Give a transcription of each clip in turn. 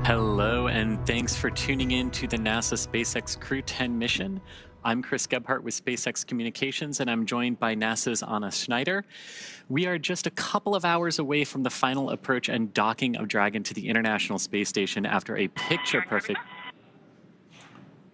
Hello, and thanks for tuning in to the NASA SpaceX Crew-10 mission. I'm Chris Gebhardt with SpaceX Communications, and I'm joined by NASA's Anna Schneider. We are just a couple of hours away from the final approach and docking of Dragon to the International Space Station after a picture-perfect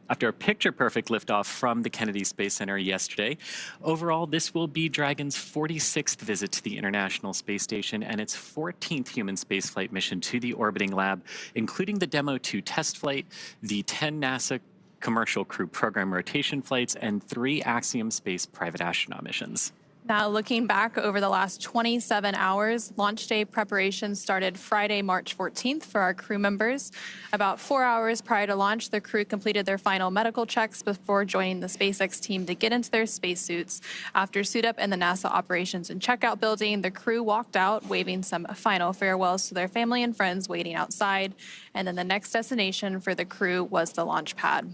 liftoff from the Kennedy Space Center yesterday. Overall, this will be Dragon's 46th visit to the International Space Station and its 14th human spaceflight mission to the orbiting lab, including the Demo 2 test flight, the 10 NASA Commercial Crew Program rotation flights, and 3 Axiom Space private astronaut missions. Now, looking back over the last 27 hours, launch day preparations started Friday, March 14th for our crew members. About 4 hours prior to launch, the crew completed their final medical checks before joining the SpaceX team to get into their spacesuits. After suit up in the NASA Operations and Checkout building, the crew walked out, waving some final farewells to their family and friends waiting outside. And then the next destination for the crew was the launch pad.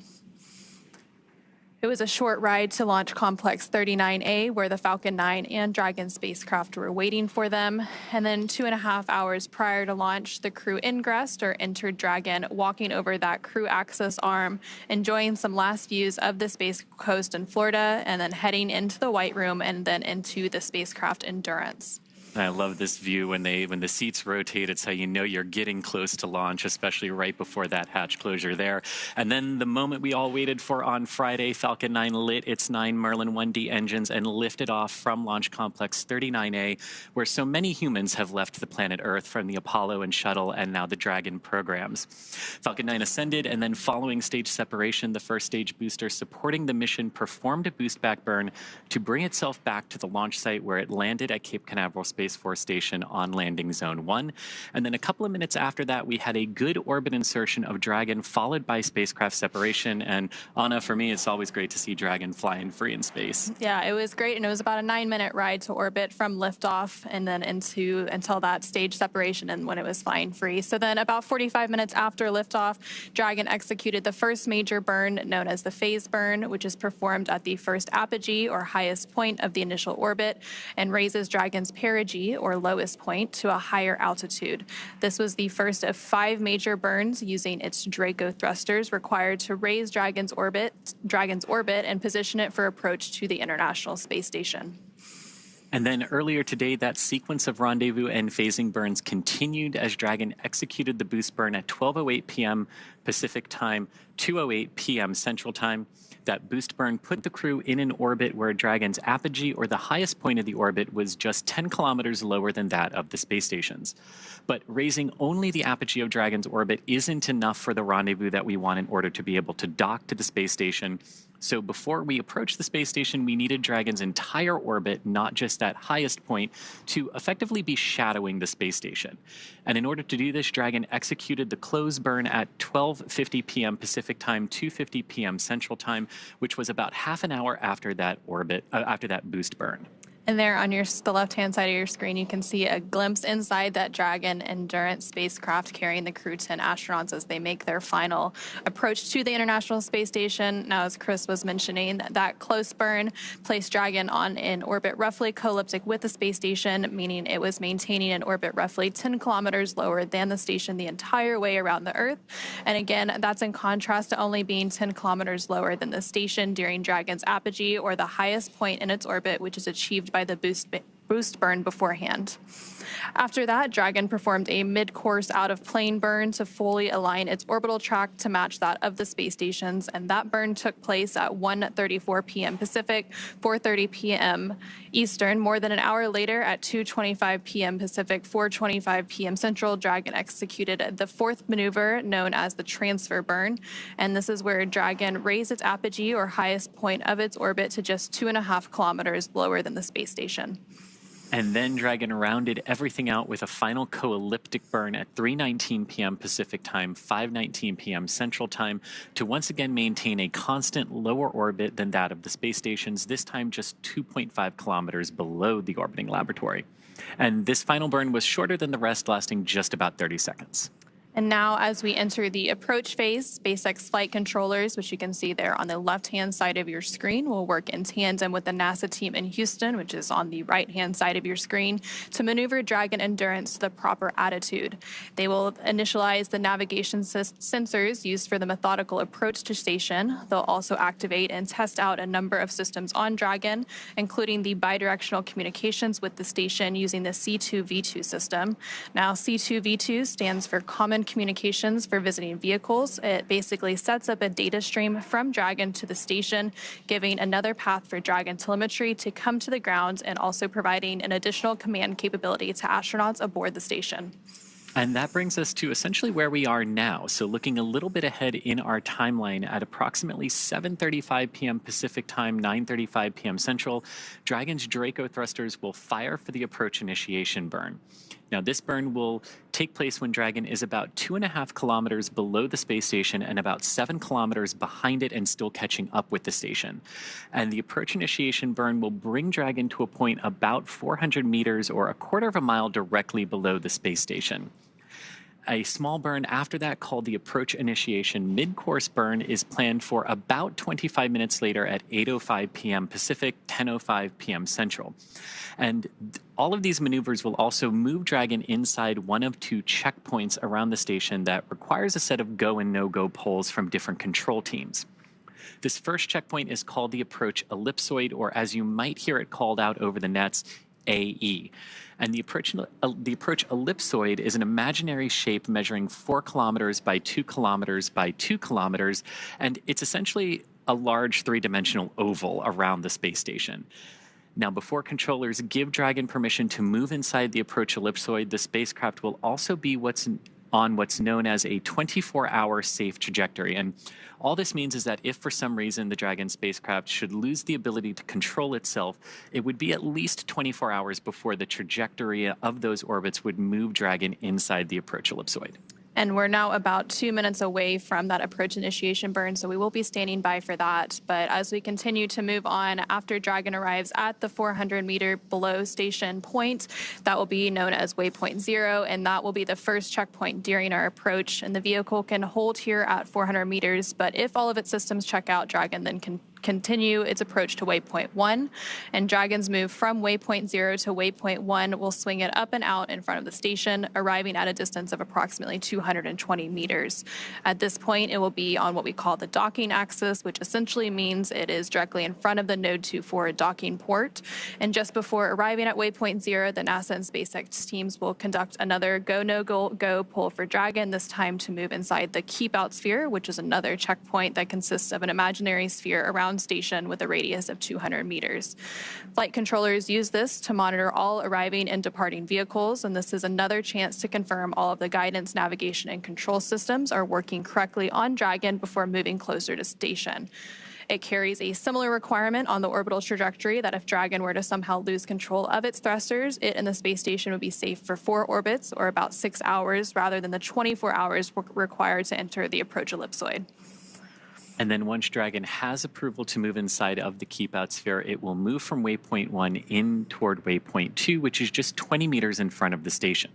It was a short ride to Launch Complex 39A, where the Falcon 9 and Dragon spacecraft were waiting for them. And then 2.5 hours prior to launch, the crew ingressed or entered Dragon, walking over that crew access arm, enjoying some last views of the Space Coast in Florida, and then heading into the White Room and then into the spacecraft Endurance. I love this view when the seats rotate. It's how you know you're getting close to launch, especially right before that hatch closure there. And then the moment we all waited for on Friday, Falcon 9 lit its 9 Merlin 1D engines and lifted off from Launch Complex 39A, where so many humans have left the planet Earth from the Apollo and Shuttle and now the Dragon programs. Falcon 9 ascended, and then following stage separation, the first stage booster supporting the mission performed a boost back burn to bring itself back to the launch site, where it landed at Cape Canaveral Space Force Station on landing zone 1. And then a couple of minutes after that, we had a good orbit insertion of Dragon, followed by spacecraft separation. And Anna, for me, it's always great to see Dragon flying free in space. Yeah, it was great, and it was about a 9-minute ride to orbit from liftoff and then until that stage separation and when it was flying free. So then about 45 minutes after liftoff, Dragon executed the first major burn known as the phase burn, which is performed at the first apogee or highest point of the initial orbit and raises Dragon's perigee or lowest point to a higher altitude. This was the first of 5 major burns using its Draco thrusters required to raise Dragon's orbit and position it for approach to the International Space Station. And then earlier today, that sequence of rendezvous and phasing burns continued as Dragon executed the boost burn at 12:08 p.m. Pacific time, 2:08 p.m. Central time. That boost burn put the crew in an orbit where Dragon's apogee, or the highest point of the orbit, was just 10 kilometers lower than that of the space stations. But raising only the apogee of Dragon's orbit isn't enough for the rendezvous that we want in order to be able to dock to the space station. So before we approached the space station, we needed Dragon's entire orbit, not just that highest point, to effectively be shadowing the space station. And in order to do this, Dragon executed the close burn at 12:50 p.m. Pacific time, 2:50 p.m. Central time, which was about half an hour after that boost burn. And there on the left-hand side of your screen, you can see a glimpse inside that Dragon Endurance spacecraft carrying the Crew-10 astronauts as they make their final approach to the International Space Station. Now, as Chris was mentioning, that close burn placed Dragon on an orbit roughly co-elliptic with the space station, meaning it was maintaining an orbit roughly 10 kilometers lower than the station the entire way around the Earth. And again, that's in contrast to only being 10 kilometers lower than the station during Dragon's apogee, or the highest point in its orbit, which is achieved by the boost burn beforehand. After that, Dragon performed a mid-course out-of-plane burn to fully align its orbital track to match that of the space stations, and that burn took place at 1:34 p.m. Pacific, 4:30 p.m. Eastern. More than an hour later, at 2:25 p.m. Pacific, 4:25 p.m. Central, Dragon executed the fourth maneuver, known as the transfer burn, and this is where Dragon raised its apogee, or highest point of its orbit, to just 2.5 kilometers lower than the space station. And then Dragon rounded everything out with a final co-elliptic burn at 3:19 p.m. Pacific time, 5:19 p.m. Central time, to once again maintain a constant lower orbit than that of the space stations, this time just 2.5 kilometers below the orbiting laboratory. And this final burn was shorter than the rest, lasting just about 30 seconds. And now, as we enter the approach phase, SpaceX flight controllers, which you can see there on the left-hand side of your screen, will work in tandem with the NASA team in Houston, which is on the right-hand side of your screen, to maneuver Dragon Endurance to the proper attitude. They will initialize the navigation sensors used for the methodical approach to station. They'll also activate and test out a number of systems on Dragon, including the bidirectional communications with the station using the C2V2 system. Now, C2V2 stands for Common Communications for Visiting Vehicles. It basically sets up a data stream from Dragon to the station, giving another path for Dragon telemetry to come to the ground, and also providing an additional command capability to astronauts aboard the station. And that brings us to essentially where we are now. So looking a little bit ahead in our timeline, at approximately 7:35 p.m. Pacific time, 9:35 p.m. Central, Dragon's Draco thrusters will fire for the approach initiation burn. Now, this burn will take place when Dragon is about 2.5 kilometers below the space station and about 7 kilometers behind it and still catching up with the station. And the approach initiation burn will bring Dragon to a point about 400 meters, or a quarter of a mile, directly below the space station. A small burn after that, called the approach initiation mid-course burn, is planned for about 25 minutes later at 8:05 p.m. Pacific, 10:05 p.m. Central. And all of these maneuvers will also move Dragon inside one of two checkpoints around the station that requires a set of go and no-go polls from different control teams. This first checkpoint is called the approach ellipsoid, or as you might hear it called out over the nets, AE. And the approach ellipsoid is an imaginary shape measuring 4 kilometers by 2 kilometers by 2 kilometers, and it's essentially a large three-dimensional oval around the space station. Now, before controllers give Dragon permission to move inside the approach ellipsoid, the spacecraft will also be on what's known as a 24-hour safe trajectory. And all this means is that if for some reason the Dragon spacecraft should lose the ability to control itself, it would be at least 24 hours before the trajectory of those orbits would move Dragon inside the approach ellipsoid. And we're now about 2 minutes away from that approach initiation burn, so we will be standing by for that. But as we continue to move on, after Dragon arrives at the 400-meter below station point, that will be known as waypoint 0, and that will be the first checkpoint during our approach. And the vehicle can hold here at 400 meters, but if all of its systems check out, Dragon then can continue its approach to waypoint 1, and Dragon's move from waypoint 0 to waypoint 1 will swing it up and out in front of the station, arriving at a distance of approximately 220 meters. At this point, it will be on what we call the docking axis, which essentially means it is directly in front of the Node 2 docking port. And just before arriving at waypoint 0, the NASA and SpaceX teams will conduct another go-no-go pull for Dragon, this time to move inside the keep-out sphere, which is another checkpoint that consists of an imaginary sphere around station with a radius of 200 meters. Flight controllers use this to monitor all arriving and departing vehicles, and this is another chance to confirm all of the guidance, navigation, and control systems are working correctly on Dragon before moving closer to station. It carries a similar requirement on the orbital trajectory that if Dragon were to somehow lose control of its thrusters, it and the space station would be safe for 4 orbits, or about 6 hours, rather than the 24 hours required to enter the approach ellipsoid. And then once Dragon has approval to move inside of the keep-out sphere, it will move from waypoint 1 in toward waypoint 2, which is just 20 meters in front of the station.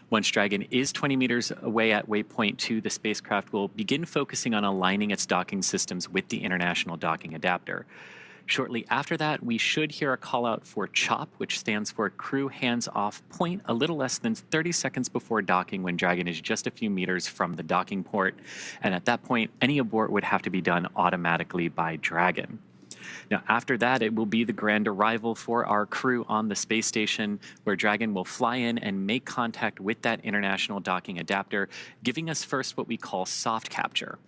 Once Dragon is 20 meters away at waypoint 2, the spacecraft will begin focusing on aligning its docking systems with the International Docking Adapter. Shortly after that, we should hear a call out for CHOP, which stands for Crew Hands Off Point, a little less than 30 seconds before docking when Dragon is just a few meters from the docking port. And at that point, any abort would have to be done automatically by Dragon. Now, after that, it will be the grand arrival for our crew on the space station, where Dragon will fly in and make contact with that International Docking Adapter, giving us first what we call soft capture.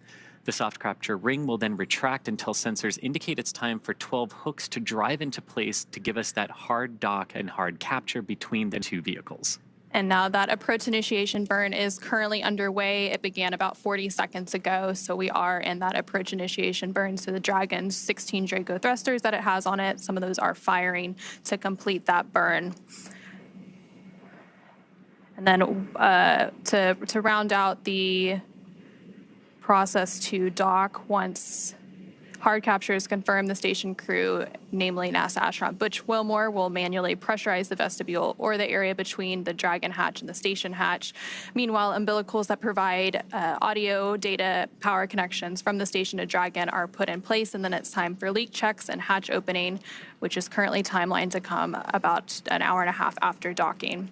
The soft capture ring will then retract until sensors indicate it's time for 12 hooks to drive into place to give us that hard dock and hard capture between the two vehicles. And now that approach initiation burn is currently underway. It began about 40 seconds ago, so we are in that approach initiation burn. So the Dragon's 16 Draco thrusters that it has on it, some of those are firing to complete that burn. And then to round out the process to dock, once hard capture is confirmed, the station crew, namely NASA astronaut Butch Wilmore, will manually pressurize the vestibule or the area between the Dragon hatch and the station hatch. Meanwhile, umbilicals that provide audio, data, power connections from the station to Dragon are put in place, and then it's time for leak checks and hatch opening, which is currently timelined to come about an hour and a half after docking.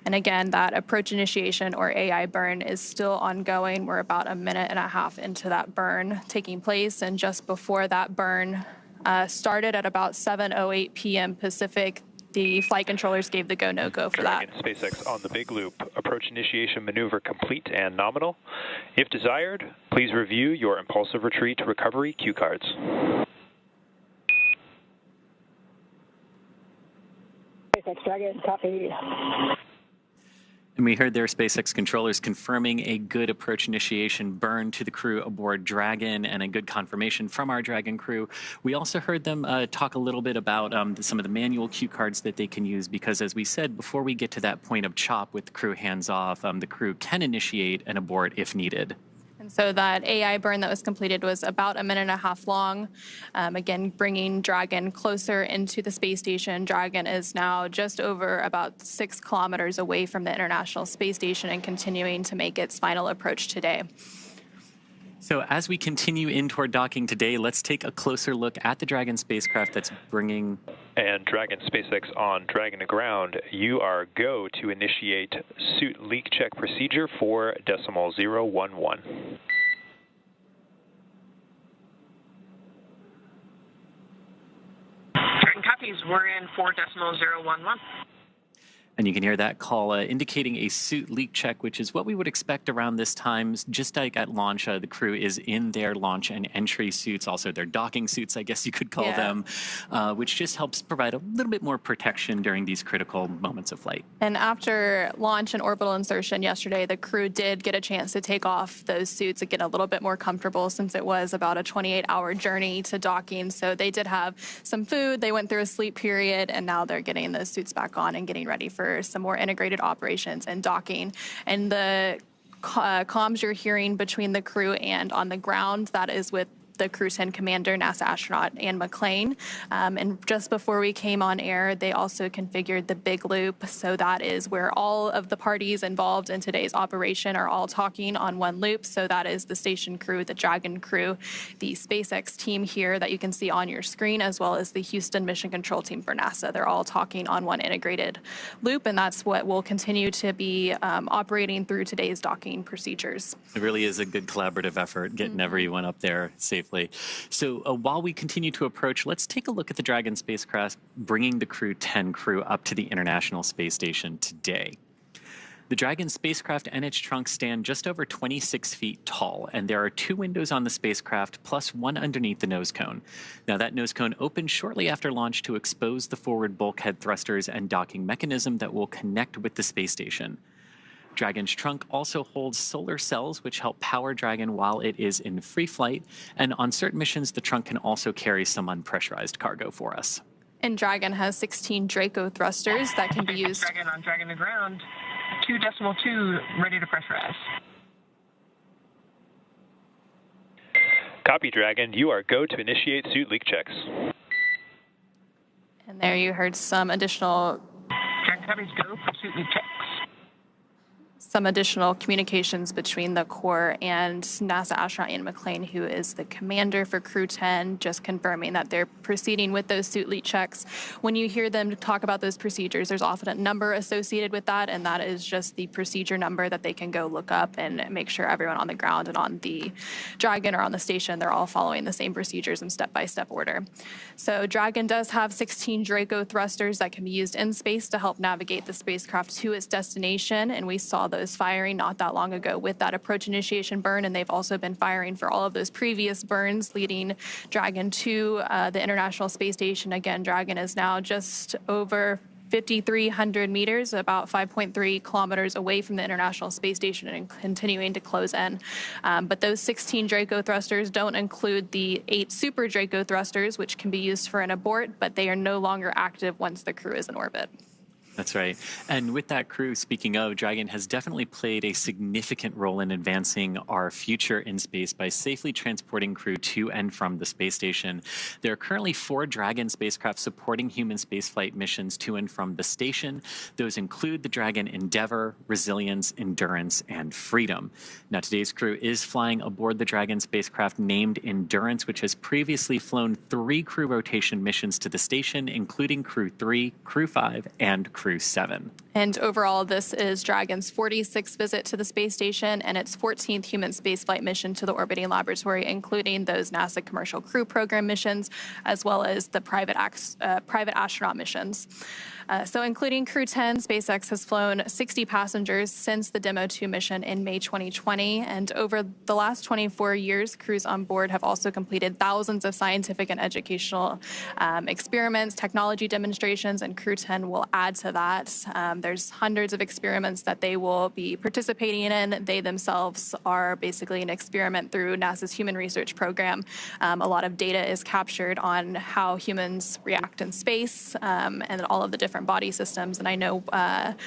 And again, that approach initiation or AI burn is still ongoing. We're about a minute and a half into that burn taking place. And just before that burn started at about 7:08 p.m. Pacific, the flight controllers gave the go-no-go for that. SpaceX on the big loop. Approach initiation maneuver complete and nominal. If desired, please review your impulsive retreat recovery cue cards. SpaceX Dragon, copy. And we heard their SpaceX controllers confirming a good approach initiation burn to the crew aboard Dragon and a good confirmation from our Dragon crew. We also heard them talk a little bit about some of the manual cue cards that they can use, because as we said, before we get to that point of CHOP with the crew hands off, the crew can initiate an abort if needed. And so that AI burn that was completed was about a minute and a half long. Again, bringing Dragon closer into the space station. Dragon is now just over about 6 kilometers away from the International Space Station and continuing to make its final approach today. So as we continue in toward docking today, let's take a closer look at the Dragon spacecraft that's bringing... And Dragon SpaceX on Dragon to ground, you are go to initiate suit leak check procedure for decimal 011. Dragon copies, we're in for decimal 011. And you can hear that call indicating a suit leak check, which is what we would expect around this time. Just like at launch, the crew is in their launch and entry suits, also their docking suits, I guess you could call them, which just helps provide a little bit more protection during these critical moments of flight. And after launch and orbital insertion yesterday, the crew did get a chance to take off those suits and get a little bit more comfortable, since it was about a 28-hour journey to docking. So they did have some food, they went through a sleep period, and now they're getting those suits back on and getting ready for some more integrated operations and docking. And the comms you're hearing between the crew and on the ground, that is with the Crew-10 commander, NASA astronaut Anne McClain. And just before we came on air, they also configured the big loop. So that is where all of the parties involved in today's operation are all talking on one loop. So that is the station crew, the Dragon crew, the SpaceX team here that you can see on your screen, as well as the Houston Mission Control team for NASA. They're all talking on one integrated loop, and that's what will continue to be operating through today's docking procedures. It really is a good collaborative effort, getting everyone up there safely. So while we continue to approach, let's take a look at the Dragon spacecraft bringing the Crew-10 crew up to the International Space Station today. The Dragon spacecraft and its trunk stand just over 26 feet tall, and there are 2 windows on the spacecraft plus one underneath the nose cone. Now, that nose cone opens shortly after launch to expose the forward bulkhead thrusters and docking mechanism that will connect with the space station. Dragon's trunk also holds solar cells, which help power Dragon while it is in free flight, and on certain missions, the trunk can also carry some unpressurized cargo for us. And Dragon has 16 Draco thrusters that can be used. Dragon on Dragon to ground, 2.2 ready to pressurize. Copy, Dragon. You are go to initiate suit leak checks. And there you heard some additional Dragon copies go for suit leak checks. communications between the Corps and NASA astronaut Anne McClain, who is the commander for Crew-10, just confirming that they're proceeding with those suit leak checks. When you hear them talk about those procedures, there's often a number associated with that, and that is just the procedure number that they can go look up and make sure everyone on the ground and on the Dragon or on the station, they're all following the same procedures in step-by-step order. So Dragon does have 16 Draco thrusters that can be used in space to help navigate the spacecraft to its destination, and we saw those firing not that long ago with that approach initiation burn, and they've also been firing for all of those previous burns leading Dragon to the International Space Station. Again, Dragon is now just over 5,300 meters, about 5.3 kilometers away from the International Space Station and continuing to close in. But those 16 Draco thrusters don't include the 8 Super Draco thrusters, which can be used for an abort, but they are no longer active once the crew is in orbit. That's right. And with that crew, speaking of, Dragon has definitely played a significant role in advancing our future in space by safely transporting crew to and from the space station. There are currently 4 Dragon spacecraft supporting human spaceflight missions to and from the station. Those include the Dragon Endeavour, Resilience, Endurance, and Freedom. Now, today's crew is flying aboard the Dragon spacecraft named Endurance, which has previously flown 3 crew rotation missions to the station, including Crew-3, Crew-5, and Crew-7. And overall, this is Dragon's 46th visit to the space station and its 14th human spaceflight mission to the orbiting laboratory, including those NASA Commercial Crew Program missions, as well as the private astronaut missions. So including Crew-10, SpaceX has flown 60 passengers since the Demo 2 mission in May 2020. And over the last 24 years, crews on board have also completed thousands of scientific and educational experiments, technology demonstrations, and Crew-10 will add to that. There's hundreds of experiments that they will be participating in. They themselves are basically an experiment through NASA's Human Research Program. A lot of data is captured on how humans react in space and all of the different body systems. And I know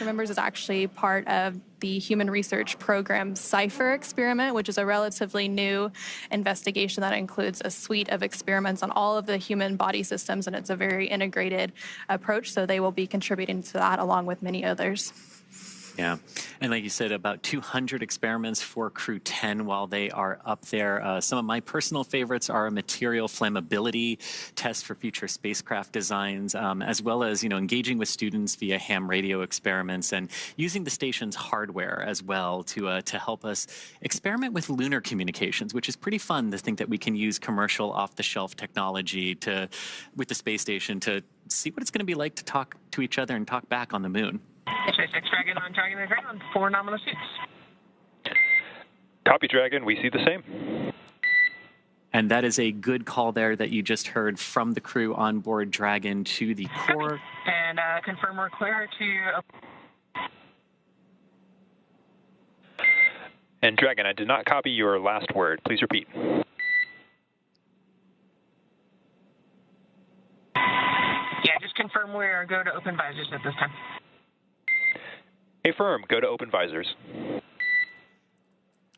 Members is actually part of the Human Research Program CIPHER experiment, which is a relatively new investigation that includes a suite of experiments on all of the human body systems, and it's a very integrated approach, so they will be contributing to that along with many others. Yeah, and like you said, about 200 experiments for Crew-10 while they are up there. Some of my personal favorites are a material flammability test for future spacecraft designs, as well as, engaging with students via ham radio experiments and using the station's hardware as well to help us experiment with lunar communications, which is pretty fun to think that we can use commercial off-the-shelf technology with the space station to see what it's going to be like to talk to each other and talk back on the moon. SpaceX Dragon on Dragon to ground, 4 nominal suits. Copy, Dragon. We see the same. And that is a good call there that you just heard from the crew on board Dragon to the core. And confirm we're clear to... And Dragon, I did not copy your last word. Please repeat. Yeah, just confirm we're go to open visors at this time. Affirm. Go to open visors.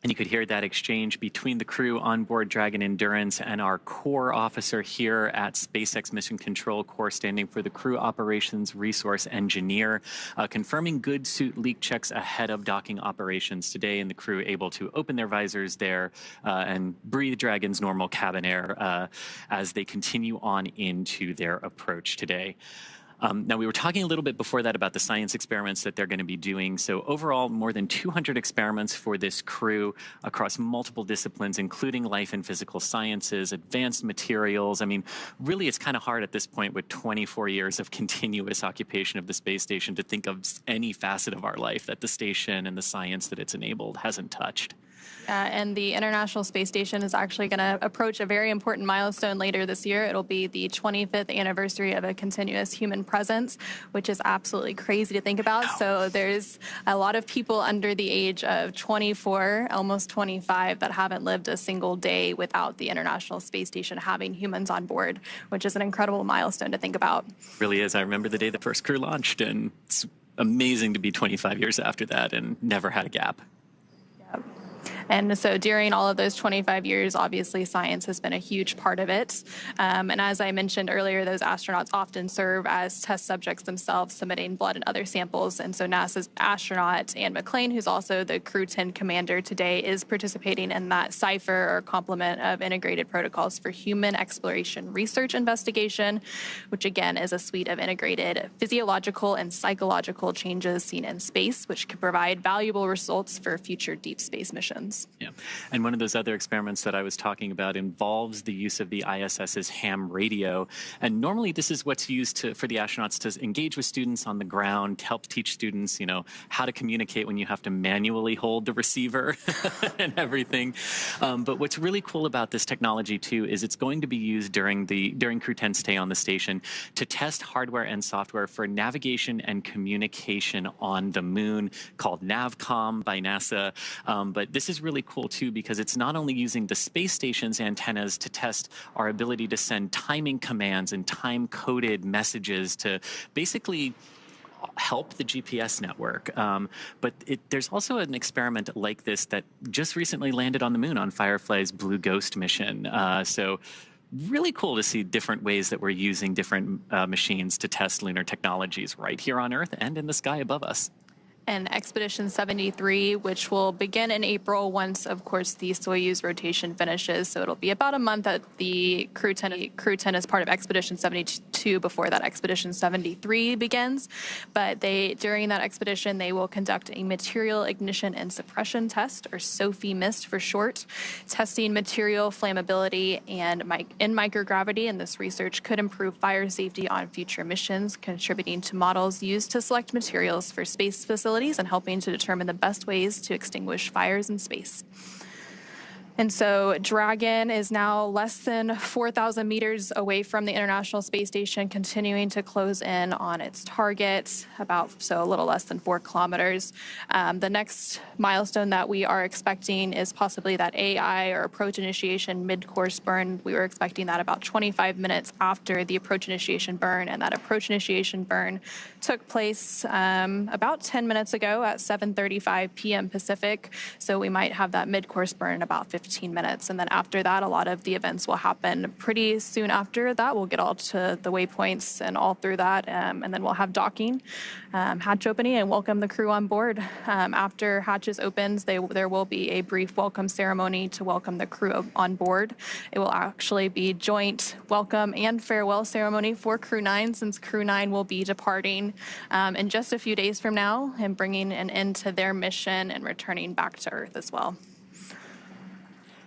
And you could hear that exchange between the crew on board Dragon Endurance and our core officer here at SpaceX Mission Control, core standing for the Crew Operations Resource Engineer, confirming good suit leak checks ahead of docking operations today, and the crew able to open their visors there and breathe Dragon's normal cabin air as they continue on into their approach today. Now, we were talking a little bit before that about the science experiments that they're going to be doing. So overall, more than 200 experiments for this crew across multiple disciplines, including life and physical sciences, advanced materials. I mean, really, it's kind of hard at this point with 24 years of continuous occupation of the space station to think of any facet of our life that the station and the science that it's enabled hasn't touched. And the International Space Station is actually going to approach a very important milestone later this year. It'll be the 25th anniversary of a continuous human presence, which is absolutely crazy to think about. So there's a lot of people under the age of 24, almost 25, that haven't lived a single day without the International Space Station having humans on board, which is an incredible milestone to think about. It really is. I remember the day the first crew launched, and it's amazing to be 25 years after that and never had a gap. And so during all of those 25 years, obviously, science has been a huge part of it. And as I mentioned earlier, those astronauts often serve as test subjects themselves, submitting blood and other samples. And so NASA's astronaut Anne McClain, who's also the Crew-10 commander today, is participating in that CIPHER, or Complement of Integrated Protocols for Human Exploration Research Investigation, which again is a suite of integrated physiological and psychological changes seen in space, which could provide valuable results for future deep space missions. Yeah, and one of those other experiments that I was talking about involves the use of the ISS's ham radio. And normally this is what's used for the astronauts to engage with students on the ground, to help teach students, how to communicate when you have to manually hold the receiver and everything. But what's really cool about this technology too is it's going to be used during Crew-10's stay on the station to test hardware and software for navigation and communication on the moon, called NavCom by NASA. But this is really cool too because it's not only using the space station's antennas to test our ability to send timing commands and time-coded messages to basically help the GPS network. But there's also an experiment like this that just recently landed on the moon on Firefly's Blue Ghost mission. So really cool to see different ways that we're using different machines to test lunar technologies right here on Earth and in the sky above us. And Expedition 73, which will begin in April once, of course, the Soyuz rotation finishes. So it'll be about a month that the Crew-10 is part of Expedition 72 before that Expedition 73 begins. But during that expedition, they will conduct a material ignition and suppression test, or SOFI-MIST for short, testing material flammability and in microgravity. And this research could improve fire safety on future missions, contributing to models used to select materials for space facilities and helping to determine the best ways to extinguish fires in space. And so Dragon is now less than 4,000 meters away from the International Space Station, continuing to close in on its target, a little less than 4 kilometers. The next milestone that we are expecting is possibly that AI, or approach initiation mid-course burn. We were expecting that about 25 minutes after the approach initiation burn, and that approach initiation burn took place about 10 minutes ago at 7:35 p.m. Pacific. So we might have that mid-course burn in about 15 minutes. And then after that, a lot of the events will happen pretty soon after that. We'll get all to the waypoints and all through that. And then we'll have docking, hatch opening, and welcome the crew on board. After hatches opens, there will be a brief welcome ceremony to welcome the crew on board. It will actually be joint welcome and farewell ceremony for Crew-9, since Crew-9 will be departing in just a few days from now and bringing an end to their mission and returning back to Earth as well.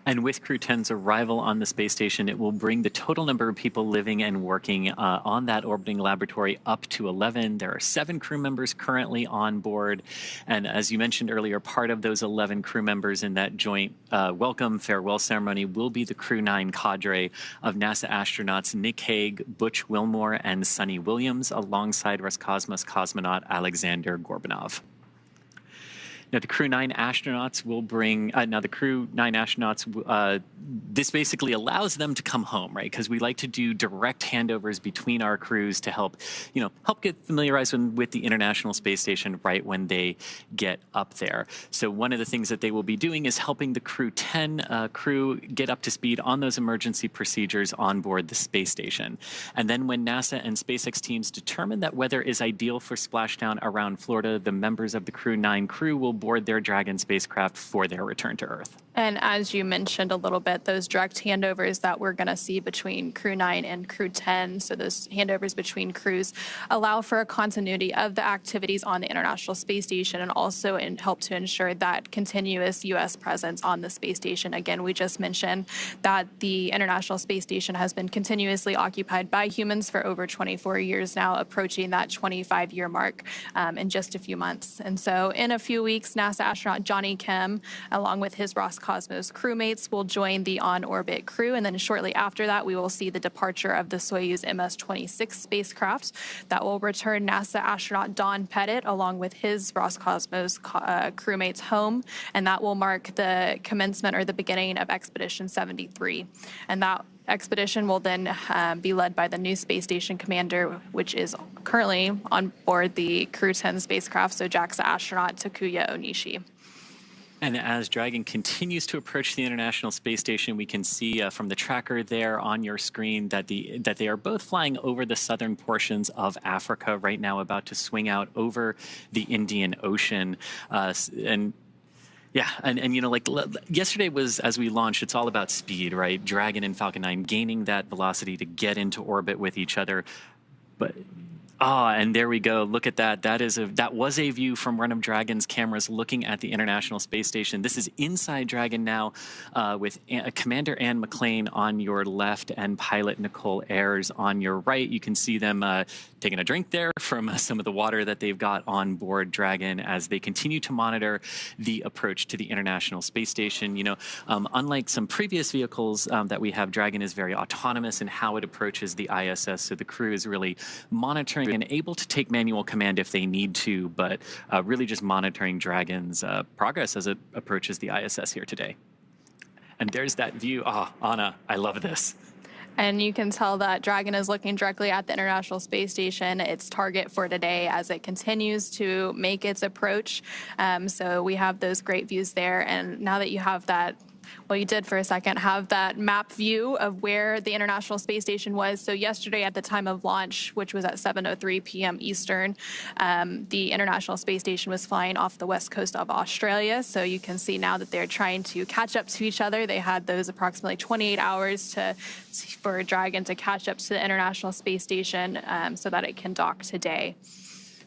And with Crew-10's arrival on the space station, it will bring the total number of people living and working on that orbiting laboratory up to 11. There are 7 crew members currently on board. And as you mentioned earlier, part of those 11 crew members in that joint welcome farewell ceremony will be the Crew-9 cadre of NASA astronauts Nick Hague, Butch Wilmore, and Sunny Williams, alongside Roscosmos cosmonaut Alexander Gorbanov. Now, the Crew-9 astronauts will bring, now the Crew-9 astronauts, this basically allows them to come home, right? Because we like to do direct handovers between our crews to help, help get familiarized with the International Space Station right when they get up there. So one of the things that they will be doing is helping the Crew-10 crew get up to speed on those emergency procedures on board the space station. And then when NASA and SpaceX teams determine that weather is ideal for splashdown around Florida, the members of the Crew-9 crew will board their Dragon spacecraft for their return to Earth. And as you mentioned a little bit, those direct handovers that we're going to see between Crew-9 and Crew-10, so those handovers between crews, allow for a continuity of the activities on the International Space Station and also help to ensure that continuous U.S. presence on the space station. Again, we just mentioned that the International Space Station has been continuously occupied by humans for over 24 years now, approaching that 25-year mark in just a few months. And so in a few weeks, NASA astronaut Johnny Kim, along with his Roscosmos crewmates, will join the on-orbit crew. And then shortly after that, we will see the departure of the Soyuz MS-26 spacecraft that will return NASA astronaut Don Pettit, along with his Roscosmos crewmates, home. And that will mark the commencement or the beginning of Expedition 73. And that expedition will then be led by the new space station commander, which is currently on board the Crew-10 spacecraft, so JAXA astronaut Takuya Onishi. And as Dragon continues to approach the International Space Station, we can see from the tracker there on your screen that they are both flying over the southern portions of Africa right now, about to swing out over the Indian Ocean. Yeah, and like yesterday was, as we launched, it's all about speed, right? Dragon and Falcon 9 gaining that velocity to get into orbit with each other. But and there we go. Look at that. That was a view from one of Dragon's cameras looking at the International Space Station. This is inside Dragon now, with Commander Anne McClain on your left and pilot Nicole Ayers on your right. You can see them taking a drink there from some of the water that they've got on board Dragon as they continue to monitor the approach to the International Space Station. Unlike some previous vehicles that we have, Dragon is very autonomous in how it approaches the ISS. So the crew is really monitoring and able to take manual command if they need to, but really just monitoring Dragon's progress as it approaches the ISS here today. And there's that view. Anna, I love this. And you can tell that Dragon is looking directly at the International Space Station, its target for today, as it continues to make its approach. So we have those great views there. And now that you have that, well, you did for a second have that map view of where the International Space Station was. So yesterday at the time of launch, which was at 7:03 p.m. Eastern, the International Space Station was flying off the west coast of Australia. So you can see now that they're trying to catch up to each other. They had those approximately 28 hours for Dragon to catch up to the International Space Station so that it can dock today.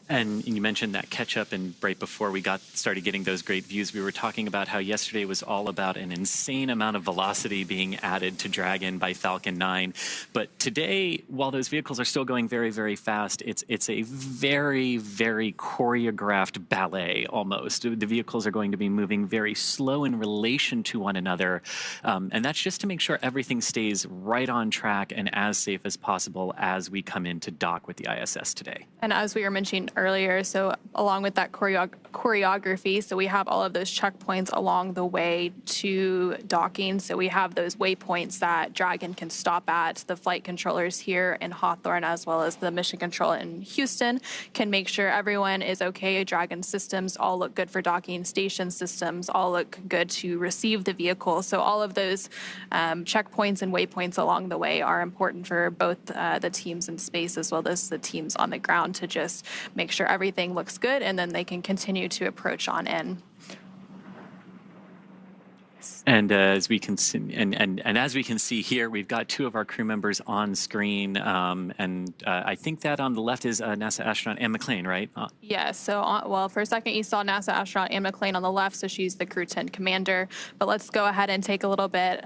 And you mentioned that catch-up, and right before we started getting those great views, we were talking about how yesterday was all about an insane amount of velocity being added to Dragon by Falcon 9. But today, while those vehicles are still going very, very fast, it's a very, very choreographed ballet almost. The vehicles are going to be moving very slow in relation to one another. And that's just to make sure everything stays right on track and as safe as possible as we come in to dock with the ISS today. And as we were mentioning earlier, so along with that choreography, so we have all of those checkpoints along the way to docking. So we have those waypoints that Dragon can stop at. The flight controllers here in Hawthorne, as well as the mission control in Houston, can make sure everyone is okay. Dragon systems all look good for docking. Station systems all look good to receive the vehicle. So all of those checkpoints and waypoints along the way are important for both the teams in space as well as the teams on the ground to just make sure everything looks good, and then they can continue to approach on in. And as we can see, and as we can see here, we've got two of our crew members on screen, and I think that on the left is NASA astronaut Anne McClain, right? Yes. So, well, for a second you saw NASA astronaut Anne McClain on the left, so she's the Crew-10 commander. But let's go ahead and take a little bit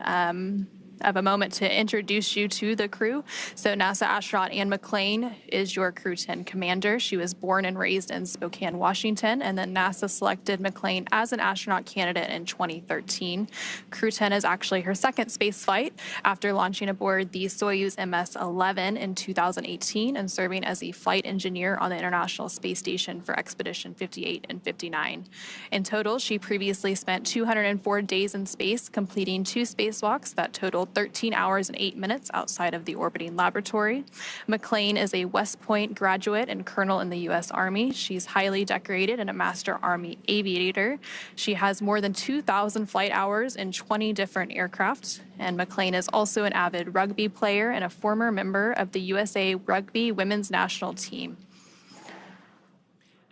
of a moment to introduce you to the crew. So NASA astronaut Anne McClain is your Crew-10 commander. She was born and raised in Spokane, Washington, and then NASA selected McClain as an astronaut candidate in 2013. Crew-10 is actually her second space flight after launching aboard the Soyuz MS-11 in 2018 and serving as a flight engineer on the International Space Station for Expedition 58 and 59. In total, she previously spent 204 days in space, completing 2 spacewalks that totaled 13 hours and 8 minutes outside of the orbiting laboratory. McClain is a West Point graduate and colonel in the U.S. Army. She's highly decorated and a Master Army aviator. She has more than 2,000 flight hours in 20 different aircraft. And McClain is also an avid rugby player and a former member of the USA Rugby Women's National Team.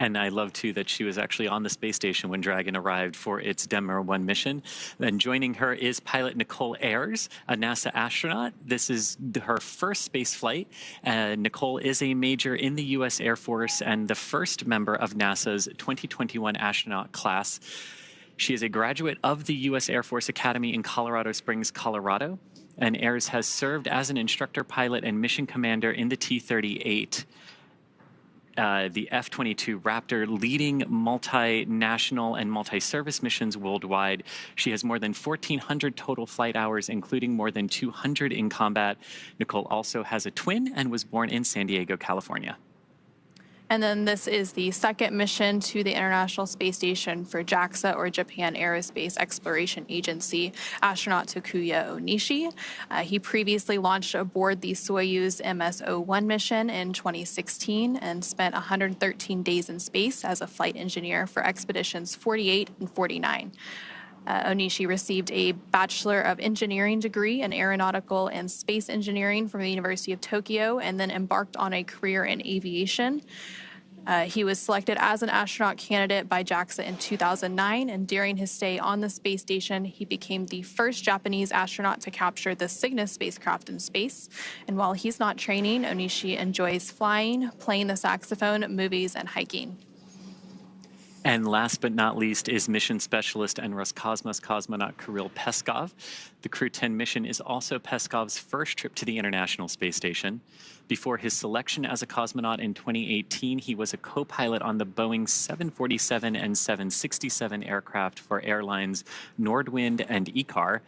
And I love, too, that she was actually on the space station when Dragon arrived for its Demo-1 mission. Then joining her is pilot Nicole Ayers, a NASA astronaut. This is her first space flight. Nicole is a major in the U.S. Air Force and the first member of NASA's 2021 astronaut class. She is a graduate of the U.S. Air Force Academy in Colorado Springs, Colorado. And Ayers has served as an instructor pilot and mission commander in the T-38. The F-22 Raptor, leading multinational and multi-service missions worldwide. She has more than 1,400 total flight hours, including more than 200 in combat. Nicole also has a twin and was born in San Diego, California. And then this is the second mission to the International Space Station for JAXA, or Japan Aerospace Exploration Agency, astronaut Takuya Onishi. He previously launched aboard the Soyuz MS-01 mission in 2016 and spent 113 days in space as a flight engineer for expeditions 48 and 49. Onishi received a Bachelor of Engineering degree in Aeronautical and Space Engineering from the University of Tokyo and then embarked on a career in aviation. He was selected as an astronaut candidate by JAXA in 2009, and during his stay on the space station, he became the first Japanese astronaut to capture the Cygnus spacecraft in space. And while he's not training, Onishi enjoys flying, playing the saxophone, movies, and hiking. And last but not least is mission specialist and Roscosmos cosmonaut Kirill Peskov. The Crew-10 mission is also Peskov's first trip to the International Space Station. Before his selection as a cosmonaut in 2018, he was a co-pilot on the Boeing 747 and 767 aircraft for airlines Nordwind and ICAR.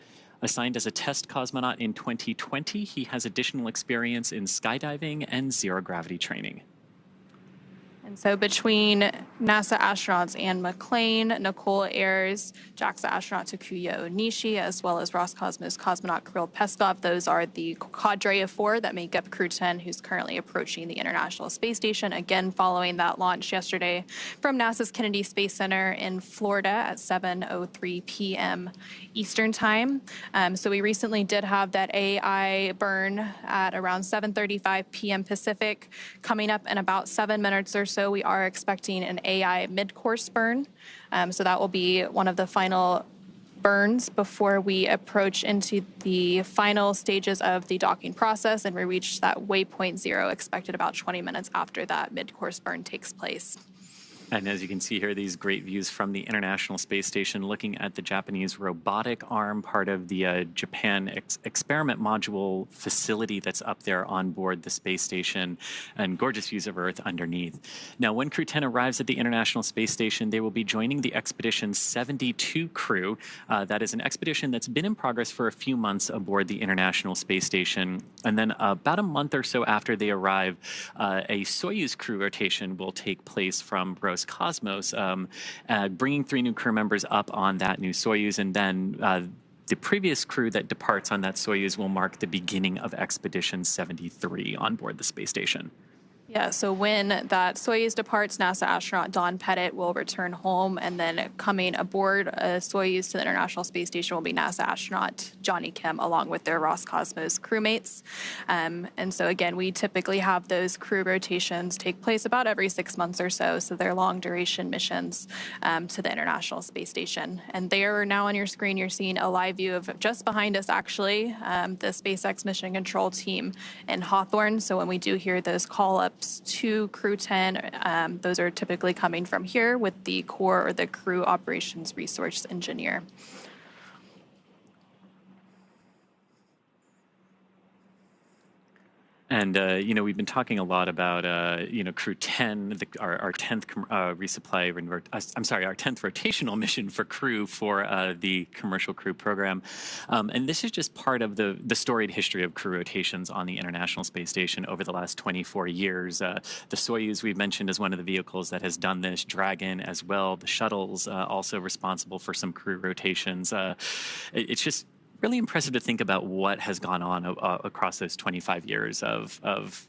Assigned as a test cosmonaut in 2020, he has additional experience in skydiving and zero-gravity training. And so between NASA astronauts Anne McClain, Nicole Ayers, JAXA astronaut Takuya Onishi, as well as Roscosmos cosmonaut Kirill Peskov, those are the cadre of 4 that make up Crew-10, who's currently approaching the International Space Station, again following that launch yesterday from NASA's Kennedy Space Center in Florida at 7:03 p.m. Eastern Time. So we recently did have that AI burn at around 7:35 p.m. Pacific. Coming up in about 7 minutes or so, we are expecting an AI mid-course burn. So that will be one of the final burns before we approach into the final stages of the docking process, and we reach that waypoint 0 expected about 20 minutes after that mid-course burn takes place. And as you can see here, these great views from the International Space Station, looking at the Japanese robotic arm, part of the Japan experiment module facility that's up there on board the space station, and gorgeous views of Earth underneath. Now, when Crew-10 arrives at the International Space Station, they will be joining the Expedition 72 crew. That is an expedition that's been in progress for a few months aboard the International Space Station. And then about a month or so after they arrive, a Soyuz crew rotation will take place from Roscosmos, bringing 3 new crew members up on that new Soyuz, and then the previous crew that departs on that Soyuz will mark the beginning of Expedition 73 on board the space station. Yeah, so when that Soyuz departs, NASA astronaut Don Pettit will return home, and then coming aboard a Soyuz to the International Space Station will be NASA astronaut Johnny Kim, along with their Roscosmos crewmates. And so again, we typically have those crew rotations take place about every 6 months or so, so they're long duration missions to the International Space Station. And there now on your screen, you're seeing a live view of just behind us, actually, the SpaceX mission control team in Hawthorne. So when we do hear those call-ups to Crew-10, those are typically coming from here with the core or the crew operations resource engineer. And, we've been talking a lot about, Crew-10, our 10th resupply, our 10th rotational mission for Crew for the Commercial Crew program. And this is just part of the storied history of crew rotations on the International Space Station over the last 24 years. The Soyuz we've mentioned is one of the vehicles that has done this, Dragon as well. The shuttle's also responsible for some crew rotations. It's just really impressive to think about what has gone on across those 25 years of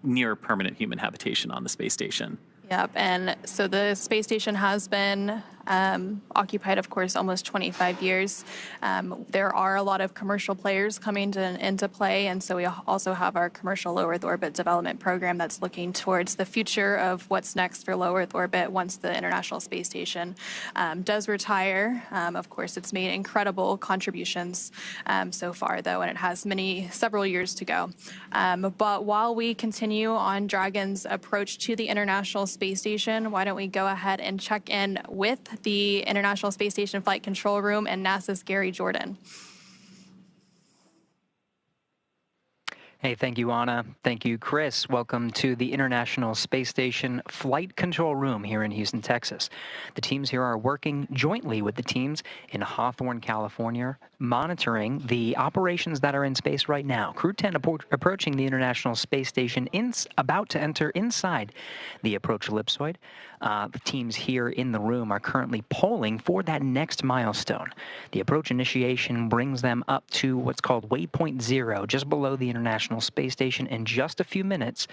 near permanent human habitation on the space station. Yep, and so the space station has been occupied, of course, almost 25 years. There are a lot of commercial players coming into play, and so we also have our commercial low Earth orbit development program that's looking towards the future of what's next for low Earth orbit once the International Space Station does retire. Of course, it's made incredible contributions so far, though, and it has several years to go. But while we continue on Dragon's approach to the International Space Station, why don't we go ahead and check in with the International Space Station Flight Control Room and NASA's Gary Jordan. Hey, thank you, Anna. Thank you, Chris. Welcome to the International Space Station Flight Control Room here in Houston, Texas. The teams here are working jointly with the teams in Hawthorne, California, monitoring the operations that are in space right now. Crew-10 approaching the International Space Station, about to enter inside the approach ellipsoid. The teams here in the room are currently polling for that next milestone. The approach initiation brings them up to what's called waypoint 0, just below the International Space Station. In just a few minutes,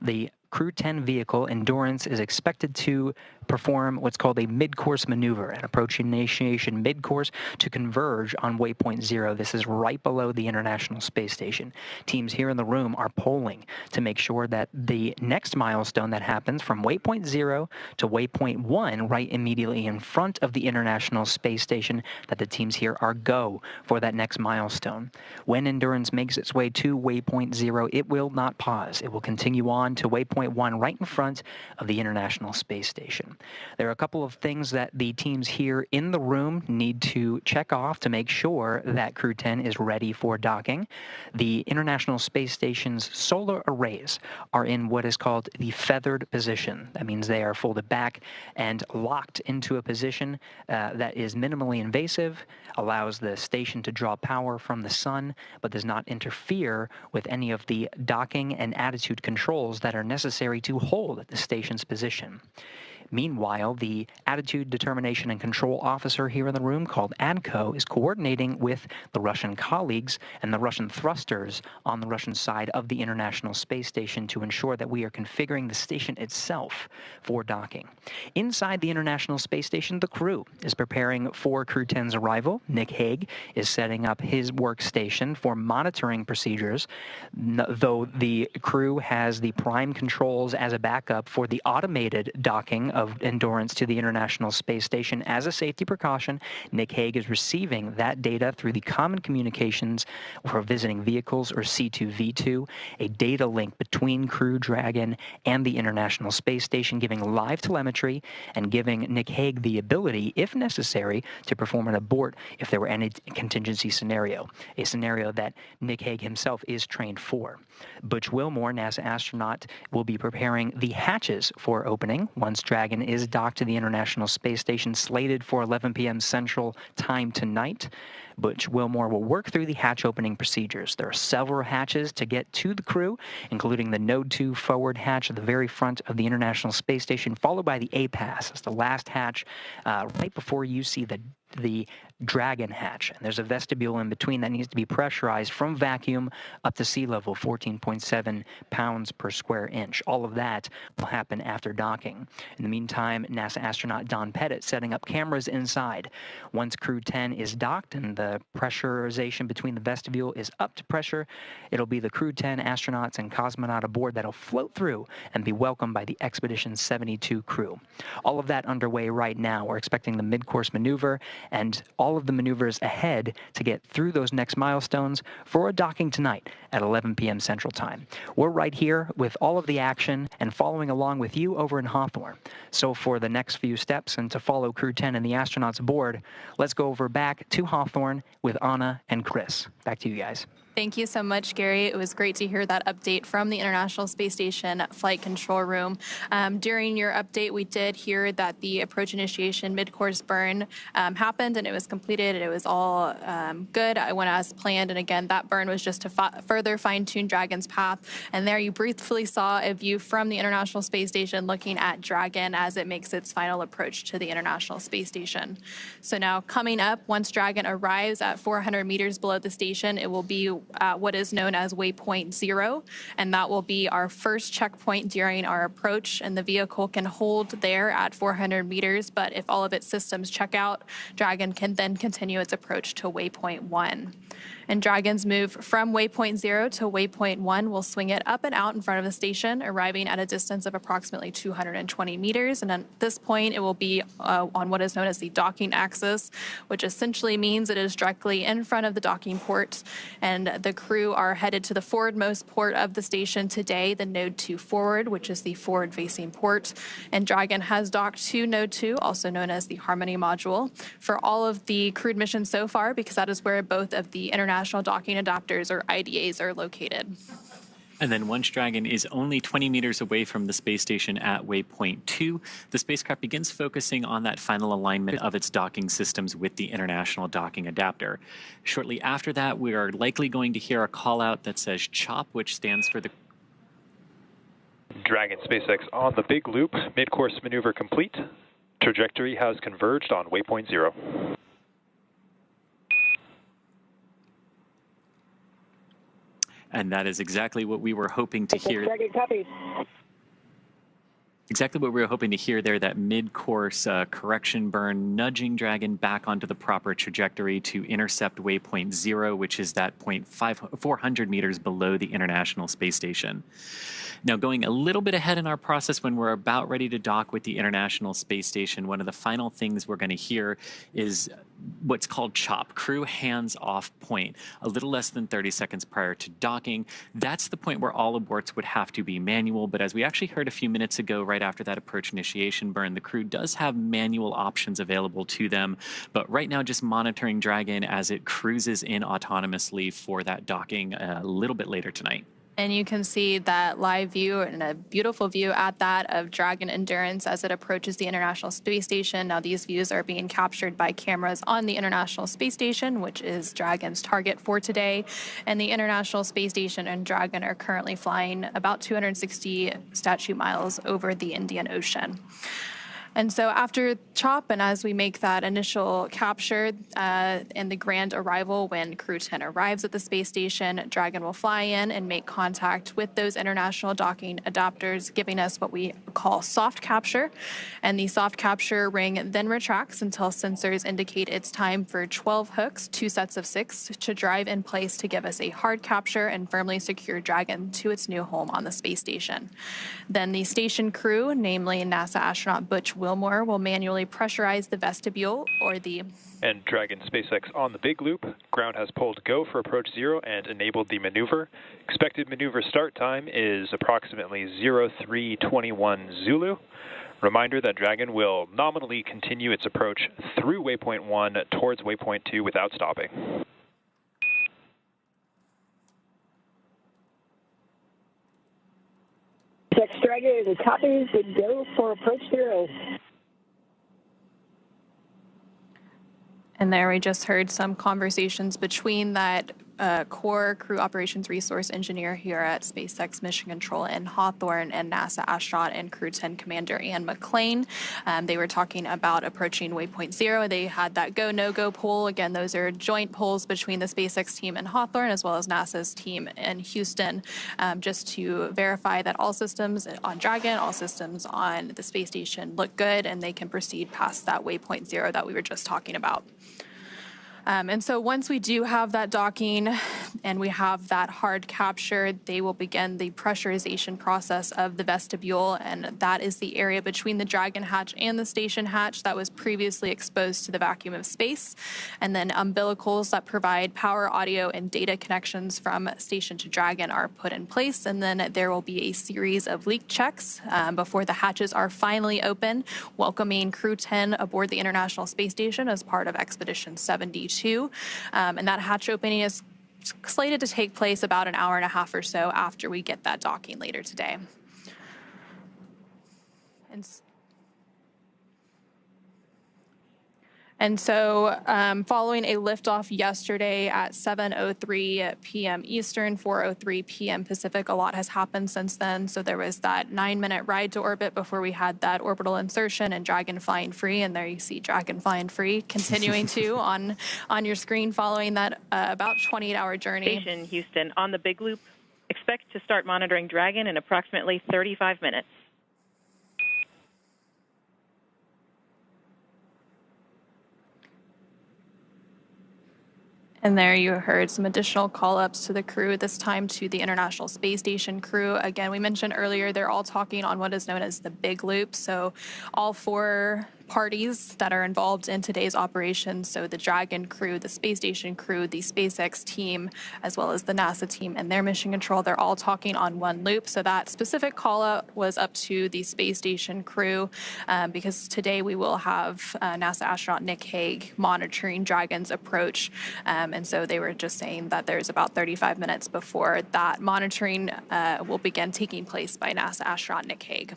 the Crew-10 vehicle Endurance is expected to perform what's called a mid-course maneuver, an approach initiation mid-course to converge on waypoint 0. This is right below the International Space Station. Teams here in the room are polling to make sure that the next milestone that happens from waypoint 0 to waypoint 1, right immediately in front of the International Space Station, that the teams here are go for that next milestone. When Endurance makes its way to waypoint 0, it will not pause. It will continue on to waypoint 1 right in front of the International Space Station. There are a couple of things that the teams here in the room need to check off to make sure that Crew-10 is ready for docking. The International Space Station's solar arrays are in what is called the feathered position. That means they are folded back and locked into a position that is minimally invasive, allows the station to draw power from the sun, but does not interfere with any of the docking and attitude controls that are necessary to hold the station's position. Meanwhile, the Attitude Determination and Control Officer here in the room, called ADCO, is coordinating with the Russian colleagues and the Russian thrusters on the Russian side of the International Space Station to ensure that we are configuring the station itself for docking. Inside the International Space Station, the crew is preparing for Crew-10's arrival. Nick Hague is setting up his workstation for monitoring procedures, though the crew has the prime controls as a backup for the automated docking of Endurance to the International Space Station. As a safety precaution, Nick Hague is receiving that data through the Common Communications for Visiting Vehicles, or C2V2, a data link between Crew Dragon and the International Space Station, giving live telemetry and giving Nick Hague the ability, if necessary, to perform an abort if there were any contingency scenario, a scenario that Nick Hague himself is trained for. Butch Wilmore, NASA astronaut, will be preparing the hatches for opening once Dragon is docked to the International Space Station, slated for 11 p.m. Central Time tonight. Butch Wilmore will work through the hatch opening procedures. There are several hatches to get to the crew, including the Node 2 forward hatch at the very front of the International Space Station, followed by the A-Pass. It's the last hatch right before you see the Dragon hatch, and there's a vestibule in between that needs to be pressurized from vacuum up to sea level, 14.7 pounds per square inch. All of that will happen after docking. In the meantime, NASA astronaut Don Pettit setting up cameras inside. Once Crew-10 is docked and the pressurization between the vestibule is up to pressure, it'll be the Crew-10 astronauts and cosmonaut aboard that'll float through and be welcomed by the Expedition 72 crew. All of that underway right now. We're expecting the mid-course maneuver and all of the maneuvers ahead to get through those next milestones for a docking tonight at 11 p.m. Central Time. We're right here with all of the action and following along with you over in Hawthorne. So for the next few steps and to follow Crew-10 and the astronauts aboard, let's go over back to Hawthorne with Anna and Chris. Back to you guys. Thank you so much, Gary. It was great to hear that update from the International Space Station Flight Control Room. During your update, we did hear that the approach initiation mid-course burn happened and it was completed. It was all good. I went as planned. And again, that burn was just to further fine-tune Dragon's path. And there you briefly saw a view from the International Space Station looking at Dragon as it makes its final approach to the International Space Station. So now coming up, once Dragon arrives at 400 meters below the station, it will be at what is known as waypoint 0, and that will be our first checkpoint during our approach, and the vehicle can hold there at 400 meters, but if all of its systems check out, Dragon can then continue its approach to waypoint 1. And Dragon's move from waypoint 0 to waypoint 1 will swing it up and out in front of the station, arriving at a distance of approximately 220 meters. And at this point, it will be on what is known as the docking axis, which essentially means it is directly in front of the docking port. And the crew are headed to the forwardmost port of the station today, the Node 2 forward, which is the forward-facing port. And Dragon has docked to Node 2, also known as the Harmony module, for all of the crewed missions so far, because that is where both of the international docking adapters, or IDAs, are located. And then once Dragon is only 20 meters away from the space station at waypoint 2, the spacecraft begins focusing on that final alignment of its docking systems with the International Docking Adapter. Shortly after that, we are likely going to hear a call out that says CHOP, which stands for the Dragon SpaceX on the big loop, mid-course maneuver complete. Trajectory has converged on waypoint 0. And that is exactly what we were hoping to hear. Dragon copies. Exactly what we were hoping to hear there, that mid-course correction burn, nudging Dragon back onto the proper trajectory to intercept waypoint 0, which is that 400 meters below the International Space Station. Now, going a little bit ahead in our process, when we're about ready to dock with the International Space Station, one of the final things we're going to hear is what's called CHOP, crew hands-off point, a little less than 30 seconds prior to docking. That's the point where all aborts would have to be manual, but as we actually heard a few minutes ago, right after that approach initiation burn, the crew does have manual options available to them, but right now just monitoring Dragon as it cruises in autonomously for that docking a little bit later tonight. And you can see that live view and a beautiful view at that of Dragon Endurance as it approaches the International Space Station. Now, these views are being captured by cameras on the International Space Station, which is Dragon's target for today. And the International Space Station and Dragon are currently flying about 260 statute miles over the Indian Ocean. And so after CHOP, and as we make that initial capture and the grand arrival, when Crew-10 arrives at the space station, Dragon will fly in and make contact with those international docking adapters, giving us what we call soft capture. And the soft capture ring then retracts until sensors indicate it's time for 12 hooks, 2 sets of 6, to drive in place to give us a hard capture and firmly secure Dragon to its new home on the space station. Then the station crew, namely NASA astronaut Butch Wilmore, will manually pressurize the vestibule, or the... And Dragon SpaceX on the big loop. Ground has pulled go for approach 0 and enabled the maneuver. Expected maneuver start time is approximately 0321 Zulu. Reminder that Dragon will nominally continue its approach through waypoint 1 towards waypoint 2 without stopping. Dragon copies and go for approach 0. And there we just heard some conversations between that core crew operations resource engineer here at SpaceX Mission Control in Hawthorne and NASA astronaut and Crew-10 commander Ann McClain. They were talking about approaching waypoint 0. They had that go, no-go poll. Again, those are joint polls between the SpaceX team in Hawthorne as well as NASA's team in Houston, just to verify that all systems on Dragon, all systems on the space station look good and they can proceed past that waypoint 0 that we were just talking about. And so once we do have that docking and we have that hard capture, they will begin the pressurization process of the vestibule, and that is the area between the Dragon hatch and the station hatch that was previously exposed to the vacuum of space. And then umbilicals that provide power, audio, and data connections from station to Dragon are put in place, and then there will be a series of leak checks before the hatches are finally open, welcoming Crew-10 aboard the International Space Station as part of Expedition 72. And that hatch opening is slated to take place about an hour and a half or so after we get that docking later today. And so following a liftoff yesterday at 7:03 p.m. Eastern, 4:03 p.m. Pacific, a lot has happened since then. So there was that 9-minute ride to orbit before we had that orbital insertion and Dragon flying free. And there you see Dragon flying free continuing to on your screen following that about 28-hour journey. Station Houston, on the Big Loop. Expect to start monitoring Dragon in approximately 35 minutes. And there you heard some additional call-ups to the crew, this time to the International Space Station crew. Again, we mentioned earlier, they're all talking on what is known as the Big Loop. So all 4 parties that are involved in today's operation, so the Dragon crew, the Space Station crew, the SpaceX team, as well as the NASA team and their mission control, they're all talking on one loop. So that specific call-out was up to the Space Station crew because today we will have NASA astronaut Nick Hague monitoring Dragon's approach. And so they were just saying that there's about 35 minutes before that monitoring will begin taking place by NASA astronaut Nick Hague.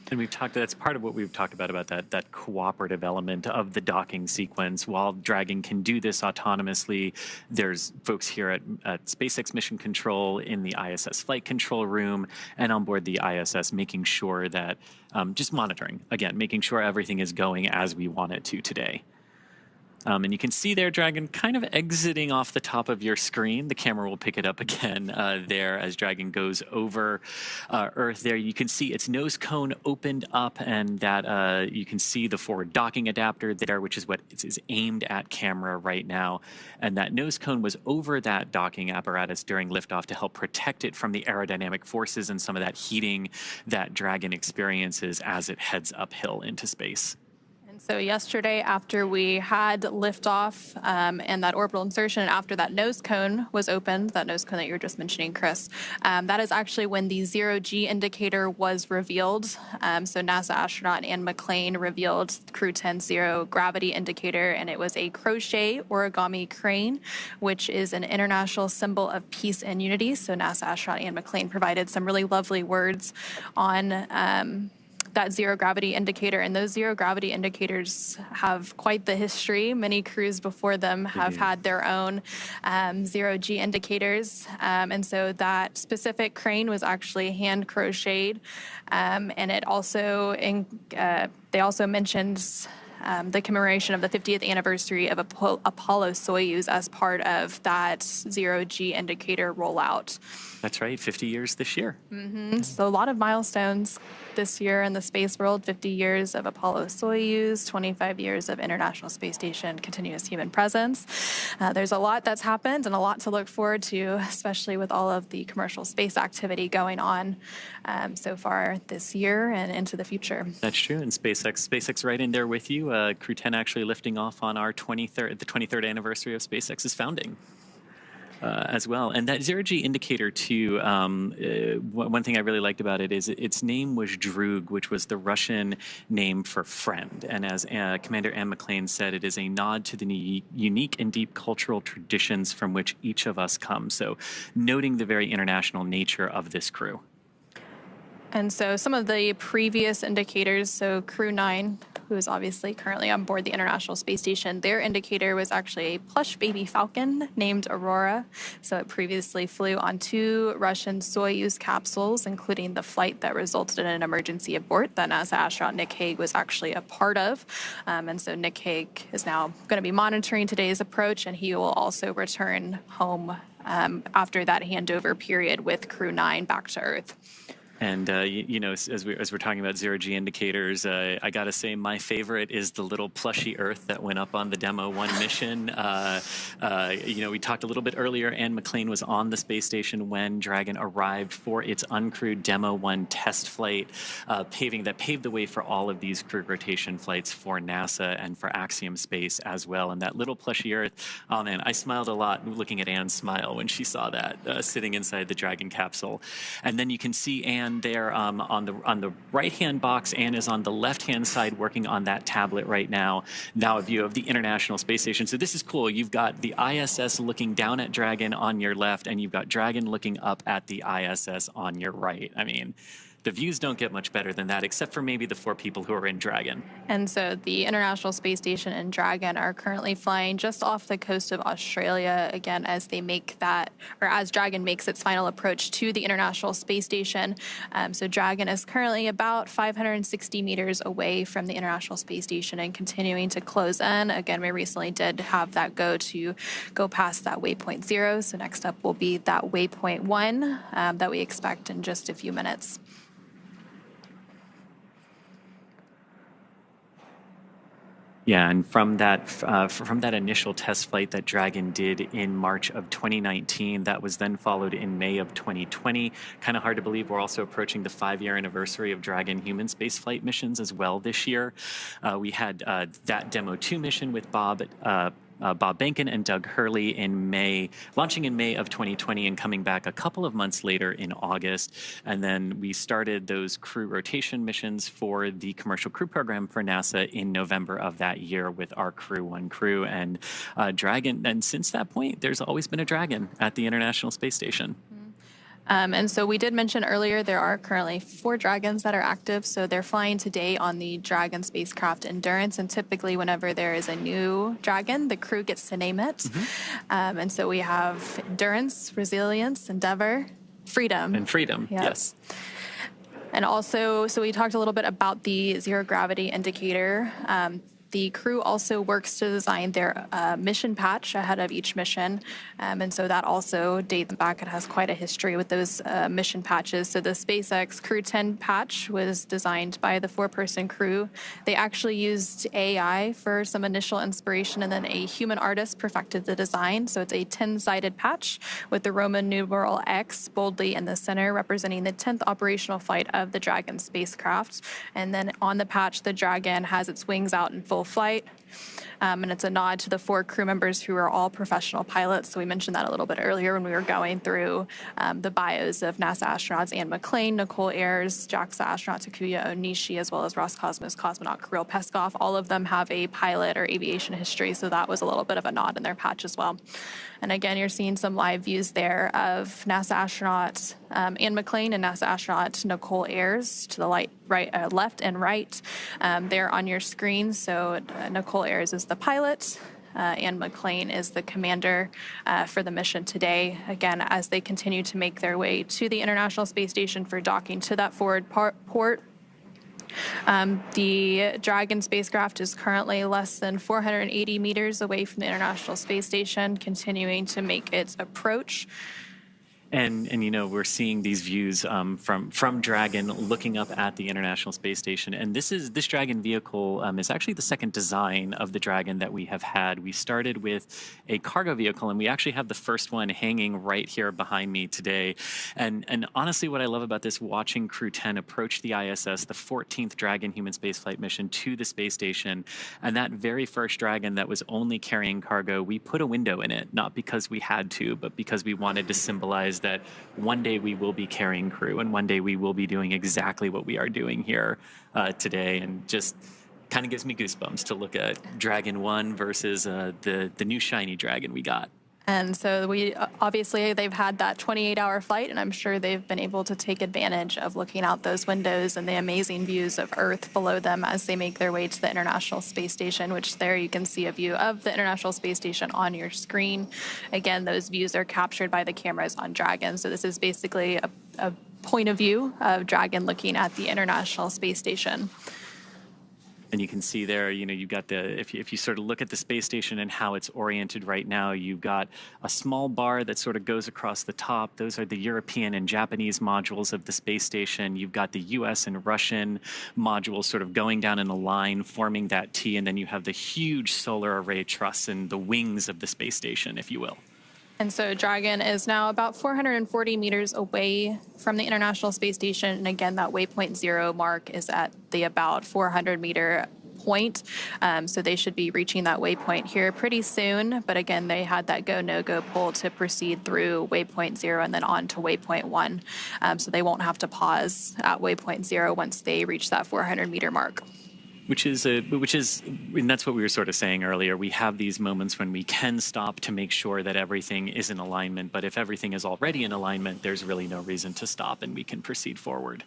And that's part of what we've talked about that cooperative element of the docking sequence. While Dragon can do this autonomously, there's folks here at SpaceX Mission Control in the ISS flight control room and on board the ISS, making sure that, just monitoring, again, making sure everything is going as we want it to today. And you can see there Dragon kind of exiting off the top of your screen. The camera will pick it up again there as Dragon goes over Earth there. You can see its nose cone opened up, and that you can see the forward docking adapter there, which is what is aimed at camera right now. And that nose cone was over that docking apparatus during liftoff to help protect it from the aerodynamic forces and some of that heating that Dragon experiences as it heads uphill into space. So yesterday, after we had liftoff and that orbital insertion, and after that nose cone was opened, that nose cone that you were just mentioning, Chris, that is actually when the zero-G indicator was revealed. So NASA astronaut Anne McClain revealed Crew-10 zero gravity indicator, and it was a crochet origami crane, which is an international symbol of peace and unity. So NASA astronaut Anne McClain provided some really lovely words on that zero gravity indicator, and those zero gravity indicators have quite the history. Many crews before them have had their own zero-G indicators, and so that specific crane was actually hand crocheted, and it also they also mentioned the commemoration of the 50th anniversary of Apollo-Soyuz as part of that zero-G indicator rollout. That's right, 50 years this year. So a lot of milestones this year in the space world: 50 years of Apollo-Soyuz, 25 years of International Space Station continuous human presence. There's a lot that's happened and a lot to look forward to, especially with all of the commercial space activity going on so far this year and into the future. That's true, and SpaceX right in there with you. Crew-10 actually lifting off on the 23rd anniversary of SpaceX's founding. As well. And that zero-G indicator, too, one thing I really liked about it is its name was Droog, which was the Russian name for friend. And as Commander Anne McClain said, it is a nod to the unique and deep cultural traditions from which each of us come. So noting the very international nature of this crew. And so some of the previous indicators, so Crew-9, who is obviously currently on board the International Space Station, their indicator was actually a plush baby falcon named Aurora. So it previously flew on 2 Russian Soyuz capsules, including the flight that resulted in an emergency abort that NASA astronaut Nick Hague was actually a part of. And so Nick Hague is now going to be monitoring today's approach, and he will also return home after that handover period with Crew-9 back to Earth. And, you know, as we're talking about zero-G indicators, I got to say my favorite is the little plushy Earth that went up on the Demo 1 mission. You know, we talked a little bit earlier, Anne McClain was on the space station when Dragon arrived for its uncrewed Demo 1 test flight, paved the way for all of these crew rotation flights for NASA and for Axiom Space as well. And that little plushy Earth, oh man, I smiled a lot looking at Anne's smile when she saw that sitting inside the Dragon capsule. And then you can see Anne hand there on the right-hand box. Anne is on the left-hand side working on that tablet right now. Now a view of the International Space Station. So this is cool. You've got the ISS looking down at Dragon on your left, and you've got Dragon looking up at the ISS on your right. I mean, the views don't get much better than that, except for maybe the 4 people who are in Dragon. And so the International Space Station and Dragon are currently flying just off the coast of Australia, again, as they make that, or as Dragon makes its final approach to the International Space Station. So Dragon is currently about 560 meters away from the International Space Station and continuing to close in. Again, we recently did have that go past that waypoint 0. So next up will be that waypoint 1 that we expect in just a few minutes. Yeah, and from that initial test flight that Dragon did in March of 2019, that was then followed in May of 2020. Kind of hard to believe we're also approaching the 5-year anniversary of Dragon human spaceflight missions as well this year. We had that Demo 2 mission with Bob Behnken and Doug Hurley launching in May of 2020 and coming back a couple of months later in August. And then we started those crew rotation missions for the Commercial Crew Program for NASA in November of that year with our Crew-1 crew and Dragon. And since that point, there's always been a Dragon at the International Space Station. And so we did mention earlier there are currently 4 Dragons that are active. So they're flying today on the Dragon spacecraft Endurance. And typically whenever there is a new Dragon, the crew gets to name it. Mm-hmm. And so we have Endurance, Resilience, Endeavor, Freedom. And Freedom, Yep. Yes. And also, so we talked a little bit about the zero gravity indicator. The crew also works to design their mission patch ahead of each mission. And so that also dates back. It has quite a history with those mission patches. So the SpaceX Crew-10 patch was designed by the 4-person crew. They actually used AI for some initial inspiration, and then a human artist perfected the design. So it's a 10-sided patch with the Roman numeral X boldly in the center, representing the 10th operational flight of the Dragon spacecraft. And then on the patch, the Dragon has its wings out in full flight. And it's a nod to the 4 crew members who are all professional pilots. So we mentioned that a little bit earlier when we were going through the bios of NASA astronauts Anne McClain, Nicole Ayers, JAXA astronaut Takuya Onishi, as well as Roscosmos cosmonaut Kirill Peskov. All of them have a pilot or aviation history, so that was a little bit of a nod in their patch as well. And again, you're seeing some live views there of NASA astronaut Anne McClain and NASA astronaut Nicole Ayers to the left and right there on your screen. So Nicole Ayers is the pilot. Anne McClain is the commander for the mission today. Again, as they continue to make their way to the International Space Station for docking to that forward port. The Dragon spacecraft is currently less than 480 meters away from the International Space Station, continuing to make its approach. And you know, we're seeing these views from Dragon looking up at the International Space Station. And this Dragon vehicle is actually the second design of the Dragon that we have had. We started with a cargo vehicle, and we actually have the first one hanging right here behind me today. And honestly, what I love about this, watching Crew-10 approach the ISS, the 14th Dragon human spaceflight mission to the space station, and that very first Dragon that was only carrying cargo, we put a window in it, not because we had to, but because we wanted to symbolize that one day we will be carrying crew, and one day we will be doing exactly what we are doing here today. And just kind of gives me goosebumps to look at Dragon 1 versus the new shiny Dragon we got. And so obviously they've had that 28-hour flight, and I'm sure they've been able to take advantage of looking out those windows and the amazing views of Earth below them as they make their way to the International Space Station, which there you can see a view of the International Space Station on your screen. Again, those views are captured by the cameras on Dragon. So this is basically a point of view of Dragon looking at the International Space Station. And you can see there, you know, you've got if you sort of look at the space station and how it's oriented right now, you've got a small bar that sort of goes across the top. Those are the European and Japanese modules of the space station. You've got the US and Russian modules sort of going down in a line, forming that T. And then you have the huge solar array truss and the wings of the space station, if you will. And so Dragon is now about 440 meters away from the International Space Station. And again, that waypoint 0 mark is at the about 400-meter point. So they should be reaching that waypoint here pretty soon. But again, they had that go, no-go poll to proceed through waypoint 0 and then on to waypoint 1. So they won't have to pause at waypoint 0 once they reach that 400-meter mark. And that's what we were sort of saying earlier. We have these moments when we can stop to make sure that everything is in alignment. But if everything is already in alignment, there's really no reason to stop and we can proceed forward.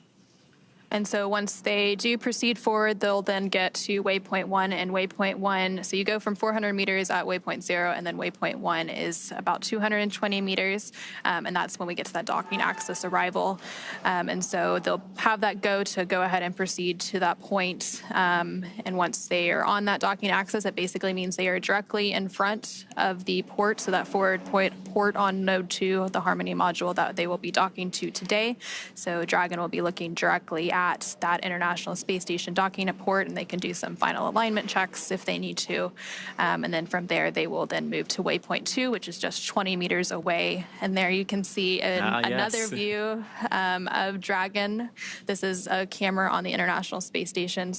And so once they do proceed forward, they'll then get to waypoint 1 and waypoint 1. So you go from 400 meters at waypoint 0, and then waypoint 1 is about 220 meters. And that's when we get to that docking axis arrival. And so they'll have that go ahead and proceed to that point. And once they are on that docking axis, it basically means they are directly in front of the port. So that forward port on node 2, the Harmony module that they will be docking to today. So Dragon will be looking directly at that International Space Station docking at port, and they can do some final alignment checks if they need to. And then from there, they will then move to waypoint 2, which is just 20 meters away. And there you can see another view of Dragon. This is a camera on the International Space Station,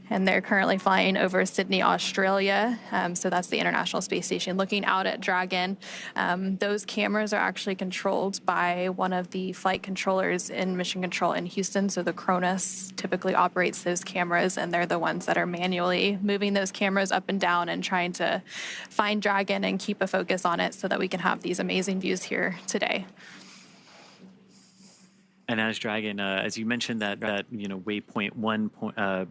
and they're currently flying over Sydney, Australia. So that's the International Space Station looking out at Dragon. Those cameras are actually controlled by one of the flight controllers in Mission Control in Houston. So the Cronus typically operates those cameras, and they're the ones that are manually moving those cameras up and down and trying to find Dragon and keep a focus on it so that we can have these amazing views here today. And as Dragon, as you mentioned, that waypoint 1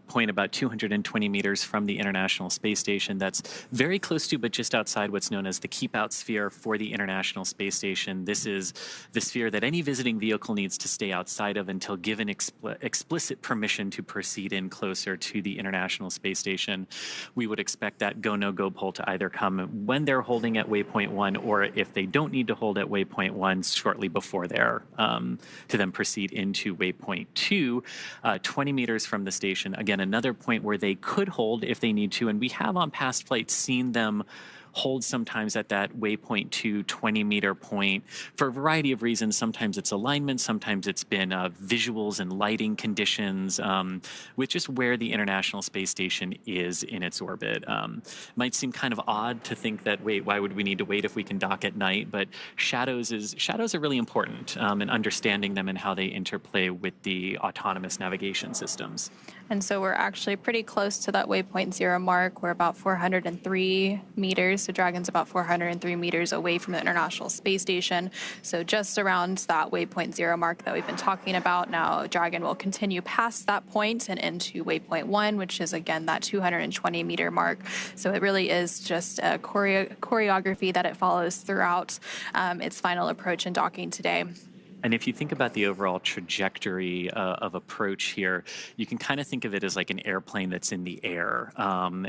point about 220 meters from the International Space Station, that's very close to, but just outside what's known as the keep-out sphere for the International Space Station. This is the sphere that any visiting vehicle needs to stay outside of until given explicit permission to proceed in closer to the International Space Station. We would expect that go, no-go poll to either come when they're holding at waypoint 1, or if they don't need to hold at waypoint 1, shortly before there, to then proceed into waypoint 2, 20 meters from the station. Again, another point where they could hold if they need to, and we have on past flights seen them hold sometimes at that waypoint 2 20-meter point for a variety of reasons. Sometimes it's alignment, sometimes it's been visuals and lighting conditions, with just where the International Space Station is in its orbit. Might seem kind of odd to think that, wait, why would we need to wait if we can dock at night? But shadows are really important in understanding them and how they interplay with the autonomous navigation systems. And so we're actually pretty close to that waypoint 0 mark. We're about 403 meters. So Dragon's about 403 meters away from the International Space Station. So just around that waypoint 0 mark that we've been talking about. Now Dragon will continue past that point and into waypoint 1, which is again that 220 meter mark. So it really is just a choreography that it follows throughout its final approach and docking today. And if you think about the overall trajectory of approach here, you can kind of think of it as like an airplane that's in the air,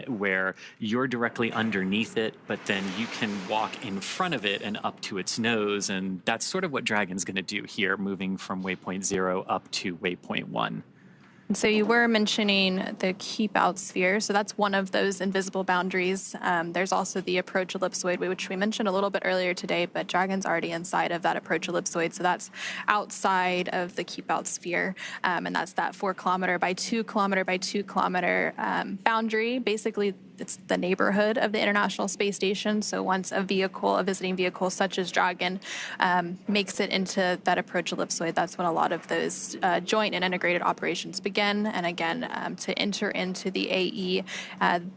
where you're directly underneath it, but then you can walk in front of it and up to its nose. And that's sort of what Dragon's going to do here, moving from waypoint 0 up to waypoint 1. So you were mentioning the keep-out sphere. So that's one of those invisible boundaries. There's also the approach ellipsoid, which we mentioned a little bit earlier today, but Dragon's already inside of that approach ellipsoid. So that's outside of the keep-out sphere. And that's that 4 kilometer by 2 kilometer by 2 kilometer boundary. Basically, it's the neighborhood of the International Space Station. So once a visiting vehicle such as Dragon, makes it into that approach ellipsoid, that's when a lot of those joint and integrated operations begin. And again, to enter into the AE,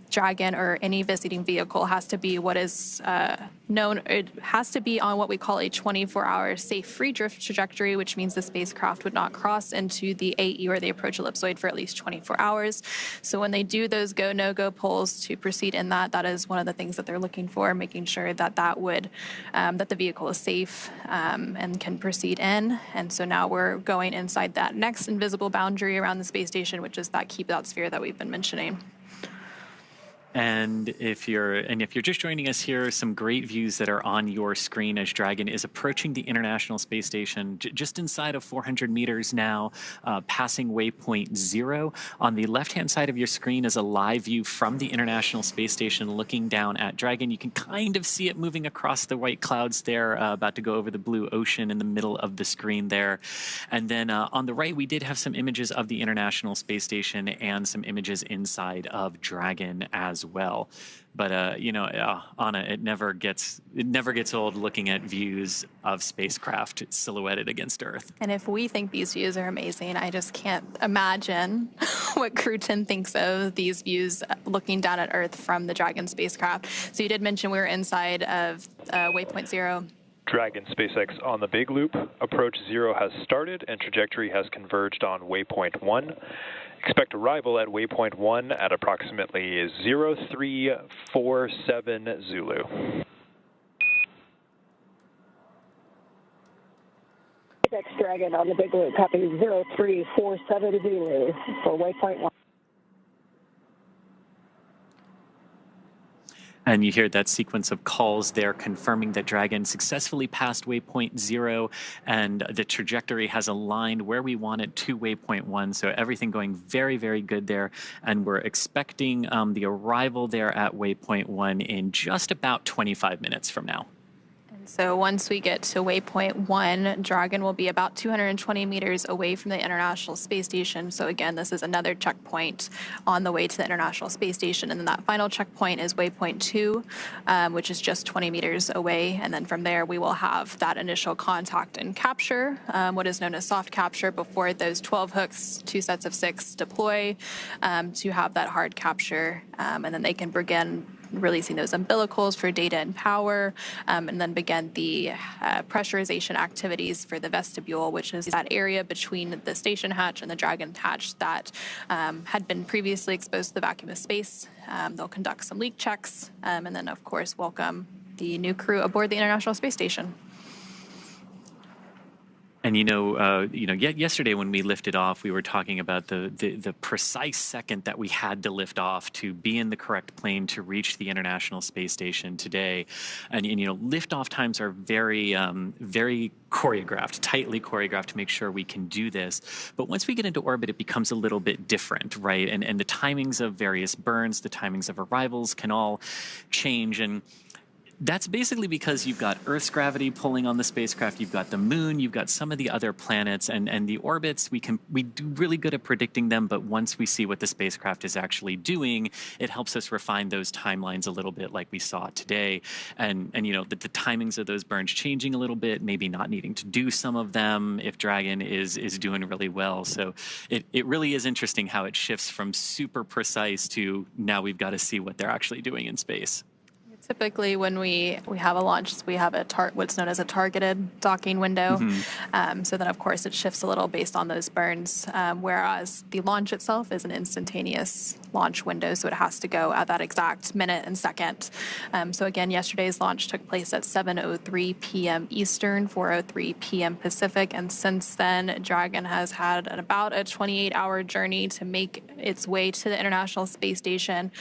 Dragon or any visiting vehicle has to be what is known, it has to be on what we call a 24-hour safe free drift trajectory, which means the spacecraft would not cross into the AE or the approach ellipsoid for at least 24 hours. So when they do those go, no-go polls to proceed in that is one of the things that they're looking for, making sure that that the vehicle is safe and can proceed in. And so now we're going inside that next invisible boundary around the space station, which is that keep-out sphere that we've been mentioning. And if you're just joining us here, some great views that are on your screen as Dragon is approaching the International Space Station, just inside of 400 meters now, passing waypoint 0. On the left-hand side of your screen is a live view from the International Space Station looking down at Dragon. You can kind of see it moving across the white clouds there, about to go over the blue ocean in the middle of the screen there. And then on the right, we did have some images of the International Space Station and some images inside of Dragon as well. But Anna, it never gets old looking at views of spacecraft silhouetted against Earth. And if we think these views are amazing, I just can't imagine what Crew-10 thinks of these views looking down at Earth from the Dragon spacecraft. So you did mention we were inside of waypoint 0. Dragon SpaceX on the big loop. Approach 0 has started and trajectory has converged on waypoint 1. Expect arrival at waypoint 1 at approximately 0347 Zulu. SpaceX Dragon on the big loop, copy 0347 Zulu for waypoint 1. And you hear that sequence of calls there confirming that Dragon successfully passed waypoint 0 and the trajectory has aligned where we want it to waypoint 1. So everything going very, very good there. And we're expecting the arrival there at waypoint 1 in just about 25 minutes from now. So once we get to waypoint 1, Dragon will be about 220 meters away from the International Space Station. So again, this is another checkpoint on the way to the International Space Station. And then that final checkpoint is waypoint 2, which is just 20 meters away. And then from there, we will have that initial contact and capture, what is known as soft capture, before those 12 hooks, 2 sets of 6, deploy to have that hard capture. And then they can begin releasing those umbilicals for data and power, and then begin the pressurization activities for the vestibule, which is that area between the station hatch and the Dragon hatch that had been previously exposed to the vacuum of space. They'll conduct some leak checks, and then, of course, welcome the new crew aboard the International Space Station. And yesterday when we lifted off, we were talking about the precise second that we had to lift off to be in the correct plane to reach the International Space Station today. And liftoff times are very, very choreographed, tightly choreographed to make sure we can do this. But once we get into orbit, it becomes a little bit different, right? And the timings of various burns, the timings of arrivals can all change. And that's basically because you've got Earth's gravity pulling on the spacecraft, you've got the moon, you've got some of the other planets, and the orbits, we do really good at predicting them, but once we see what the spacecraft is actually doing, it helps us refine those timelines a little bit like we saw today. And the timings of those burns changing a little bit, maybe not needing to do some of them if Dragon is doing really well. So it really is interesting how it shifts from super precise to now we've got to see what they're actually doing in space. Typically, when we have a launch, we have what's known as a targeted docking window. Mm-hmm. So then, of course, it shifts a little based on those burns, whereas the launch itself is an instantaneous launch window, so it has to go at that exact minute and second. So again, yesterday's launch took place at 7:03 p.m. Eastern, 4:03 p.m. Pacific, and since then, Dragon has had about a 28-hour journey to make its way to the International Space Station.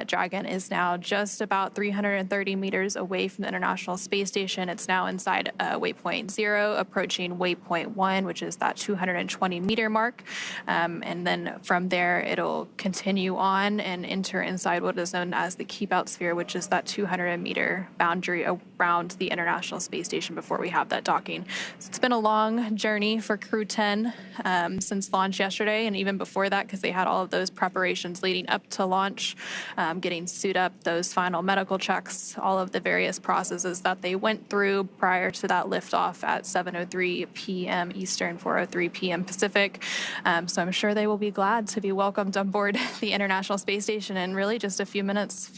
Dragon is now just about 330 meters away from the International Space Station. It's now inside waypoint 0, approaching waypoint 1, which is that 220-meter mark. And then from there, it'll continue on and enter inside what is known as the keep-out sphere, which is that 200-meter boundary around the International Space Station before we have that docking. So it's been a long journey for Crew-10 since launch yesterday, and even before that, because they had all of those preparations leading up to launch, getting suited up, those final medical checks, all of the various processes that they went through prior to that liftoff at 7:03 p.m. Eastern, 4:03 p.m. Pacific. So I'm sure they will be glad to be welcomed on board the International Space Station in really just a few minutes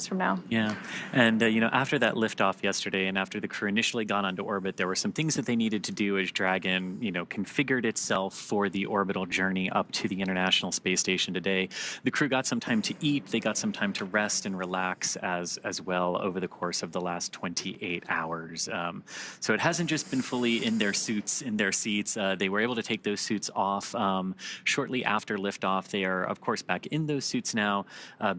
from now. Yeah, and after that liftoff yesterday, and after the crew initially got onto orbit, there were some things that they needed to do as Dragon, configured itself for the orbital journey up to the International Space Station today. The crew got some time to eat, they got some time to rest and relax as as well over the course of the last 28 hours. So it hasn't just been fully in their suits, in their seats. They were able to take those suits off shortly after liftoff. They are, of course, back in those suits now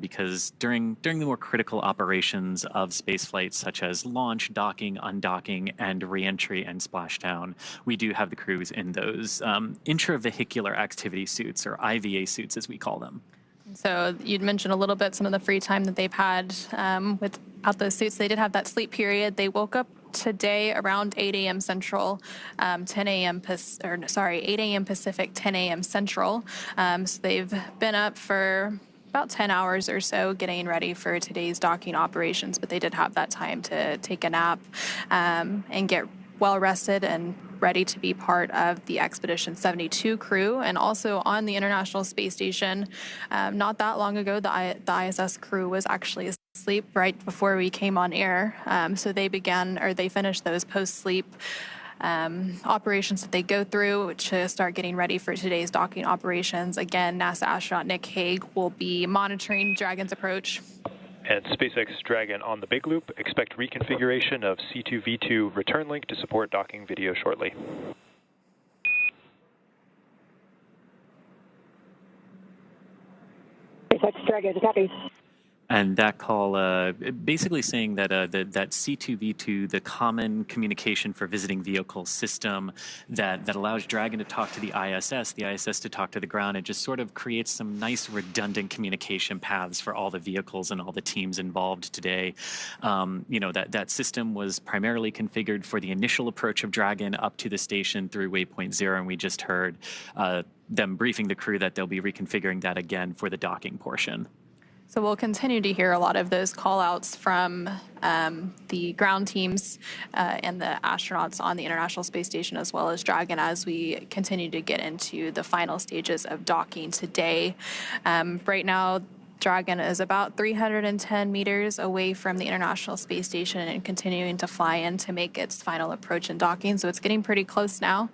because during the more critical operations of spaceflight, such as launch, docking, undocking, and reentry and splashdown, we do have the crews in those intravehicular activity suits, or IVA suits as we call them. So you'd mentioned a little bit some of the free time that they've had without those suits. They did have that sleep period. They woke up today around 8 a.m. Central, 8 a.m. Pacific, 10 a.m. Central. So they've been up for about 10 hours or so getting ready for today's docking operations, but they did have that time to take a nap and get well rested and ready to be part of the Expedition 72 crew. And also on the International Space Station, not that long ago, the ISS crew was actually asleep right before we came on air. So they finished those post-sleep operations that they go through to start getting ready for today's docking operations. Again, NASA astronaut Nick Hague will be monitoring Dragon's approach. And SpaceX Dragon on the big loop. Expect reconfiguration of C2V2 return link to support docking video shortly. SpaceX Dragon, copy. And that call basically saying that that C2V2, the common communication for visiting vehicle system that allows Dragon to talk to the ISS to talk to the ground, it just sort of creates some nice redundant communication paths for all the vehicles and all the teams involved today. That system was primarily configured for the initial approach of Dragon up to the station through waypoint 0, and we just heard them briefing the crew that they'll be reconfiguring that again for the docking portion. So we'll continue to hear a lot of those call-outs from the ground teams and the astronauts on the International Space Station, as well as Dragon, as we continue to get into the final stages of docking today. Right now, Dragon is about 310 meters away from the International Space Station and continuing to fly in to make its final approach and docking. So it's getting pretty close now.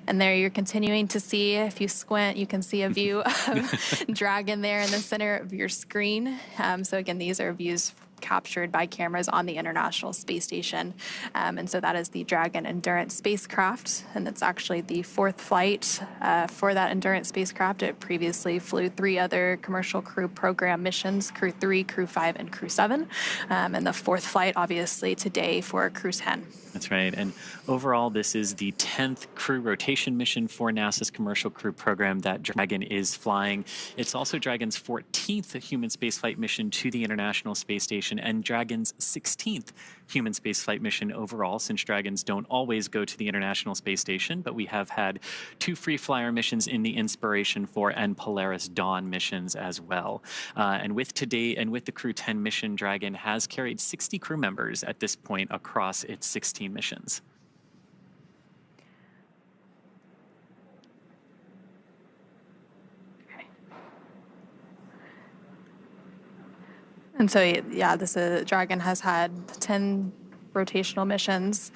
And there you're continuing to see, if you squint, you can see a view of Dragon there in the center of your screen. So again, these are views captured by cameras on the International Space Station. And so that is the Dragon Endurance spacecraft, and it's actually the fourth flight for that Endurance spacecraft. It previously flew 3 other commercial crew program missions, Crew-3, Crew-5, and Crew-7, and the fourth flight, obviously, today for Crew-10. That's right. And overall, this is the 10th crew rotation mission for NASA's Commercial Crew Program that Dragon is flying. It's also Dragon's 14th human spaceflight mission to the International Space Station and Dragon's 16th human spaceflight mission overall, since Dragons don't always go to the International Space Station, but we have had 2 free flyer missions in the Inspiration 4 and Polaris Dawn missions as well. And with the Crew-10 mission, Dragon has carried 60 crew members at this point across its 16 missions. And so, yeah, Dragon has had 10 rotational missions,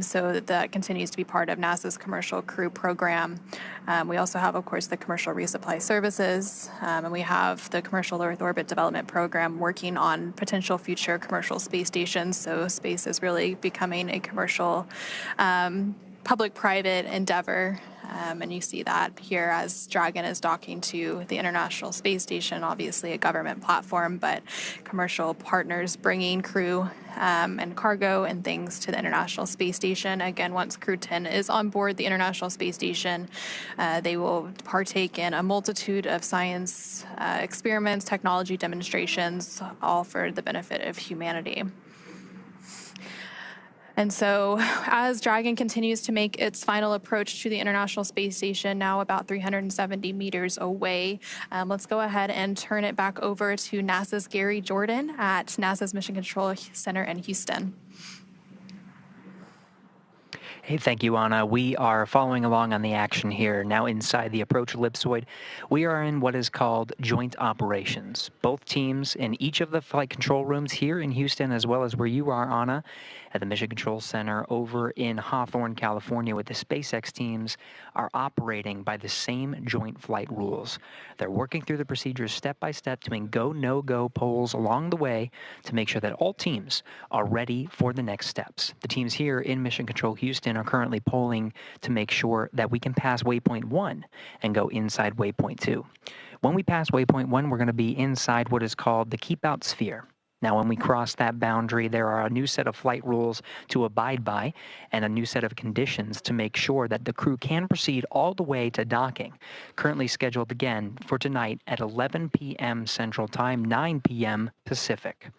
so that continues to be part of NASA's Commercial Crew Program. We also have, of course, the Commercial Resupply Services, and we have the Commercial Earth Orbit Development Program working on potential future commercial space stations. So space is really becoming a commercial public-private endeavor. And you see that here as Dragon is docking to the International Space Station, obviously a government platform, but commercial partners bringing crew and cargo and things to the International Space Station. Again, once Crew-10 is on board the International Space Station, they will partake in a multitude of science experiments, technology demonstrations, all for the benefit of humanity. And so as Dragon continues to make its final approach to the International Space Station, now about 370 meters away, let's go ahead and turn it back over to NASA's Gary Jordan at NASA's Mission Control Center in Houston. Hey, thank you, Anna. We are following along on the action here. Now inside the approach ellipsoid, we are in what is called joint operations. Both teams in each of the flight control rooms here in Houston, as well as where you are, Anna, at the Mission Control Center over in Hawthorne, California, with the SpaceX teams, are operating by the same joint flight rules. They're working through the procedures step by step, doing go, no-go polls along the way to make sure that all teams are ready for the next steps. The teams here in Mission Control Houston are currently polling to make sure that we can pass waypoint 1 and go inside waypoint 2. When we pass waypoint 1, we're going to be inside what is called the keep out sphere. Now, when we cross that boundary, there are a new set of flight rules to abide by and a new set of conditions to make sure that the crew can proceed all the way to docking, currently scheduled again for tonight at 11 p.m. Central Time, 9 p.m. Pacific.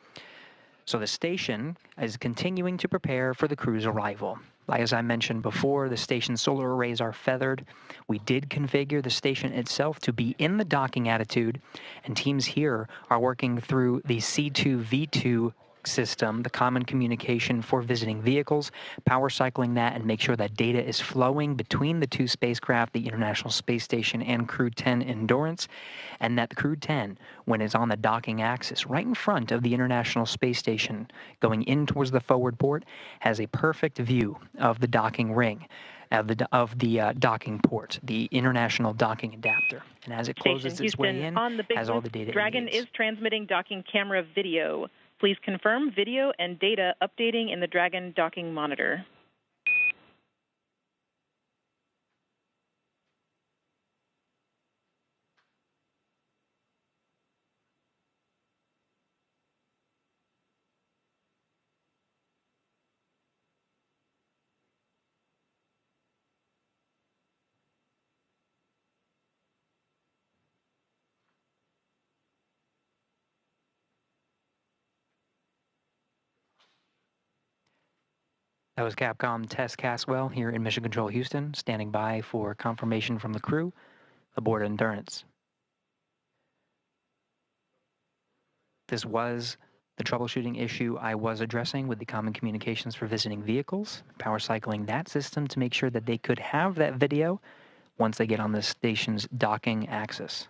So the station is continuing to prepare for the crew's arrival. As I mentioned before, the station's solar arrays are feathered. We did configure the station itself to be in the docking attitude, and teams here are working through the C2V2 system, the common communication for visiting vehicles, power cycling that and make sure that data is flowing between the two spacecraft, the International Space Station and Crew-10 Endurance, and that Crew-10, when it's on the docking axis right in front of the International Space Station going in towards the forward port, has a perfect view of the docking ring, of the docking port, the International Docking Adapter. And as it closes its way in, on the big has all the data Dragon it needs. is transmitting docking camera video. Please confirm video and data updating in the Dragon docking monitor. That was Capcom Tess Caswell here in Mission Control Houston, standing by for confirmation from the crew aboard Endurance. This was the troubleshooting issue I was addressing with the common communications for visiting vehicles, power cycling that system to make sure that they could have that video once they get on the station's docking axis.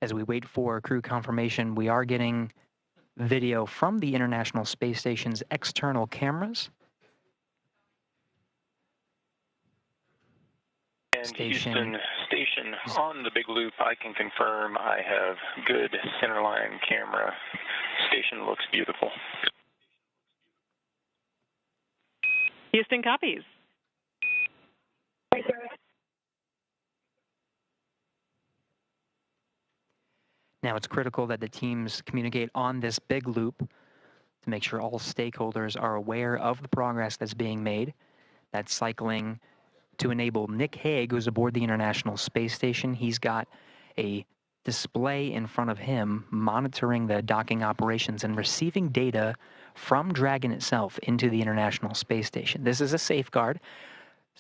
As we wait for crew confirmation, we are getting video from the International Space Station's external cameras. And Houston Station on the big loop, I can confirm I have good centerline camera. Station looks beautiful. Houston copies. Now, it's critical that the teams communicate on this big loop to make sure all stakeholders are aware of the progress that's being made. That's cycling to enable Nick Hague, who's aboard the International Space Station. He's got a display in front of him monitoring the docking operations and receiving data from Dragon itself into the International Space Station. This is a safeguard.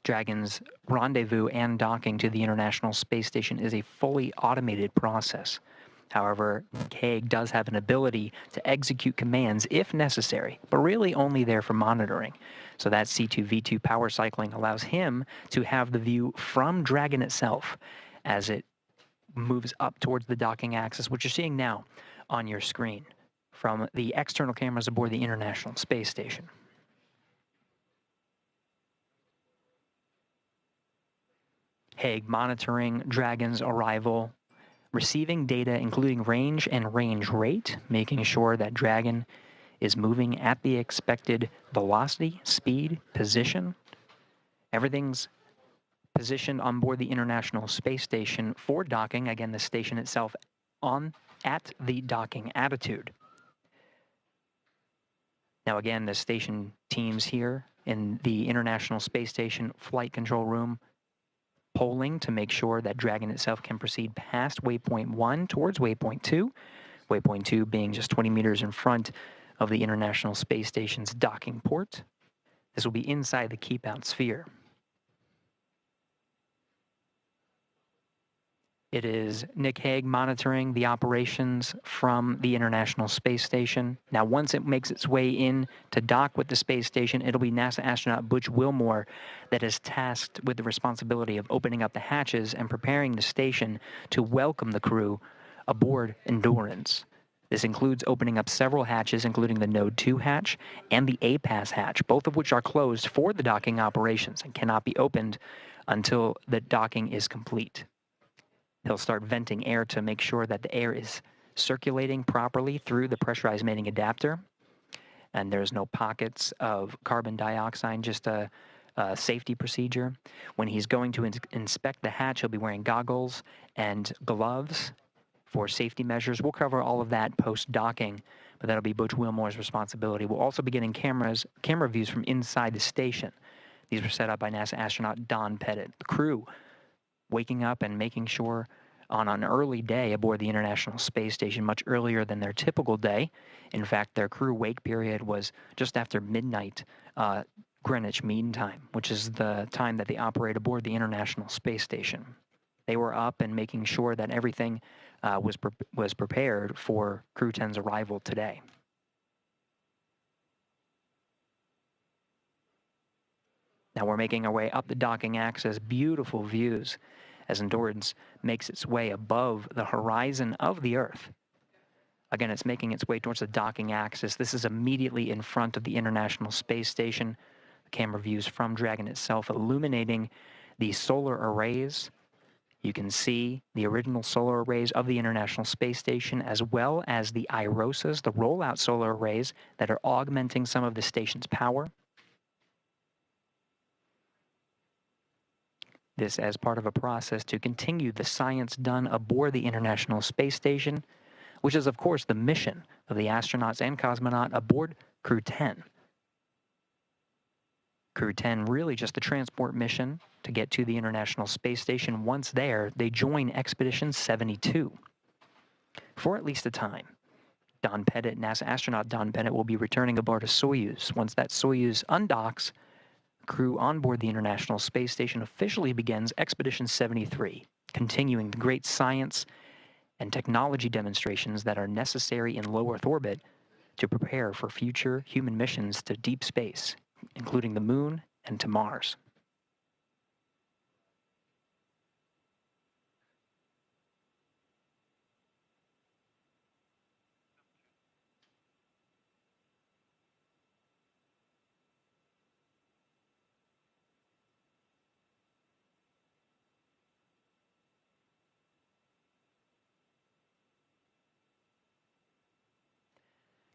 Dragon's rendezvous and docking to the International Space Station is a fully automated process. However, Hague does have an ability to execute commands if necessary, but really only there for monitoring. So that C2V2 power cycling allows him to have the view from Dragon itself as it moves up towards the docking axis, which you're seeing now on your screen from the external cameras aboard the International Space Station. Hague monitoring Dragon's arrival, receiving data including range and range rate, making sure that Dragon is moving at the expected velocity, speed, position. Everything's positioned on board the International Space Station for docking. Again, the station itself at the docking attitude. Now again, the station teams here in the International Space Station flight control room polling to make sure that Dragon itself can proceed past waypoint 1 towards waypoint 2. Waypoint 2 being just 20 meters in front of the International Space Station's docking port. This will be inside the keep out sphere. It is Nick Hague monitoring the operations from the International Space Station. Now, once it makes its way in to dock with the space station, it'll be NASA astronaut Butch Wilmore that is tasked with the responsibility of opening up the hatches and preparing the station to welcome the crew aboard Endurance. This includes opening up several hatches, including the Node 2 hatch and the APAS hatch, both of which are closed for the docking operations and cannot be opened until the docking is complete. He'll start venting air to make sure that the air is circulating properly through the pressurized mating adapter, and there's no pockets of carbon dioxide, just a safety procedure. When he's going to inspect the hatch, he'll be wearing goggles and gloves for safety measures. We'll cover all of that post-docking, but that'll be Butch Wilmore's responsibility. We'll also be getting camera views from inside the station. These were set up by NASA astronaut Don Pettit. The crew waking up and making sure on an early day aboard the International Space Station, much earlier than their typical day. In fact, their crew wake period was just after midnight Greenwich Mean Time, which is the time that they operate aboard the International Space Station. They were up and making sure that everything was prepared for Crew-10's arrival today. Now we're making our way up the docking axis, beautiful views as Endurance makes its way above the horizon of the Earth. Again, it's making its way towards the docking axis. This is immediately in front of the International Space Station. The camera views from Dragon itself illuminating the solar arrays. You can see the original solar arrays of the International Space Station, as well as the IROSAs, the rollout solar arrays that are augmenting some of the station's power. This as part of a process to continue the science done aboard the International Space Station, which is, of course, the mission of the astronauts and cosmonaut aboard Crew-10. Crew-10 really just a transport mission to get to the International Space Station. Once there, they join Expedition 72 for at least a time. Don Pettit, NASA astronaut Don Pettit, will be returning aboard a Soyuz. Once that Soyuz undocks, crew on board the International Space Station officially begins Expedition 73, continuing the great science and technology demonstrations that are necessary in low Earth orbit to prepare for future human missions to deep space, including the Moon and to Mars.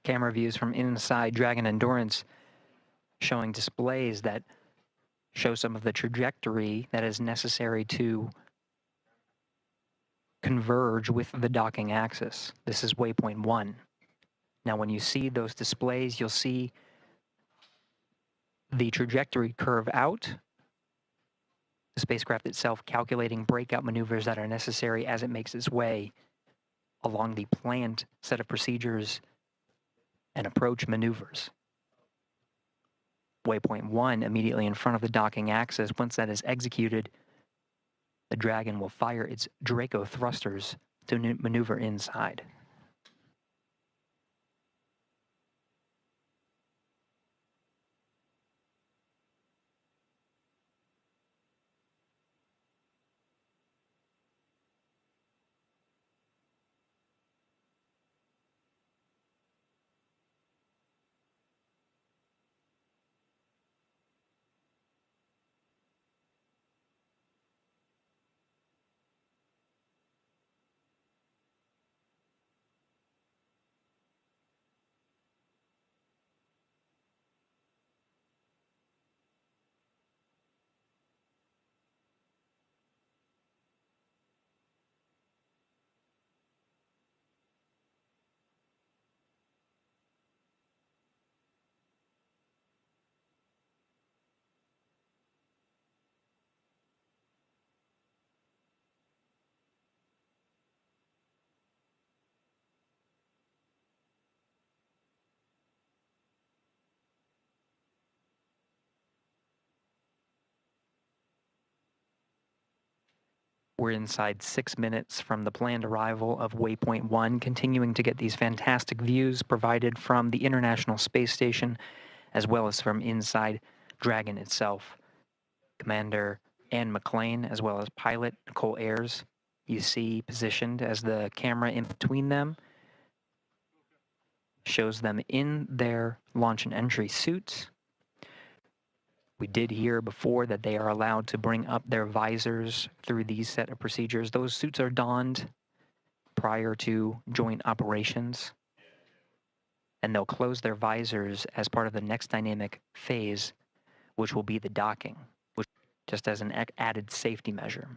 Camera views from inside Dragon Endurance showing displays that show some of the trajectory that is necessary to converge with the docking axis. This is waypoint 1. Now, when you see those displays, you'll see the trajectory curve out, the spacecraft itself calculating breakout maneuvers that are necessary as it makes its way along the planned set of procedures and approach maneuvers. Waypoint 1 immediately in front of the docking axis. Once that is executed, the Dragon will fire its Draco thrusters to maneuver inside. We're inside 6 minutes from the planned arrival of Waypoint 1, continuing to get these fantastic views provided from the International Space Station, as well as from inside Dragon itself. Commander Ann McLean, as well as pilot Nicole Ayers, you see positioned as the camera in between them, shows them in their launch and entry suits. We did hear before that they are allowed to bring up their visors through these set of procedures. Those suits are donned prior to joint operations, and they'll close their visors as part of the next dynamic phase, which will be the docking, which just as an added safety measure.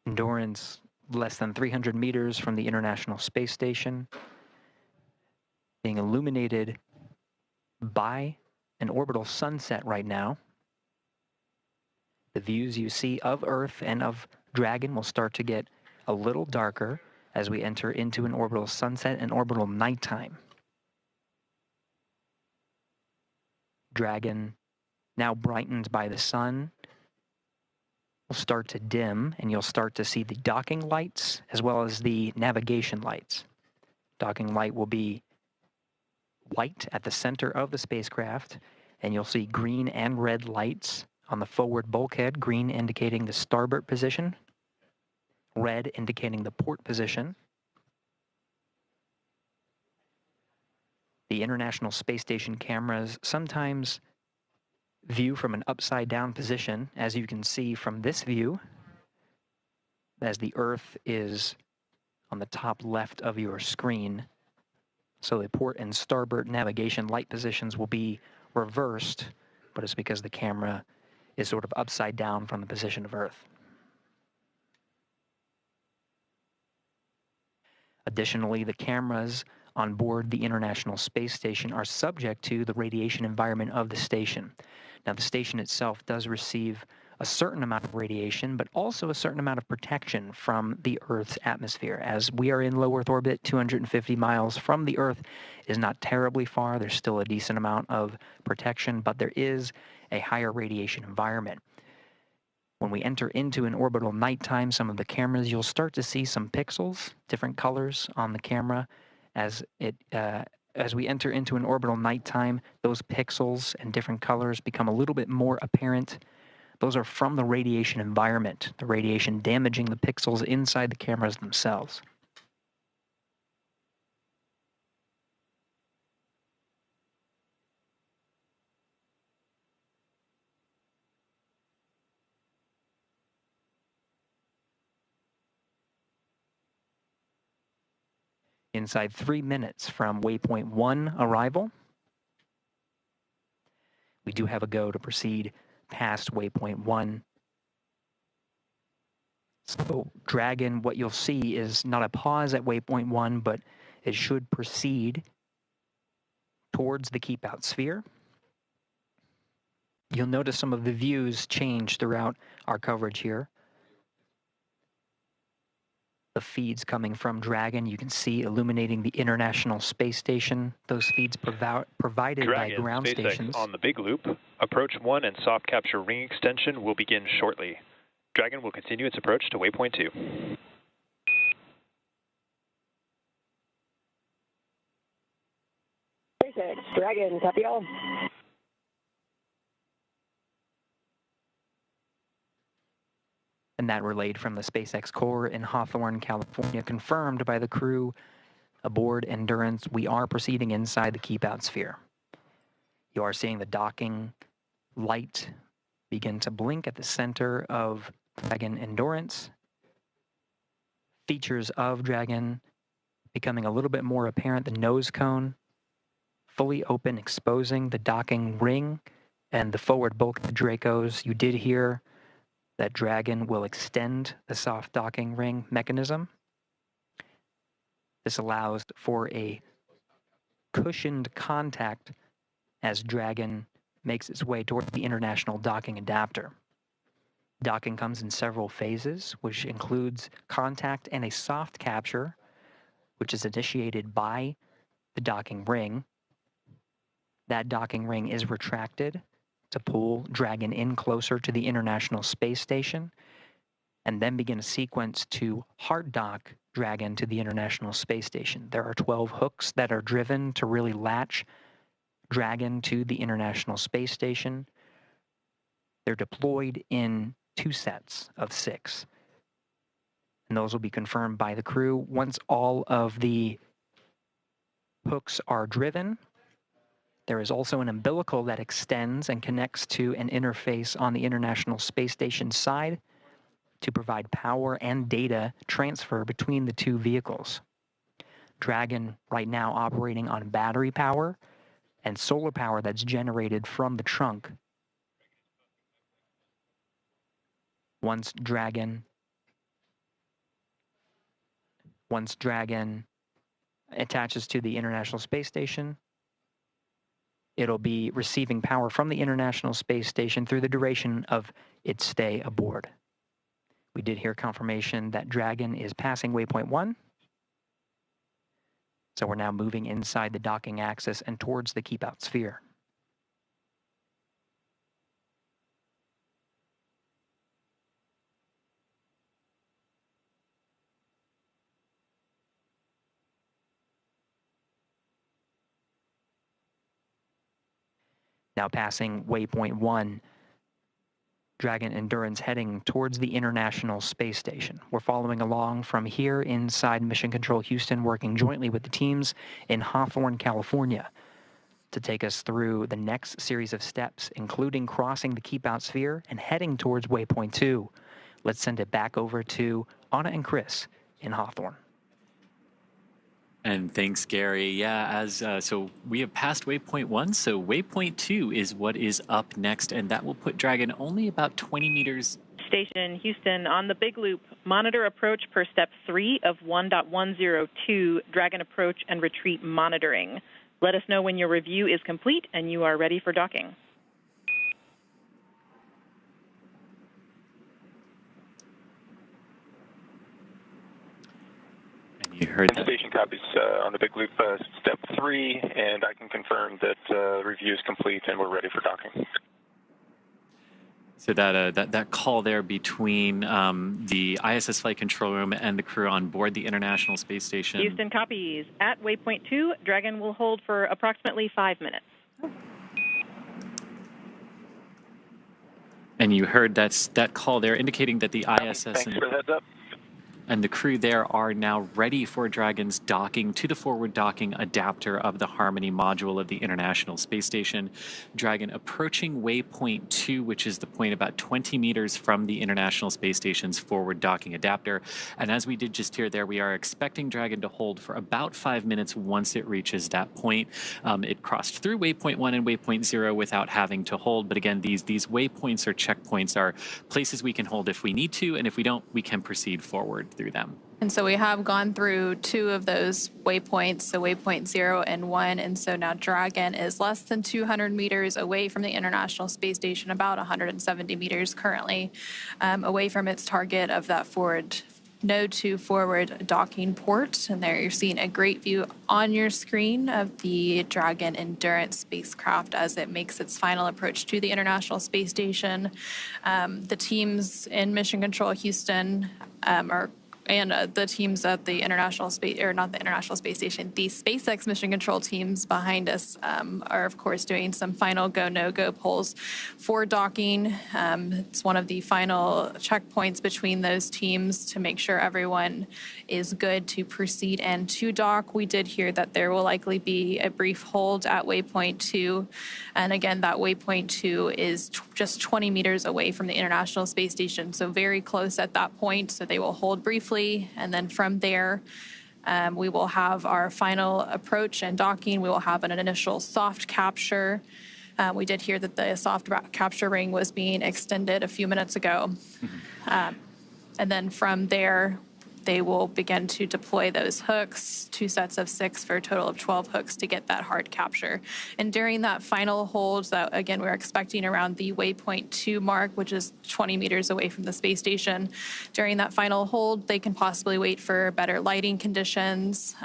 Endurance less than 300 meters from the International Space Station, being illuminated by an orbital sunset right now. The views you see of Earth and of Dragon will start to get a little darker as we enter into an orbital sunset and orbital nighttime. Dragon, now brightened by the sun, will start to dim, and you'll start to see the docking lights as well as the navigation lights. Docking light will be white at the center of the spacecraft, and you'll see green and red lights on the forward bulkhead, green indicating the starboard position, red indicating the port position. The International Space Station cameras sometimes view from an upside down position, as you can see from this view, as the Earth is on the top left of your screen. So the port and starboard navigation light positions will be reversed, but it's because the camera is sort of upside down from the position of Earth. Additionally, the cameras on board the International Space Station are subject to the radiation environment of the station. Now, the station itself does receive a certain amount of radiation, but also a certain amount of protection from the Earth's atmosphere. As we are in low Earth orbit, 250 miles from the Earth is not terribly far. There's still a decent amount of protection, but there is a higher radiation environment. When we enter into an orbital nighttime, some of the cameras, you'll start to see some pixels, different colors on the camera. As we enter into an orbital nighttime, those pixels and different colors become a little bit more apparent. Those are from the radiation environment, the radiation damaging the pixels inside the cameras themselves. Inside 3 minutes from Waypoint 1 arrival, we do have a go to proceed past Waypoint 1. So Dragon, what you'll see is not a pause at Waypoint 1, but it should proceed towards the keep out sphere. You'll notice some of the views change throughout our coverage here. The feeds coming from Dragon, you can see illuminating the International Space Station. Those feeds provided by ground SpaceX stations. On the big loop, approach 1 and soft capture ring extension will begin shortly. Dragon will continue its approach to Waypoint 2. SpaceX, Dragon, copy all. And that relayed from the SpaceX core in Hawthorne, California, confirmed by the crew aboard Endurance. We are proceeding inside the keep out sphere. You are seeing the docking light begin to blink at the center of Dragon Endurance. Features of Dragon becoming a little bit more apparent. The nose cone fully open, exposing the docking ring and the forward bulk of the Dracos. You did hear that Dragon will extend the soft docking ring mechanism. This allows for a cushioned contact as Dragon makes its way toward the International Docking Adapter. Docking comes in several phases, which includes contact and a soft capture which is initiated by the docking ring. That docking ring is retracted to pull Dragon in closer to the International Space Station, and then begin a sequence to hard dock Dragon to the International Space Station. There are 12 hooks that are driven to really latch Dragon to the International Space Station. They're deployed in 2 sets of 6. And those will be confirmed by the crew. Once all of the hooks are driven, there is also an umbilical that extends and connects to an interface on the International Space Station side to provide power and data transfer between the 2 vehicles. Dragon right now operating on battery power and solar power that's generated from the trunk. Once Dragon attaches to the International Space Station, it'll be receiving power from the International Space Station through the duration of its stay aboard. We did hear confirmation that Dragon is passing waypoint 1. So we're now moving inside the docking axis and towards the keep-out sphere. Now passing waypoint 1, Dragon Endurance heading towards the International Space Station. We're following along from here inside Mission Control Houston, working jointly with the teams in Hawthorne, California, to take us through the next series of steps, including crossing the keep-out sphere and heading towards waypoint 2. Let's send it back over to Anna and Chris in Hawthorne. And thanks, Gary. Yeah, so we have passed waypoint 1, so waypoint 2 is what is up next, and that will put Dragon only about 20 meters. Station Houston on the Big Loop. Monitor approach per step 3 of 1.102, Dragon approach and retreat monitoring. Let us know when your review is complete and you are ready for docking. You heard that. Station copies on the Big Loop, step 3, and I can confirm that review is complete and we're ready for docking. So that call there between the ISS flight control room and the crew on board the International Space Station. Houston copies. At waypoint 2, Dragon will hold for approximately 5 minutes. And you heard that call there indicating that the ISS Thanks for the heads up. and the crew there are now ready for Dragon's docking to the forward docking adapter of the Harmony module of the International Space Station. Dragon approaching waypoint 2, which is the point about 20 meters from the International Space Station's forward docking adapter. And as we did just hear there, we are expecting Dragon to hold for about 5 minutes once it reaches that point. It crossed through waypoint 1 and waypoint 0 without having to hold. But again, these waypoints or checkpoints are places we can hold if we need to, and if we don't, we can proceed forward through them. And so we have gone through 2 of those waypoints, so waypoint 0 and 1. And so now Dragon is less than 200 meters away from the International Space Station, about 170 meters currently away from its target of that forward node to forward docking port. And there you're seeing a great view on your screen of the Dragon Endurance spacecraft as it makes its final approach to the International Space Station. The teams in Mission Control Houston the teams at the International Space, or not the International Space Station, the SpaceX mission control teams behind us are, of course, doing some final go, no-go polls for docking. It's one of the final checkpoints between those teams to make sure everyone is good to proceed and to dock. We did hear that there will likely be a brief hold at waypoint 2. And again, that waypoint 2 is just 20 meters away from the International Space Station, so very close at that point. So they will hold briefly, and then from there, we will have our final approach and docking. We will have an initial soft capture. We did hear that the soft capture ring was being extended a few minutes ago. And then from there, they will begin to deploy those hooks, 2 sets of 6 for a total of 12 hooks to get that hard capture. And during that final hold, that again, we're expecting around the waypoint 2 mark, which is 20 meters away from the space station. During that final hold, they can possibly wait for better lighting conditions.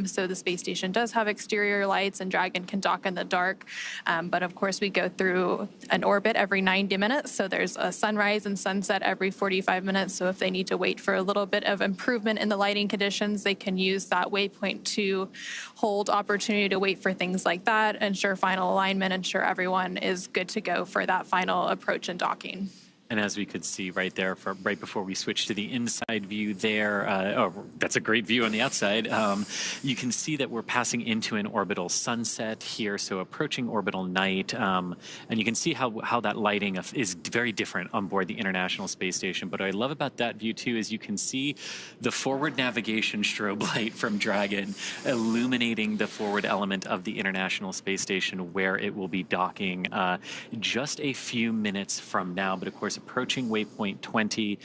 So the space station does have exterior lights and Dragon can dock in the dark. But of course, we go through an orbit every 90 minutes. So there's a sunrise and sunset every 45 minutes. So if they need to wait for a little bit of improvement in the lighting conditions, they can use that waypoint 2 hold opportunity to wait for things like that, ensure final alignment, ensure everyone is good to go for that final approach and docking. And as we could see right there, right before we switch to the inside view there, that's a great view on the outside. You can see that we're passing into an orbital sunset here, so approaching orbital night. And you can see how that lighting is very different on board the International Space Station. But what I love about that view, too, is you can see the forward navigation strobe light from Dragon illuminating the forward element of the International Space Station where it will be docking just a few minutes from now. But, of course, approaching waypoint 20.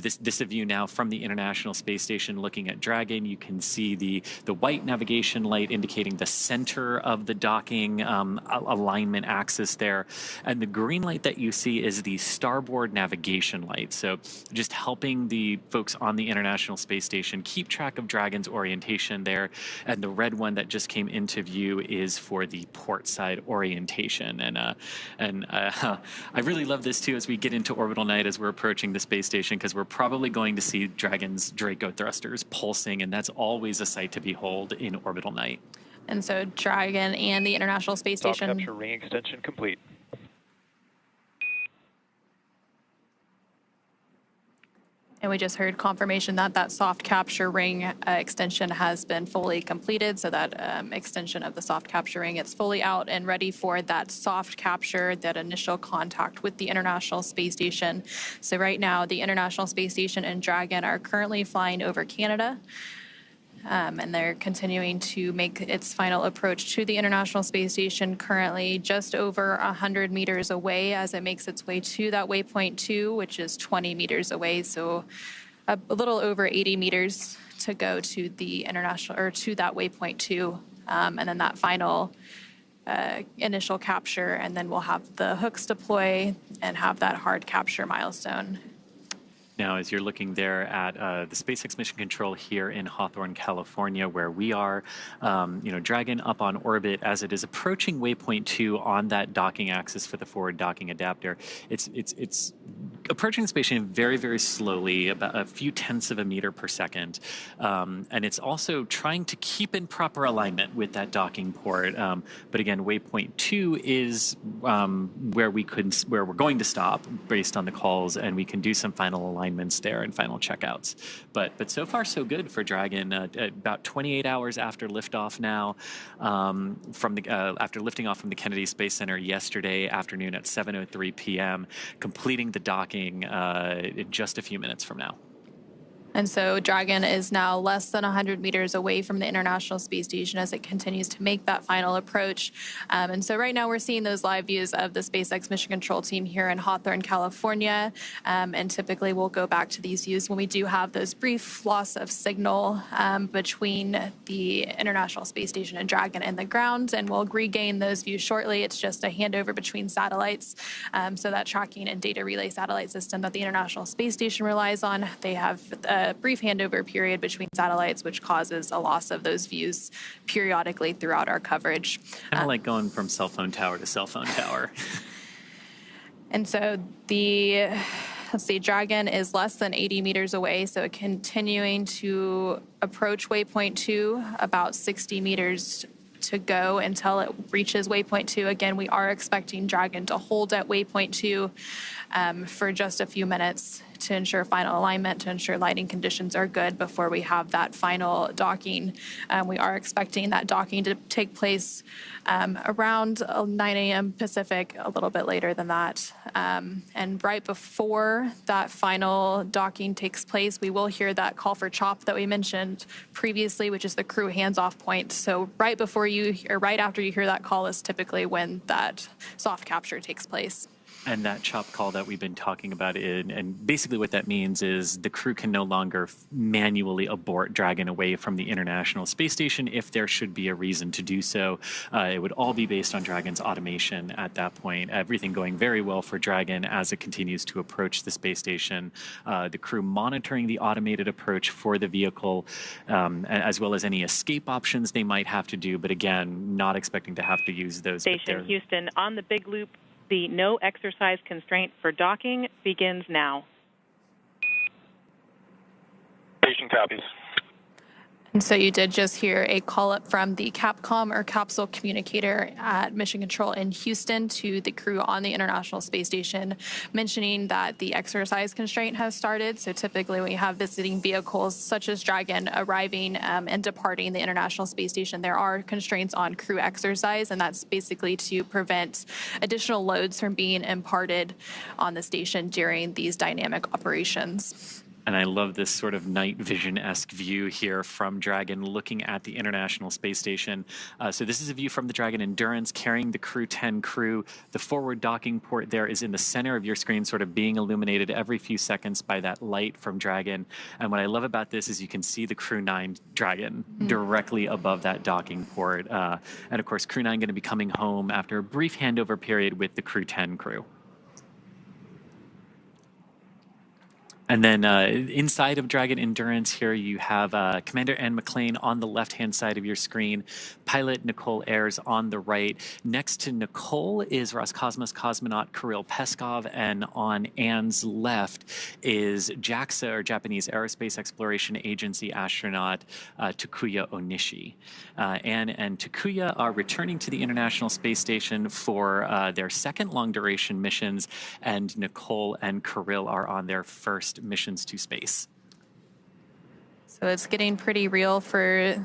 This is a view now from the International Space Station looking at Dragon. You can see the white navigation light indicating the center of the docking alignment axis there. And the green light that you see is the starboard navigation light. So just helping the folks on the International Space Station keep track of Dragon's orientation there. And the red one that just came into view is for the port side orientation. And I really love this too as we get into orbital night as we're approaching the space station, because we're probably going to see Dragon's Draco thrusters pulsing, and that's always a sight to behold in orbital night. And so Dragon and the International Space Station. Soft capture ring extension complete. And we just heard confirmation that that soft capture ring extension has been fully completed. So that extension of the soft capture ring, it's fully out and ready for that soft capture, that initial contact with the International Space Station. So right now, the International Space Station and Dragon are currently flying over Canada. And they're continuing to make its final approach to the International Space Station, currently just over 100 meters away as it makes its way to that waypoint 2, which is 20 meters away. So a little over 80 meters to go to the international, or to that waypoint 2. And then that final initial capture, and then we'll have the hooks deploy and have that hard capture milestone. Now, as you're looking there at the SpaceX Mission Control here in Hawthorne, California, where we are, Dragon up on orbit as it is approaching waypoint 2 on that docking axis for the forward docking adapter. It's approaching the space station very, very slowly, about a few tenths of a meter per second. And it's also trying to keep in proper alignment with that docking port. But again, waypoint 2 is where we're going to stop based on the calls, and we can do some final alignments there and final checkouts. But so far, so good for Dragon. About 28 hours after liftoff now, after lifting off from the Kennedy Space Center yesterday afternoon at 7:03 p.m., completing the docking in just a few minutes from now. And so Dragon is now less than 100 meters away from the International Space Station as it continues to make that final approach. And so right now we're seeing those live views of the SpaceX Mission Control team here in Hawthorne, California. And typically we'll go back to these views when we do have those brief loss of signal between the International Space Station and Dragon and the ground. And we'll regain those views shortly. It's just a handover between satellites. So that tracking and data relay satellite system that the International Space Station relies on, they have a brief handover period between satellites, which causes a loss of those views periodically throughout our coverage. Kind of like going from cell phone tower to cell phone tower. And so Dragon is less than 80 meters away, so continuing to approach waypoint 2, about 60 meters to go until it reaches waypoint 2. Again, we are expecting Dragon to hold at waypoint 2 for just a few minutes to ensure final alignment, to ensure lighting conditions are good before we have that final docking. We are expecting that docking to take place around 9 a.m. Pacific, a little bit later than that. And right before that final docking takes place, we will hear that call for CHOP that we mentioned previously, which is the crew hands-off point. So right after you hear that call is typically when that soft capture takes place. And that chop call that we've been talking about, and basically what that means is the crew can no longer manually abort Dragon away from the International Space Station if there should be a reason to do so. It would all be based on Dragon's automation at that point. Everything going very well for Dragon as it continues to approach the space station. The crew monitoring the automated approach for the vehicle, as well as any escape options they might have to do, but again, not expecting to have to use those. Station Houston, on the big loop, the no exercise constraint for docking begins now. Station copies. And so you did just hear a call up from the Capcom or capsule communicator at Mission Control in Houston to the crew on the International Space Station, mentioning that the exercise constraint has started. So typically we have visiting vehicles such as Dragon arriving and departing the International Space Station. There are constraints on crew exercise, and that's basically to prevent additional loads from being imparted on the station during these dynamic operations. And I love this sort of night vision-esque view here from Dragon looking at the International Space Station. So this is a view from the Dragon Endurance carrying the Crew-10 crew. The forward docking port there is in the center of your screen, sort of being illuminated every few seconds by that light from Dragon. And what I love about this is you can see the Crew-9 Dragon directly above that docking port. And of course, Crew-9 going to be coming home after a brief handover period with the Crew-10 crew. And then inside of Dragon Endurance here, you have Commander Anne McLean on the left-hand side of your screen, pilot Nicole Ayers on the right. Next to Nicole is Roscosmos cosmonaut Kirill Peskov, and on Anne's left is JAXA, or Japanese Aerospace Exploration Agency astronaut Takuya Onishi. Anne and Takuya are returning to the International Space Station for their second long-duration missions, and Nicole and Kirill are on their first missions to space. So it's getting pretty real for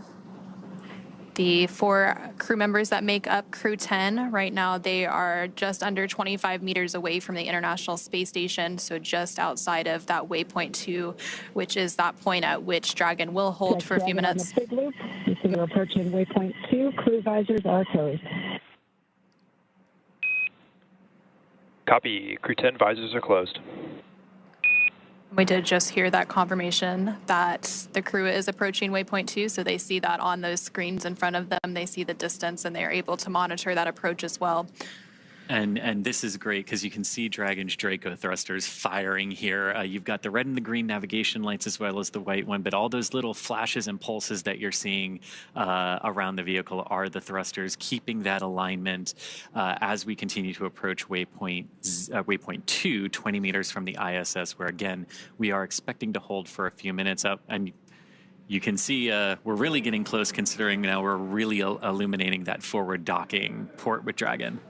the 4 crew members that make up Crew-10. Right now, they are just under 25 meters away from the International Space Station, so just outside of that waypoint 2, which is that point at which Dragon will hold for a few minutes. On the big loop, you see we're approaching waypoint 2. Crew visors are closed. Copy. Crew-10 visors are closed. We did just hear that confirmation that the crew is approaching waypoint 2, so they see that on those screens in front of them. They see the distance, and they're able to monitor that approach as well. And this is great because you can see Dragon's Draco thrusters firing here. You've got the red and the green navigation lights as well as the white one, but all those little flashes and pulses that you're seeing around the vehicle are the thrusters, keeping that alignment as we continue to approach waypoint 2, 20 meters from the ISS, where again, we are expecting to hold for a few minutes up. And you can see we're really getting close, considering now we're really illuminating that forward docking port with Dragon.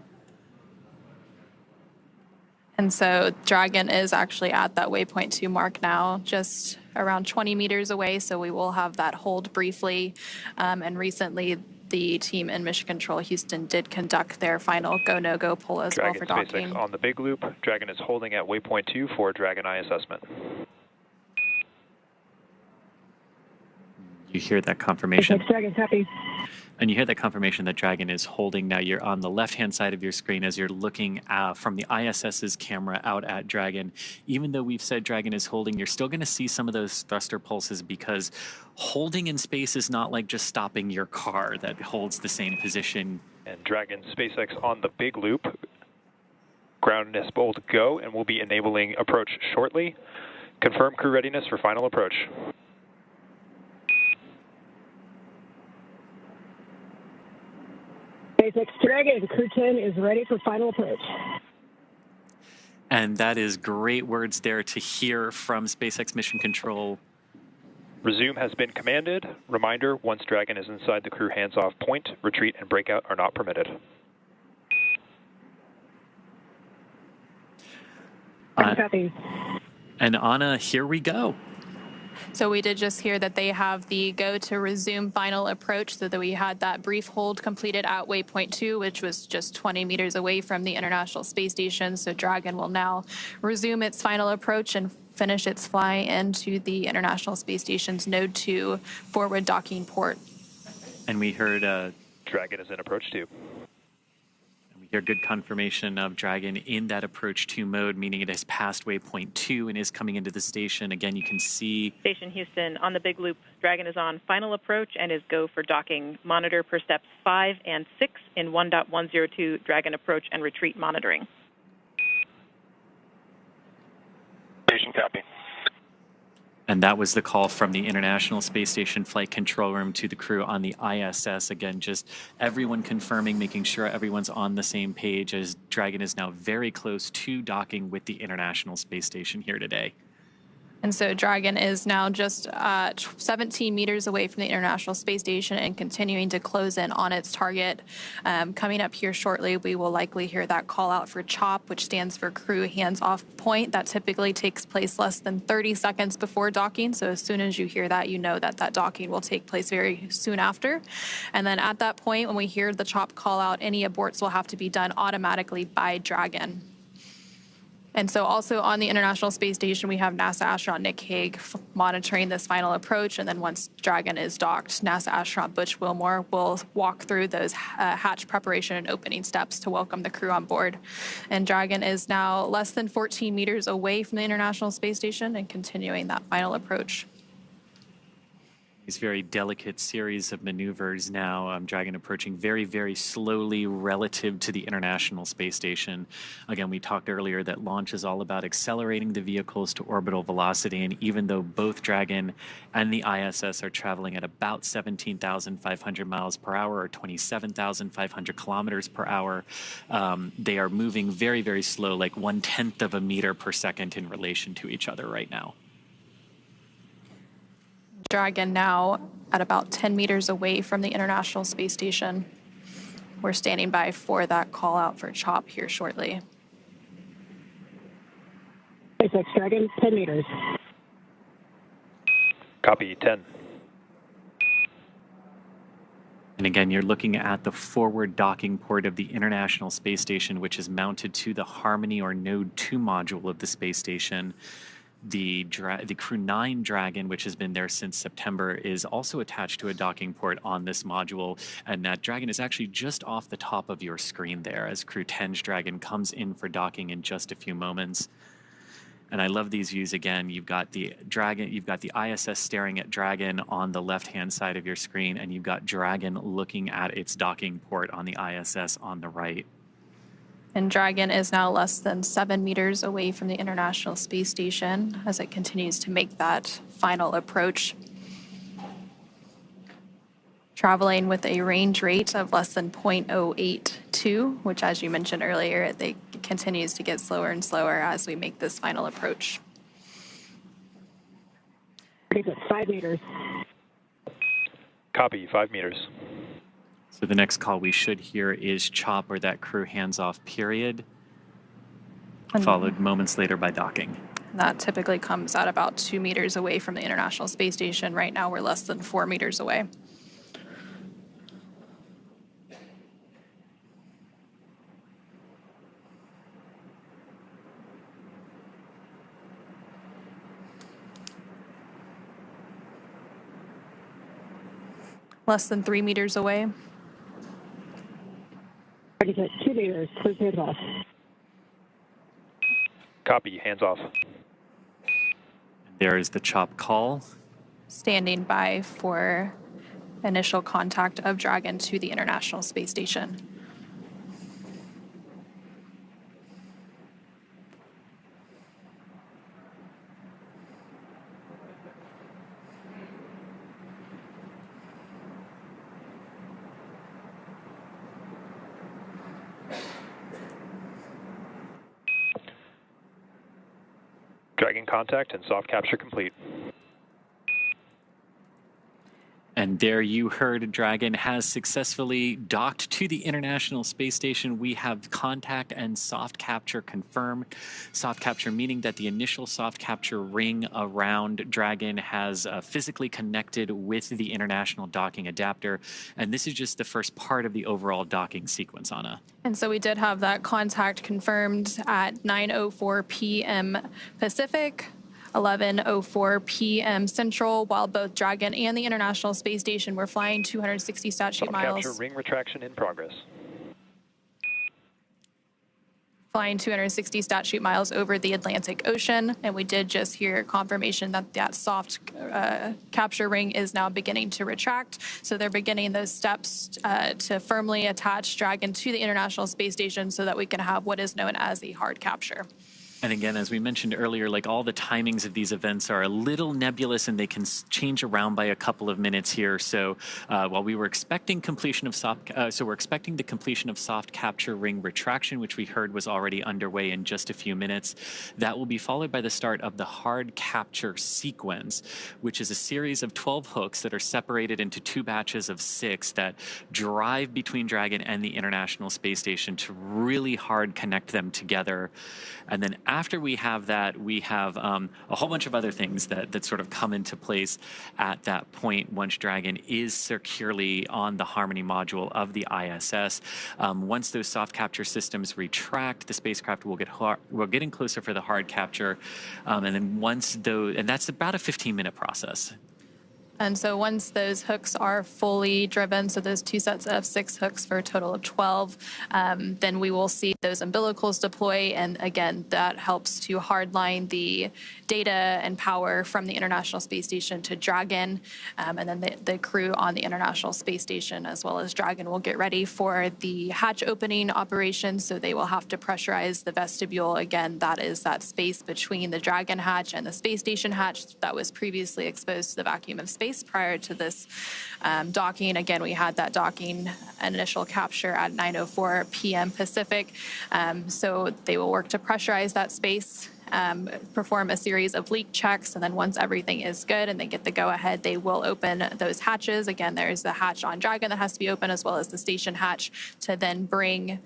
And so Dragon is actually at that waypoint 2 mark now, just around 20 meters away. So we will have that hold briefly. And recently, the team in Mission Control Houston did conduct their final go, no-go pull as well for docking. SpaceX on the big loop. Dragon is holding at waypoint 2 for Dragon eye assessment. You hear that confirmation. Dragon, copy. And you hear that confirmation that Dragon is holding. Now you're on the left-hand side of your screen as you're looking from the ISS's camera out at Dragon. Even though we've said Dragon is holding, you're still going to see some of those thruster pulses, because holding in space is not like just stopping your car that holds the same position. And Dragon SpaceX on the big loop. Ground is bold to go, and we'll be enabling approach shortly. Confirm crew readiness for final approach. SpaceX Dragon, Crew-10 is ready for final approach. And that is great words there to hear from SpaceX Mission Control. Resume has been commanded. Reminder, once Dragon is inside the crew hands-off point, retreat and breakout are not permitted. Copy. And Anna, here we go. So we did just hear that they have the go to resume final approach, so that we had that brief hold completed at waypoint 2, which was just 20 meters away from the International Space Station. So Dragon will now resume its final approach and finish its fly into the International Space Station's Node 2 forward docking port. And we heard Dragon is in approach 2. And we Your good confirmation of Dragon in that approach 2 mode, meaning it has passed waypoint 2 and is coming into the station. Again, you can see... Station Houston, on the big loop, Dragon is on final approach and is go for docking. Monitor per steps 5 and 6 in 1.102 Dragon approach and retreat monitoring. Station copy. And that was the call from the International Space Station Flight Control Room to the crew on the ISS. Again, just everyone confirming, making sure everyone's on the same page, as Dragon is now very close to docking with the International Space Station here today. And so Dragon is now just 17 meters away from the International Space Station and continuing to close in on its target. Coming up here shortly, we will likely hear that call out for CHOP, which stands for Crew Hands Off Point. That typically takes place less than 30 seconds before docking. So as soon as you hear that, you know that that docking will take place very soon after. And then at that point, when we hear the CHOP call out, any aborts will have to be done automatically by Dragon. And so also on the International Space Station, we have NASA astronaut Nick Hague monitoring this final approach. And then once Dragon is docked, NASA astronaut Butch Wilmore will walk through those hatch preparation and opening steps to welcome the crew on board. And Dragon is now less than 14 meters away from the International Space Station and continuing that final approach. These very delicate series of maneuvers now. Dragon approaching very, very slowly relative to the International Space Station. Again, we talked earlier that launch is all about accelerating the vehicles to orbital velocity, and even though both Dragon and the ISS are traveling at about 17,500 miles per hour or 27,500 kilometers per hour, they are moving very, very slow, like 1/10 of a meter per second in relation to each other right now. Dragon now at about 10 meters away from the International Space Station. We're standing by for that call out for CHOP here shortly. SpaceX Dragon, 10 meters. Copy, 10. And again, you're looking at the forward docking port of the International Space Station, which is mounted to the Harmony or Node 2 module of the space station. The Crew-9 Dragon, which has been there since September, is also attached to a docking port on this module, and that Dragon is actually just off the top of your screen there as Crew-10's Dragon comes in for docking in just a few moments. And I love these views again. You've got the Dragon, you've got the ISS staring at Dragon on the left-hand side of your screen, and you've got Dragon looking at its docking port on the ISS on the right. And Dragon is now less than 7 meters away from the International Space Station as it continues to make that final approach. Traveling with a range rate of less than 0.082, which, as you mentioned earlier, it continues to get slower and slower as we make this final approach. 5 meters. Copy, 5 meters. So the next call we should hear is CHOP, or that crew hands-off period, followed moments later by docking. That typically comes at about 2 meters away from the International Space Station. Right now, we're less than 4 meters away. Less than 3 meters away. 2 meters, please hands off. Copy, hands off. There is the CHOP call. Standing by for initial contact of Dragon to the International Space Station. Dragon contact and soft capture complete. And there you heard Dragon has successfully docked to the International Space Station. We have contact and soft capture confirmed. Soft capture meaning that the initial soft capture ring around Dragon has physically connected with the International Docking Adapter. And this is just the first part of the overall docking sequence, Anna. And so we did have that contact confirmed at 9:04 p.m. Pacific, 11:04 p.m. Central, while both Dragon and the International Space Station were flying 260 statute miles. Capture ring retraction in progress. flying 260 statute miles over the Atlantic Ocean. And we did just hear confirmation that that soft capture ring is now beginning to retract. So they're beginning those steps to firmly attach Dragon to the International Space Station so that we can have what is known as a hard capture. And again, as we mentioned earlier, like all the timings of these events are a little nebulous and they can change around by a couple of minutes here. So while we were expecting completion of we're expecting the completion of soft capture ring retraction, which we heard was already underway in just a few minutes. That will be followed by the start of the hard capture sequence, which is a series of 12 hooks that are separated into 2 batches of 6 that drive between Dragon and the International Space Station to really hard connect them together. And then after we have that, we have a whole bunch of other things that sort of come into place at that point once Dragon is securely on the Harmony module of the ISS. Once those soft capture systems retract, the spacecraft will we're getting closer for the hard capture. And then once those, and that's about a 15-minute process. And so once those hooks are fully driven, so those 2 sets of 6 hooks for a total of 12, then we will see those umbilicals deploy. And again, that helps to hardline the data and power from the International Space Station to Dragon. And then the crew on the International Space Station as well as Dragon will get ready for the hatch opening operation. So they will have to pressurize the vestibule. Again, that is that space between the Dragon hatch and the Space Station hatch that was previously exposed to the vacuum of space prior to this docking. Again, we had that docking initial capture at 9:04 p.m. Pacific. So they will work to pressurize that space, perform a series of leak checks, and then once everything is good and they get the go-ahead, they will open those hatches. Again, there's the hatch on Dragon that has to be open as well as the station hatch to then bring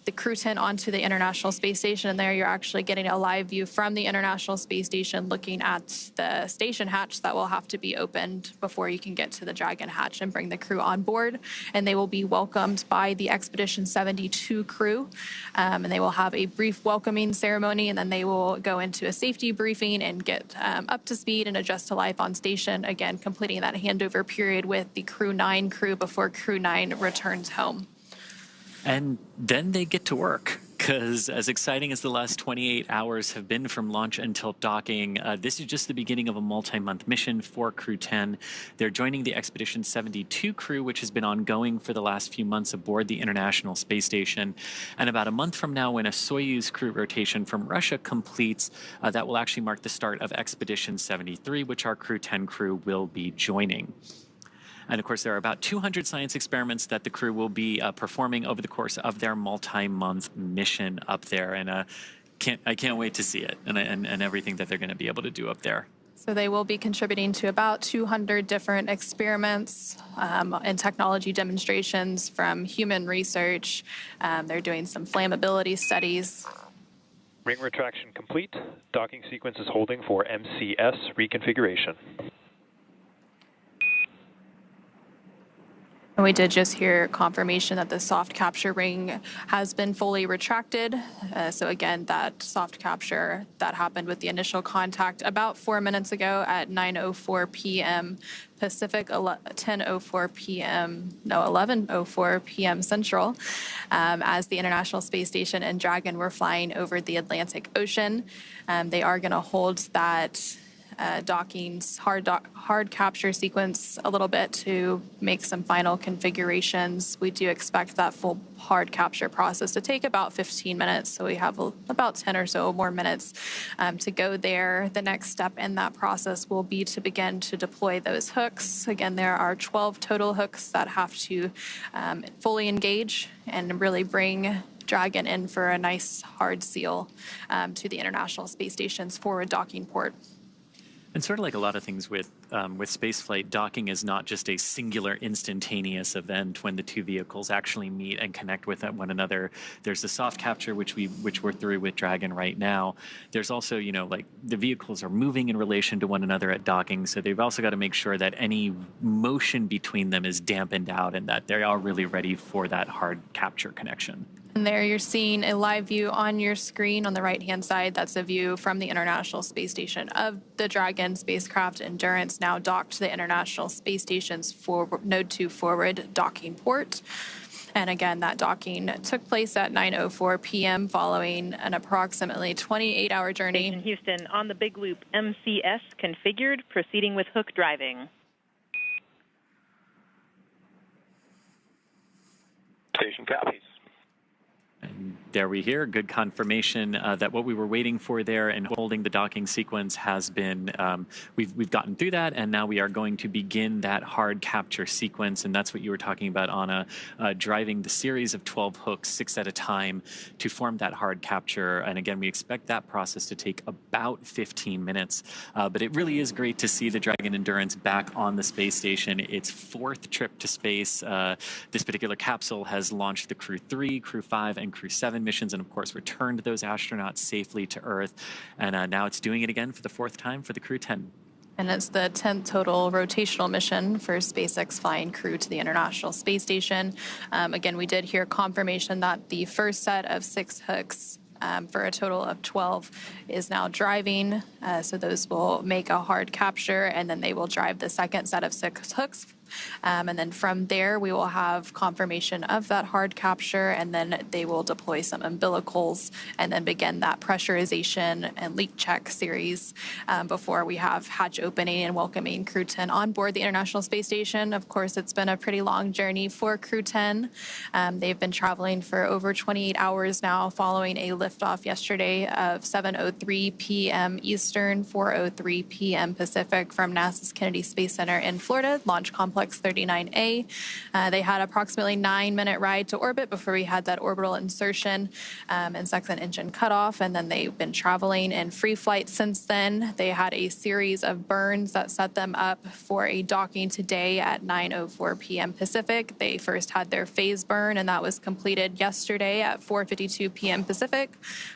the Crew-10 onto the International Space Station. And there you're actually getting a live view from the International Space Station looking at the station hatch that will have to be opened before you can get to the Dragon hatch and bring the crew on board. And they will be welcomed by the Expedition 72 crew. And they will have a brief welcoming ceremony, and then they will go into a safety briefing and get up to speed and adjust to life on station. Again, completing that handover period with the Crew-9 crew before Crew-9 returns home. And then they get to work, because as exciting as the last 28 hours have been from launch until docking, this is just the beginning of a multi-month mission for Crew-10. They're joining the Expedition 72 crew, which has been ongoing for the last few months aboard the International Space Station. And about a month from now, when a Soyuz crew rotation from Russia completes, that will actually mark the start of Expedition 73, which our Crew-10 crew will be joining. And of course, there are about 200 science experiments that the crew will be performing over the course of their multi-month mission up there. And I can't wait to see it and everything that they're going to be able to do up there. So they will be contributing to about 200 different experiments and technology demonstrations from human research. They're doing some flammability studies. Ring retraction complete. Docking sequence is holding for MCS reconfiguration. And we did just hear confirmation that the soft capture ring has been fully retracted. So again, that soft capture that happened with the initial contact about 4 minutes ago at 9:04 p.m. Pacific, 11:04 p.m. Central, as the International Space Station and Dragon were flying over the Atlantic Ocean. They are going to hold that docking's hard capture sequence a little bit to make some final configurations. We do expect that full hard capture process to take about 15 minutes, so we have about 10 or so more minutes to go there. The next step in that process will be to begin to deploy those hooks. Again, there are 12 total hooks that have to fully engage and really bring Dragon in for a nice hard seal to the International Space Station's forward docking port. And sort of like a lot of things with spaceflight, docking is not just a singular instantaneous event when the two vehicles actually meet and connect with one another. There's the soft capture, which we're through with Dragon right now. There's also, like the vehicles are moving in relation to one another at docking, so they've also got to make sure that any motion between them is dampened out and that they are really ready for that hard capture connection. And there you're seeing a live view on your screen on the right-hand side. That's a view from the International Space Station of the Dragon spacecraft Endurance, now docked to the International Space Station's Node 2 forward docking port. And again, that docking took place at 9:04 p.m. following an approximately 28-hour journey. Station Houston, on the Big Loop, MCS configured, proceeding with hook driving. Station copies. And there we hear good confirmation that what we were waiting for there and holding the docking sequence has been, we've gotten through that, and now we are going to begin that hard capture sequence, and that's what you were talking about, Anna, driving the series of 12 hooks, 6 at a time, to form that hard capture. And again, we expect that process to take about 15 minutes, but it really is great to see the Dragon Endurance back on the space station. Its 4th trip to space. This particular capsule has launched the Crew-3, Crew-5, and Crew-7 missions, and of course returned those astronauts safely to Earth. And now it's doing it again for the 4th time for the Crew-10. And it's the 10th total rotational mission for SpaceX flying Crew to the International Space Station. Again, we did hear confirmation that the first set of 6 hooks for a total of 12 is now driving. So those will make a hard capture, and then they will drive the second set of 6 hooks. And then from there, we will have confirmation of that hard capture, and then they will deploy some umbilicals and then begin that pressurization and leak check series before we have hatch opening and welcoming Crew-10 on board the International Space Station. Of course, it's been a pretty long journey for Crew-10. They've been traveling for over 28 hours now, following a liftoff yesterday of 7:03 p.m. Eastern, 4:03 p.m. Pacific from NASA's Kennedy Space Center in Florida, Launch Complex 39A. They had approximately 9-minute ride to orbit before we had that orbital insertion and second engine cutoff, and then they've been traveling in free flight since then. They had a series of burns that set them up for a docking today at 9:04 p.m. Pacific. They first had their phase burn, and that was completed yesterday at 4:52 p.m. Pacific,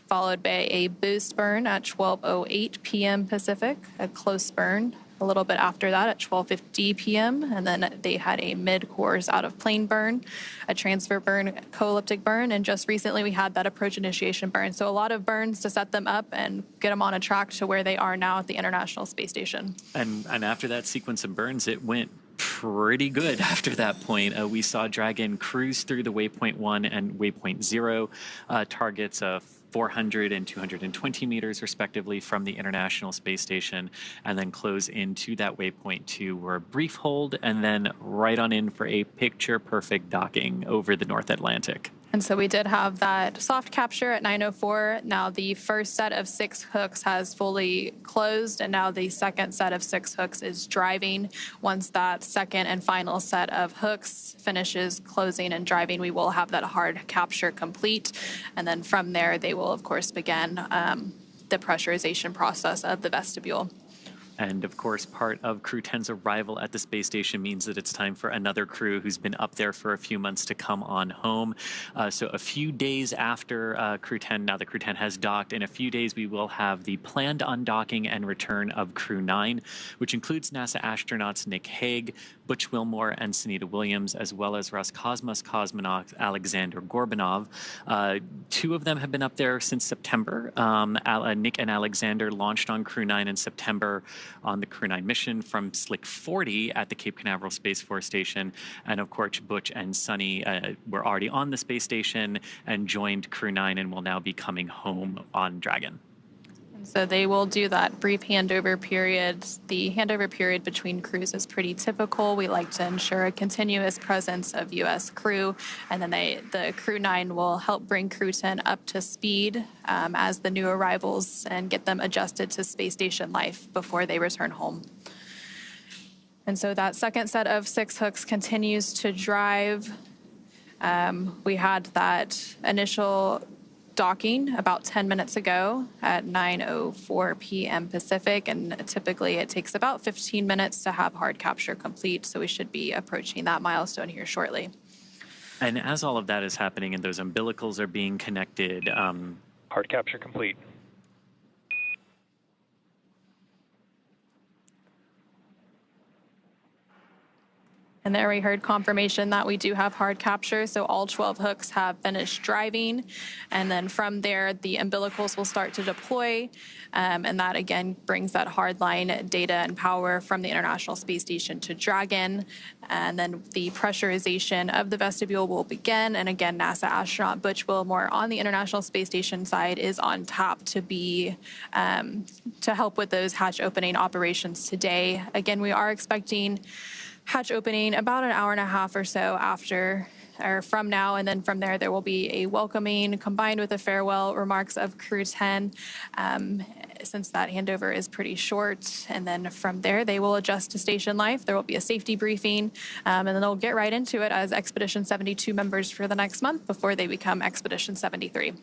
followed by a boost burn at 12:08 p.m. Pacific, a close burn a little bit after that at 12:50 p.m. And then they had a mid-course out-of-plane burn, a transfer burn, co-elliptic burn, and just recently we had that approach initiation burn. So a lot of burns to set them up and get them on a track to where they are now at the International Space Station. And after that sequence of burns, it went pretty good after that point. We saw Dragon cruise through the waypoint 1 and waypoint 0 targets of 400 and 220 meters, respectively, from the International Space Station, and then close into that waypoint 2 where a brief hold, and then right on in for a picture-perfect docking over the North Atlantic. And so we did have that soft capture at 9:04. Now the first set of 6 hooks has fully closed, and now the second set of 6 hooks is driving. Once that second and final set of hooks finishes closing and driving, we will have that hard capture complete. And then from there, they will, of course, begin the pressurization process of the vestibule. And of course, part of Crew-10's arrival at the space station means that it's time for another crew who's been up there for a few months to come on home. So a few days after Crew-10, now the Crew-10 has docked, in a few days we will have the planned undocking and return of Crew-9, which includes NASA astronauts Nick Hague, Butch Wilmore, and Sunita Williams, as well as Roscosmos cosmonaut Alexander Gorbanov. 2 of them have been up there since September. Nick and Alexander launched on Crew-9 in September on the Crew-9 mission from Slick 40 at the Cape Canaveral Space Force Station. And of course, Butch and Sunny were already on the space station and joined Crew-9 and will now be coming home on Dragon. So they will do that brief handover period. The handover period between crews is pretty typical. We like to ensure a continuous presence of U.S. crew, and then the Crew-9 will help bring Crew-10 up to speed as the new arrivals and get them adjusted to space station life before they return home. And so that second set of 6 hooks continues to drive. We had that initial docking about 10 minutes ago at 9:04 p.m. Pacific, and typically it takes about 15 minutes to have hard capture complete, so we should be approaching that milestone here shortly. And as all of that is happening and those umbilicals are being connected, hard capture complete. And there we heard confirmation that we do have hard capture, so all 12 hooks have finished driving. And then from there, the umbilicals will start to deploy, and that again brings that hardline data and power from the International Space Station to Dragon. And then the pressurization of the vestibule will begin. And again, NASA astronaut Butch Wilmore on the International Space Station side is on tap to be to help with those hatch opening operations today. Again, we are expecting hatch opening about an hour and a half or so after or from now, and then from there will be a welcoming combined with a farewell remarks of Crew-10, since that handover is pretty short. And then from there, they will adjust to station life. There will be a safety briefing, and then they'll get right into it as Expedition 72 members for the next month before they become Expedition 73.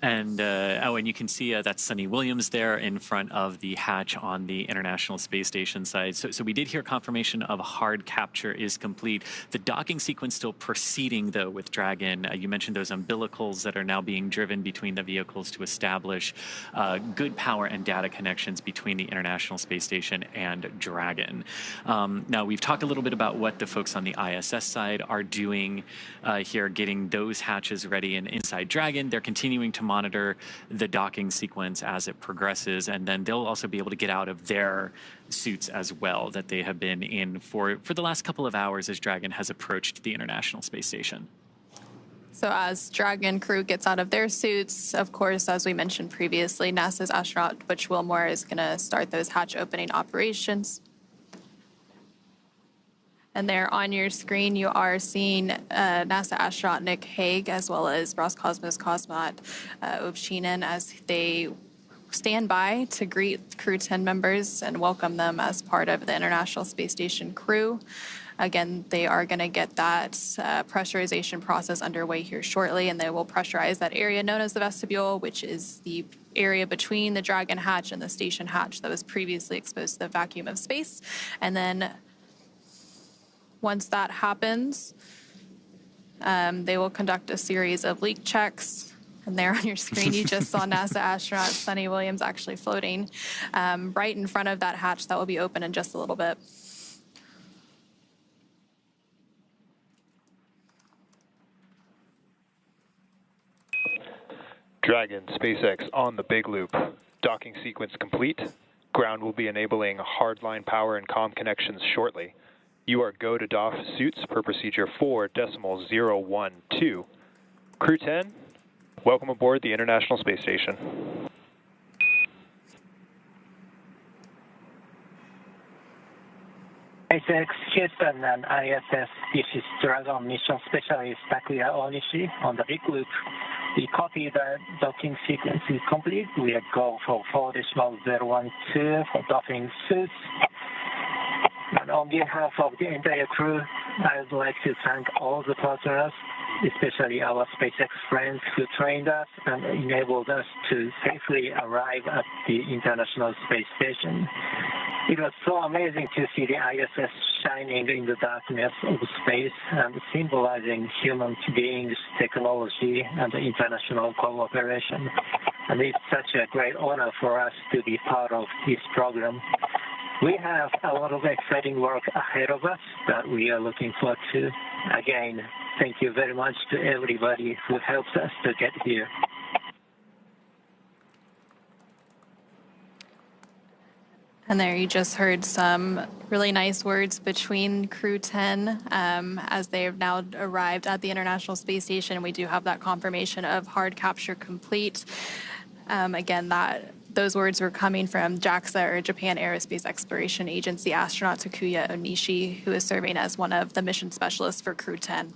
And and you can see that's Sunny Williams there in front of the hatch on the International Space Station side. So we did hear confirmation of hard capture is complete. The docking sequence still proceeding, though, with Dragon. You mentioned those umbilicals that are now being driven between the vehicles to establish good power and data connections between the International Space Station and Dragon. Now, we've talked a little bit about what the folks on the ISS side are doing here, getting those hatches ready. And inside Dragon, they're continuing to monitor the docking sequence as it progresses, and then they'll also be able to get out of their suits as well that they have been in for the last couple of hours as Dragon has approached the International Space Station. So as Dragon crew gets out of their suits, of course, as we mentioned previously, NASA's astronaut Butch Wilmore is going to start those hatch opening operations. And there on your screen, you are seeing NASA astronaut Nick Hague as well as Roscosmos cosmonaut Ovchinin as they stand by to greet Crew-10 members and welcome them as part of the International Space Station crew. Again, they are going to get that pressurization process underway here shortly, and they will pressurize that area known as the vestibule, which is the area between the Dragon hatch and the station hatch that was previously exposed to the vacuum of space. And then once that happens, they will conduct a series of leak checks. And there on your screen, you just saw NASA astronaut Sunny Williams actually floating right in front of that hatch that will be open in just a little bit. Dragon, SpaceX on the big loop. Docking sequence complete. Ground will be enabling hardline power and comm connections shortly. You are go to doff suits per procedure 4.012. Crew-10, welcome aboard the International Space Station. SpaceX, Houston, and ISS. This is Dragon mission specialist Takuya Onishi on the big loop. We copy the docking sequence is complete. We are go for 4.012 for doffing suits. And on behalf of the entire crew, I would like to thank all the partners, especially our SpaceX friends who trained us and enabled us to safely arrive at the International Space Station. It was so amazing to see the ISS shining in the darkness of space and symbolizing human beings, technology, and international cooperation. And it's such a great honor for us to be part of this program. We have a lot of exciting work ahead of us that we are looking forward to. Again, thank you very much to everybody who helped us to get here. And there you just heard some really nice words between Crew-10 as they have now arrived at the International Space Station. We do have that confirmation of hard capture complete. Again, those words were coming from JAXA, or Japan Aerospace Exploration Agency astronaut Takuya Onishi, who is serving as one of the mission specialists for Crew-10.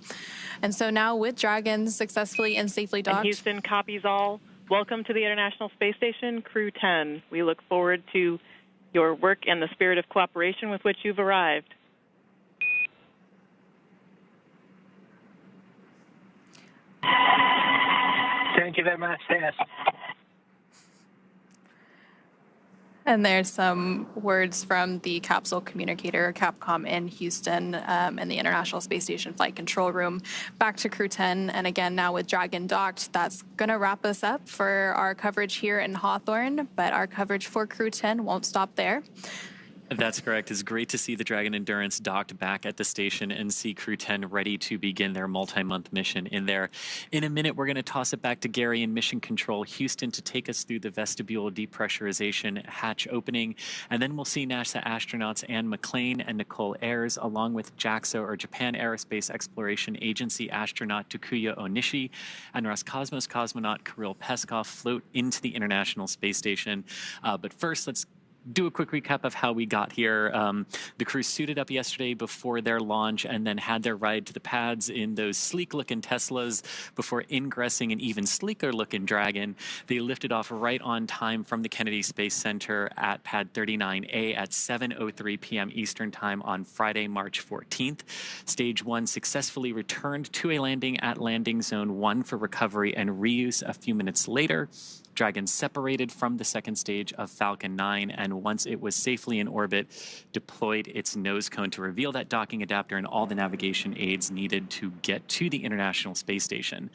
And so now with Dragon successfully and safely docked. And Houston copies all. Welcome to the International Space Station, Crew-10. We look forward to your work and the spirit of cooperation with which you've arrived. Thank you very much, Dennis. And there's some words from the capsule communicator, Capcom in Houston, and the International Space Station Flight Control Room. Back to Crew-10, and again, now with Dragon docked, that's going to wrap us up for our coverage here in Hawthorne, but our coverage for Crew-10 won't stop there. That's correct. It's great to see the Dragon Endurance docked back at the station and see Crew-10 ready to begin their multi-month mission in there. In a minute, we're going to toss it back to Gary in Mission Control Houston to take us through the vestibule depressurization hatch opening, and then we'll see NASA astronauts Anne McClain and Nicole Ayers, along with JAXA, or Japan Aerospace Exploration Agency astronaut Takuya Onishi and Roscosmos cosmonaut Kirill Peskov float into the International Space Station. But first, let's do a quick recap of how we got here. The crew suited up yesterday before their launch and then had their ride to the pads in those sleek-looking Teslas before ingressing an even sleeker-looking Dragon. They lifted off right on time from the Kennedy Space Center at Pad 39A at 7:03 p.m. Eastern Time on Friday, March 14th. Stage 1 successfully returned to a landing at Landing Zone 1 for recovery and reuse a few minutes later. Dragon separated from the second stage of Falcon 9, and once it was safely in orbit, deployed its nose cone to reveal that docking adapter and all the navigation aids needed to get to the International Space Station.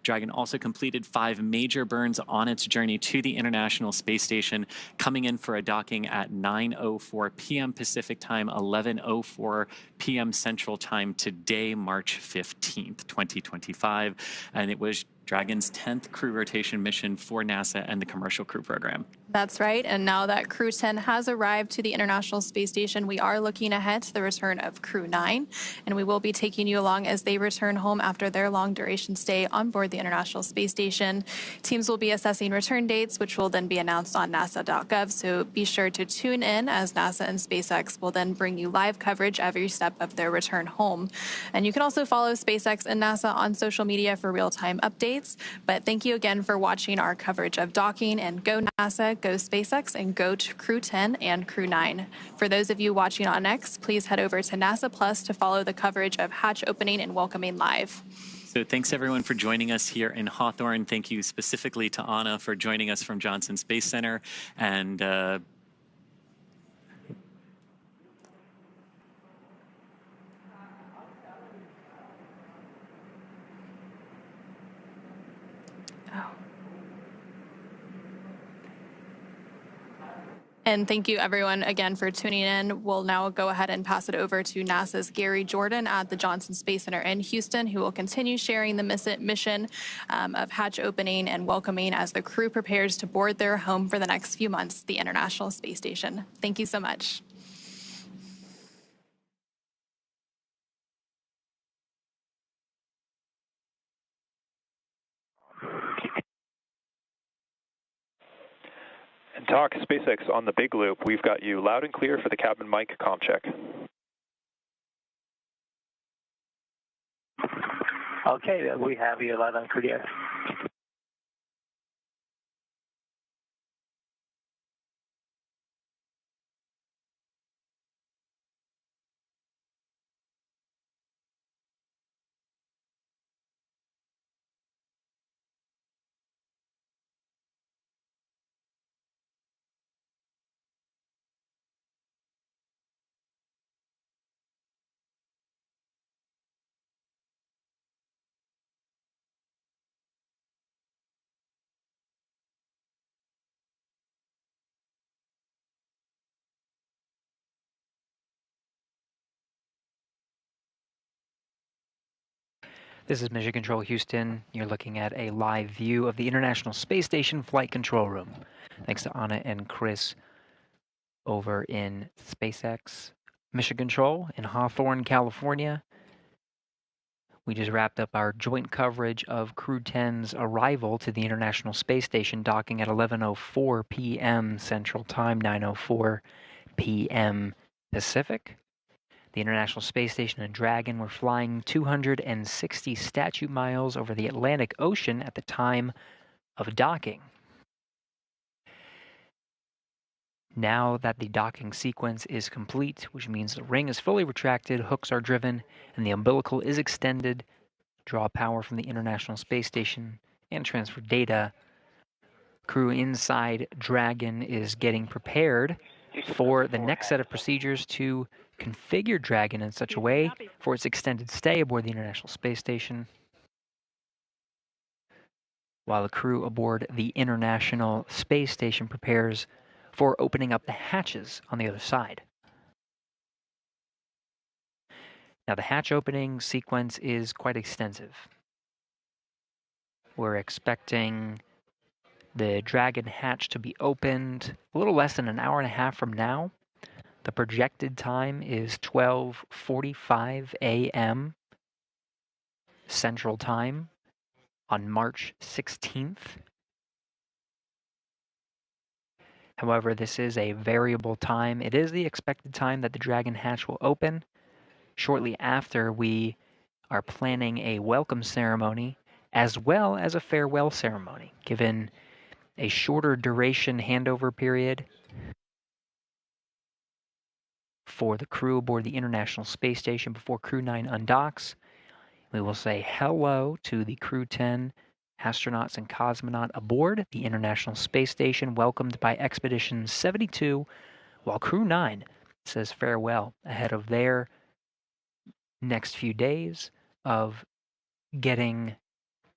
Dragon also completed 5 major burns on its journey to the International Space Station, coming in for a docking at 9:04 p.m. Pacific Time, 11:04 p.m. Central Time today, March 15th, 2025. And it was Dragon's 10th crew rotation mission for NASA and the Commercial Crew Program. That's right. And now that Crew-10 has arrived to the International Space Station, we are looking ahead to the return of Crew-9. And we will be taking you along as they return home after their long duration stay on board the International Space Station. Teams will be assessing return dates, which will then be announced on nasa.gov. So be sure to tune in as NASA and SpaceX will then bring you live coverage every step of their return home. And you can also follow SpaceX and NASA on social media for real-time updates. But thank you again for watching our coverage of docking, and go NASA, go SpaceX, and go to Crew-10 and Crew-9. For those of you watching on X, please head over to NASA Plus to follow the coverage of hatch opening and welcoming live. So thanks everyone for joining us here in Hawthorne. Thank you specifically to Anna for joining us from Johnson Space Center. And And thank you, everyone, again for tuning in. We'll now go ahead and pass it over to NASA's Gary Jordan at the Johnson Space Center in Houston, who will continue sharing the mission of hatch opening and welcoming as the crew prepares to board their home for the next few months, the International Space Station. Thank you so much. And talk SpaceX on the big loop. We've got you loud and clear for the cabin mic comm check. Okay, we have you loud and clear. This is Mission Control Houston. You're looking at a live view of the International Space Station Flight Control Room. Thanks to Anna and Chris over in SpaceX Mission Control in Hawthorne, California. We just wrapped up our joint coverage of Crew-10's arrival to the International Space Station, docking at 11:04 p.m. Central Time, 9:04 p.m. Pacific. The International Space Station and Dragon were flying 260 statute miles over the Atlantic Ocean at the time of docking. Now that the docking sequence is complete, which means the ring is fully retracted, hooks are driven, and the umbilical is extended, draw power from the International Space Station, and transfer data, crew inside Dragon is getting prepared for the next set of procedures to configure Dragon in such a way for its extended stay aboard the International Space Station, while the crew aboard the International Space Station prepares for opening up the hatches on the other side. Now, the hatch opening sequence is quite extensive. We're expecting the Dragon hatch to be opened a little less than an hour and a half from now. The projected time is 12:45 a.m. Central Time on March 16th. However, this is a variable time. It is the expected time that the Dragon hatch will open. Shortly after, we are planning a welcome ceremony as well as a farewell ceremony, given a shorter duration handover period for the crew aboard the International Space Station before Crew-9 undocks. We will say hello to the Crew-10 astronauts and cosmonaut aboard the International Space Station, welcomed by Expedition 72, while Crew-9 says farewell ahead of their next few days of getting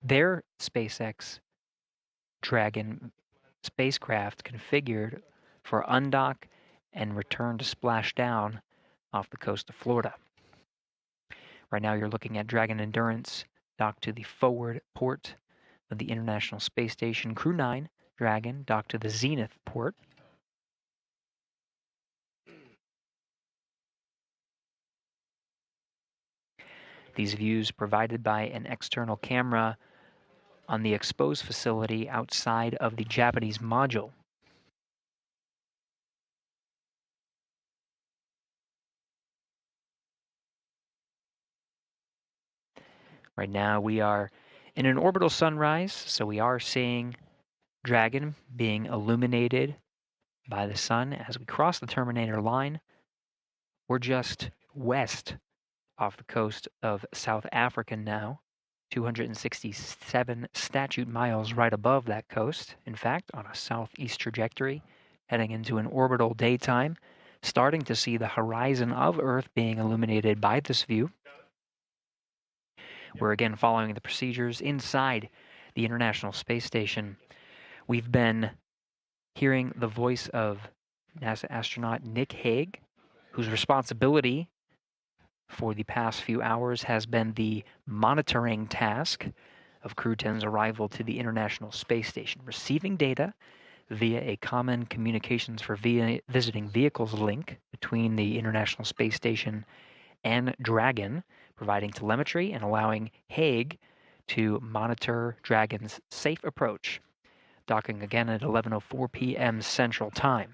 their SpaceX Dragon spacecraft configured for undock and return to splash down off the coast of Florida. Right now you're looking at Dragon Endurance docked to the forward port of the International Space Station. Crew-9 Dragon docked to the Zenith port. These views provided by an external camera on the exposed facility outside of the Japanese module. Right now we are in an orbital sunrise, so we are seeing Dragon being illuminated by the sun as we cross the Terminator line. We're just west off the coast of South Africa now, 267 statute miles right above that coast, in fact, on a southeast trajectory, heading into an orbital daytime, starting to see the horizon of Earth being illuminated by this view. We're again following the procedures inside the International Space Station. We've been hearing the voice of NASA astronaut Nick Hague, whose responsibility for the past few hours has been the monitoring task of Crew-10's arrival to the International Space Station, receiving data via a common communications for visiting vehicles link between the International Space Station and Dragon, providing telemetry and allowing Hague to monitor Dragon's safe approach, docking again at 11:04 p.m. Central Time.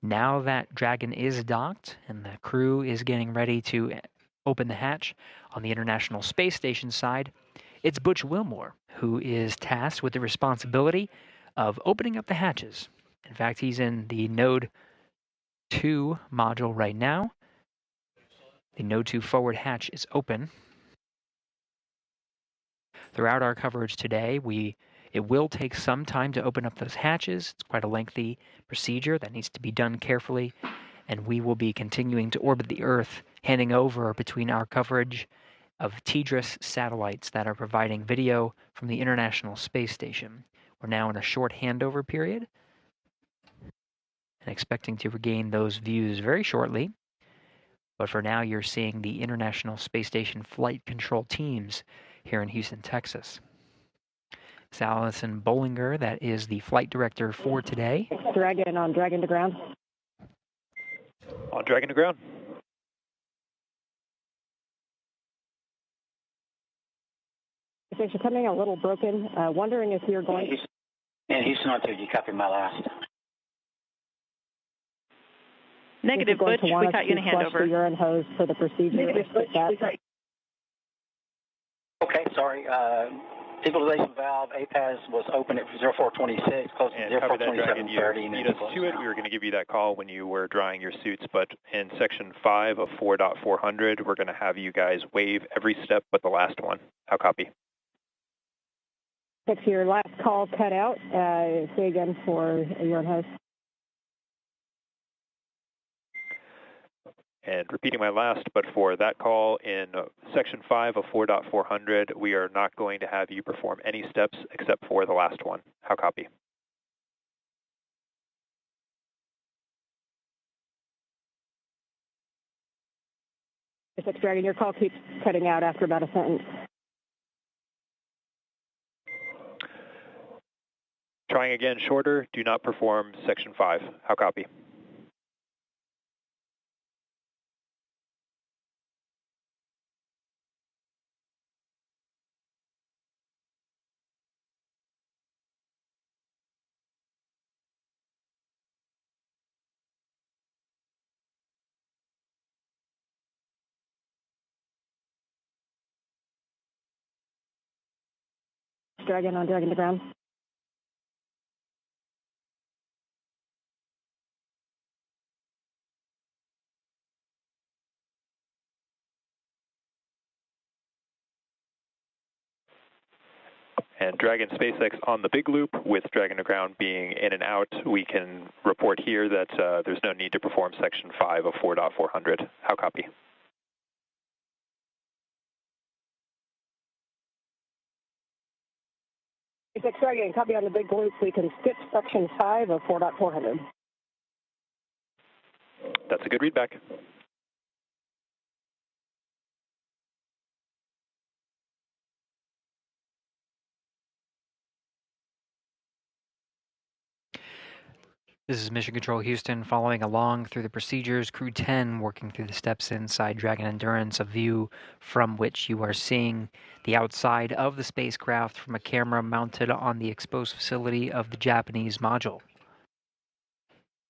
Now that Dragon is docked and the crew is getting ready to open the hatch on the International Space Station side, it's Butch Wilmore who is tasked with the responsibility of opening up the hatches. In fact, he's in the Node 2 module right now. The Node 2 forward hatch is open. Throughout our coverage today, it will take some time to open up those hatches. It's quite a lengthy procedure that needs to be done carefully, and we will be continuing to orbit the Earth, handing over between our coverage of TDRS satellites that are providing video from the International Space Station. We're now in a short handover period and expecting to regain those views very shortly. But for now, you're seeing the International Space Station flight control teams here in Houston, Texas. It's Allison Bollinger, that is the flight director for today. Dragon on Dragon to ground. On Dragon to ground. Station coming a little broken. Wondering if you're going. And Houston on 2, you copy my last. Negative, Butch. We got you in a handover. The urine hose for the procedure. Negative, Butch. Okay, sorry. Stabilization valve, APAS was open at 0426, close to 042730. You beat us to it. We were going to give you that call when you were drying your suits, but in section 5 of 4.400, we're going to have you guys waive every step but the last one. How copy? If your last call cut out, say again for urine hose. And repeating my last, but for that call in section 5 of 4.400, we are not going to have you perform any steps except for the last one. How copy? SpaceX Dragon, your call keeps cutting out after about a sentence. Trying again shorter, do not perform section 5. How copy? Dragon on Dragon to ground. And Dragon SpaceX on the big loop, with Dragon to ground being in and out, we can report here that there's no need to perform section 5 of 4.400. How copy? SpaceX Dragon, copy on the big loop. We can skip section 5 of 4.400. That's a good readback. This is Mission Control Houston following along through the procedures. Crew-10 working through the steps inside Dragon Endurance, a view from which you are seeing the outside of the spacecraft from a camera mounted on the exposed facility of the Japanese module.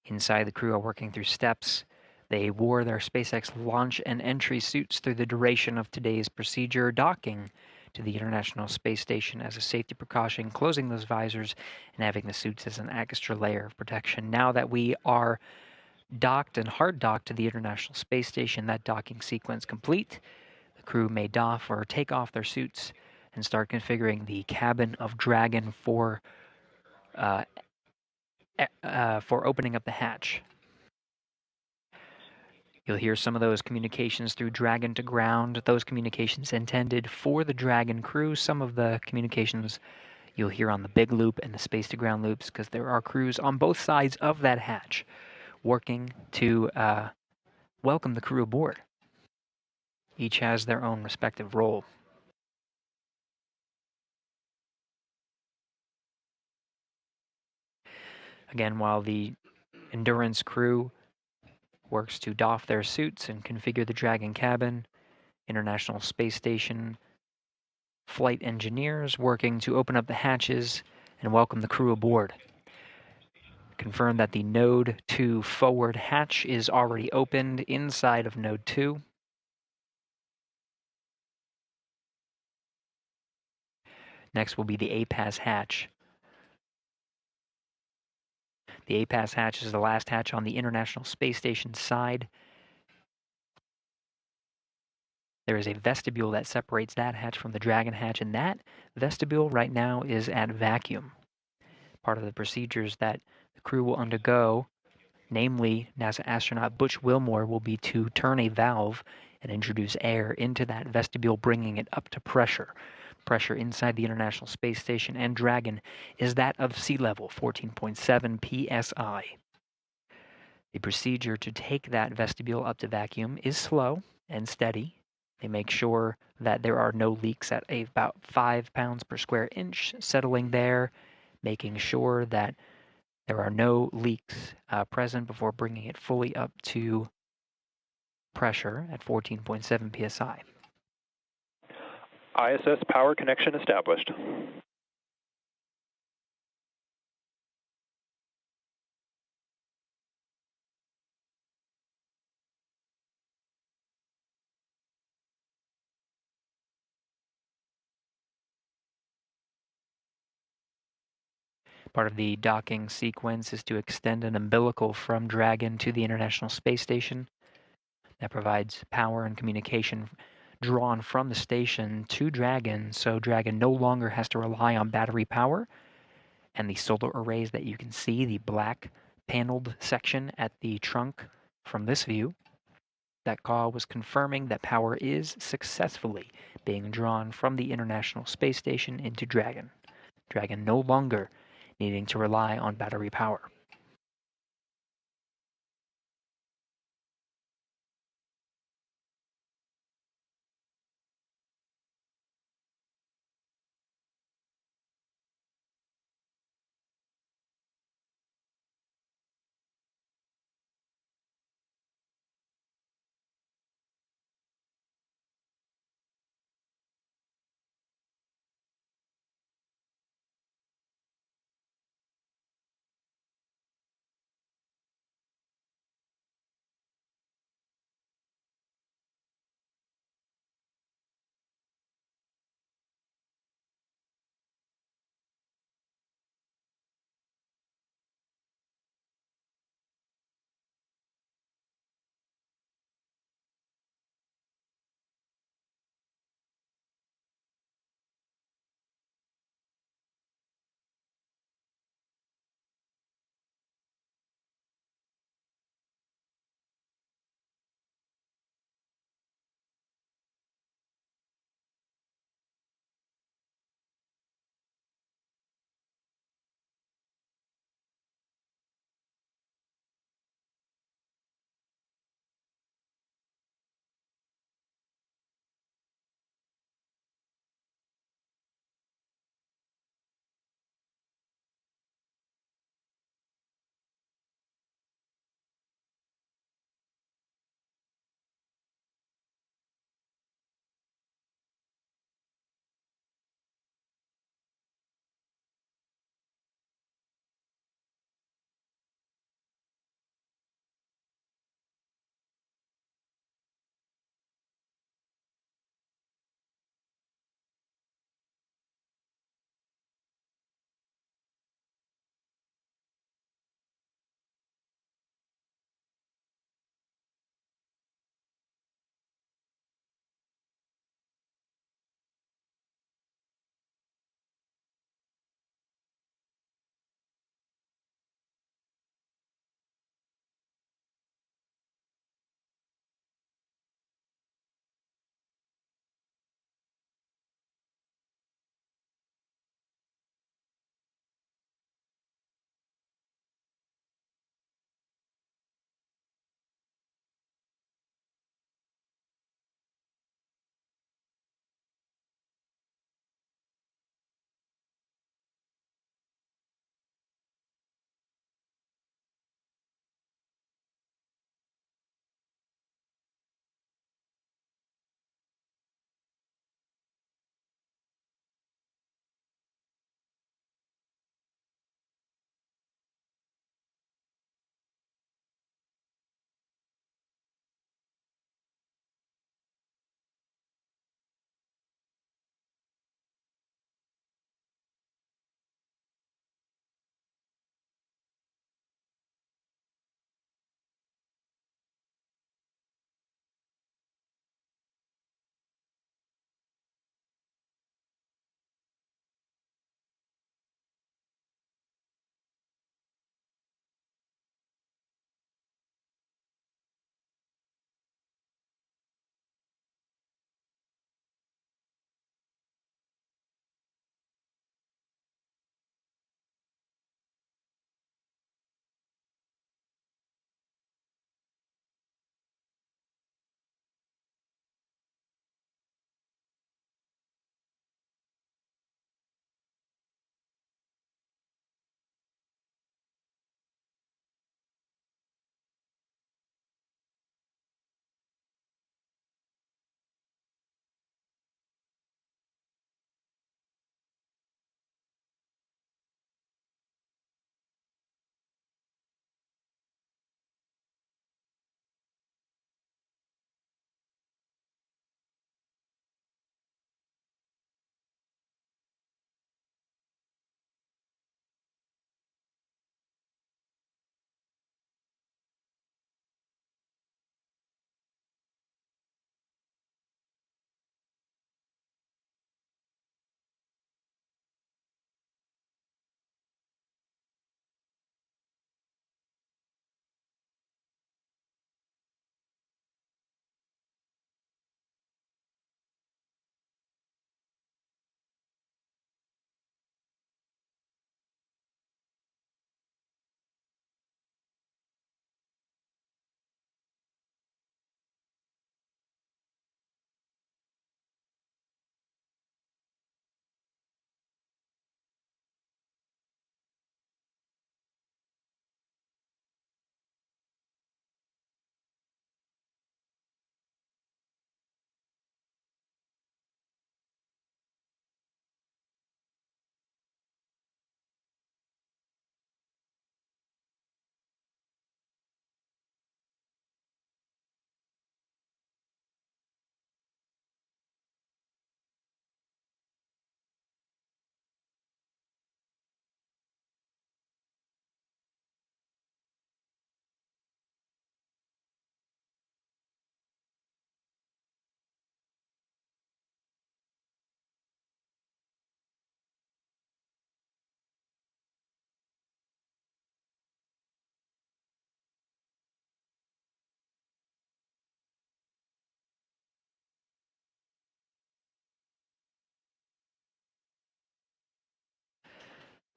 Inside, the crew are working through steps. They wore their SpaceX launch and entry suits through the duration of today's procedure, docking to the International Space Station as a safety precaution, closing those visors and having the suits as an extra layer of protection. Now that we are docked and hard docked to the International Space Station, that docking sequence complete, the crew may doff or take off their suits and start configuring the cabin of Dragon for opening up the hatch. You'll hear some of those communications through Dragon to ground, those communications intended for the Dragon crew. Some of the communications you'll hear on the big loop and the space to ground loops, because there are crews on both sides of that hatch working to welcome the crew aboard. Each has their own respective role. Again, while the Endurance crew works to doff their suits and configure the Dragon cabin, International Space Station flight engineers working to open up the hatches and welcome the crew aboard. Confirm that the Node 2 forward hatch is already opened inside of Node 2. Next will be the APAS hatch. The APAS hatch is the last hatch on the International Space Station side. There is a vestibule that separates that hatch from the Dragon hatch, and that vestibule right now is at vacuum. Part of the procedures that the crew will undergo, namely NASA astronaut Butch Wilmore, will be to turn a valve and introduce air into that vestibule, bringing it up to pressure. Pressure inside the International Space Station and Dragon is that of sea level, 14.7 psi. The procedure to take that vestibule up to vacuum is slow and steady. They make sure that there are no leaks at about 5 pounds per square inch, settling there, making sure that there are no leaks present before bringing it fully up to pressure at 14.7 psi. ISS power connection established. Part of the docking sequence is to extend an umbilical from Dragon to the International Space Station. That provides power and communication drawn from the station to Dragon, so Dragon no longer has to rely on battery power. And the solar arrays that you can see, the black paneled section at the trunk from this view, that call was confirming that power is successfully being drawn from the International Space Station into Dragon. Dragon no longer needing to rely on battery power.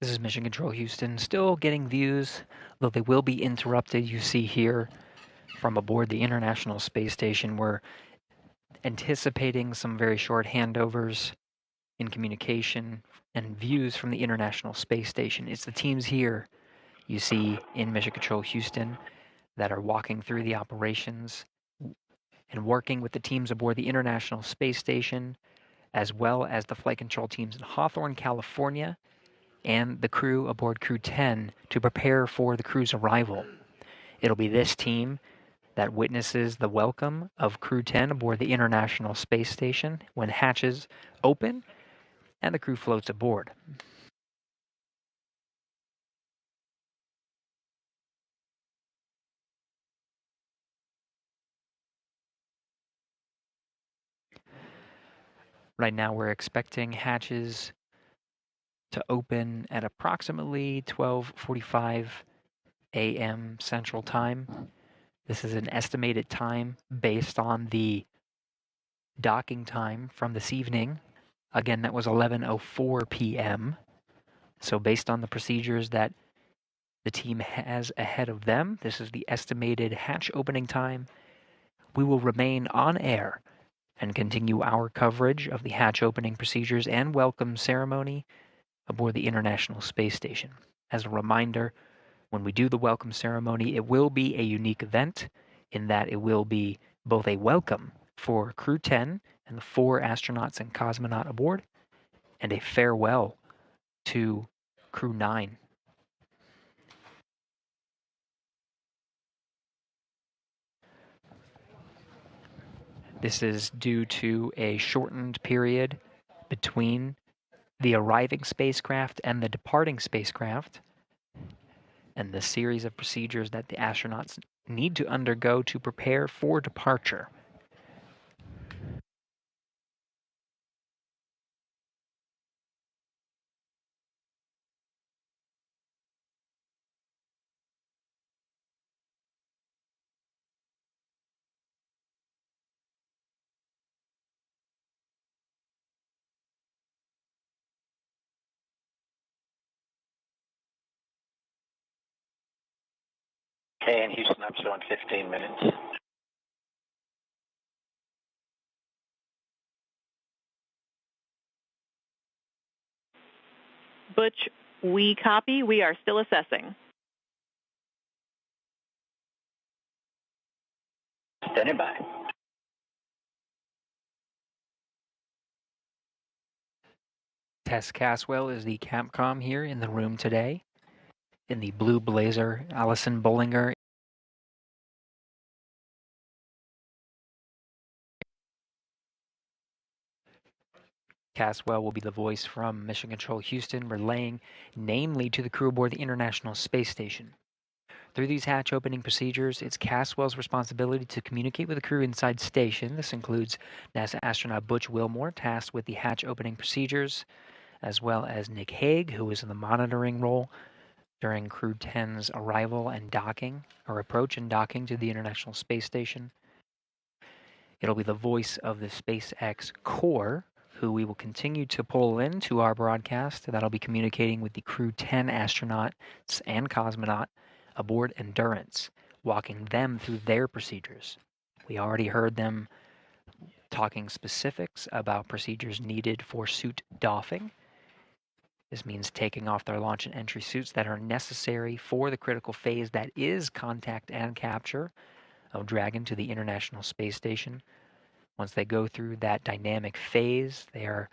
This is Mission Control Houston, still getting views, though they will be interrupted. You see here from aboard the International Space Station, we're anticipating some very short handovers in communication and views from the International Space Station. It's the teams here you see in Mission Control Houston that are walking through the operations and working with the teams aboard the International Space Station, as well as the flight control teams in Hawthorne, California, and the crew aboard Crew-10 to prepare for the crew's arrival. It'll be this team that witnesses the welcome of Crew-10 aboard the International Space Station when hatches open and the crew floats aboard. Right now we're expecting hatches to open at approximately 12:45 a.m. Central Time. This is an estimated time based on the docking time from this evening. Again, that was 11:04 p.m. So based on the procedures that the team has ahead of them, this is the estimated hatch opening time. We will remain on air and continue our coverage of the hatch opening procedures and welcome ceremony aboard the International Space Station. As a reminder, when we do the welcome ceremony, it will be a unique event in that it will be both a welcome for Crew-10 and the 4 astronauts and cosmonaut aboard, and a farewell to Crew-9. This is due to a shortened period between the arriving spacecraft and the departing spacecraft, and the series of procedures that the astronauts need to undergo to prepare for departure. Okay, in Houston, I'm showing 15 minutes. Butch, we copy. We are still assessing. Standing by. Tess Caswell is the Capcom here in the room today. In the blue blazer, Allison Bollinger. Caswell will be the voice from Mission Control Houston, relaying namely to the crew aboard the International Space Station. Through these hatch opening procedures, it's Caswell's responsibility to communicate with the crew inside station. This includes NASA astronaut Butch Wilmore, tasked with the hatch opening procedures, as well as Nick Hague, who is in the monitoring role during Crew-10's arrival and docking, or approach and docking to the International Space Station. It'll be the voice of the SpaceX core, who we will continue to pull into our broadcast. That'll be communicating with the Crew-10 astronauts and cosmonaut aboard Endurance, walking them through their procedures. We already heard them talking specifics about procedures needed for suit doffing. This means taking off their launch and entry suits that are necessary for the critical phase that is contact and capture of Dragon to the International Space Station. Once they go through that dynamic phase, they are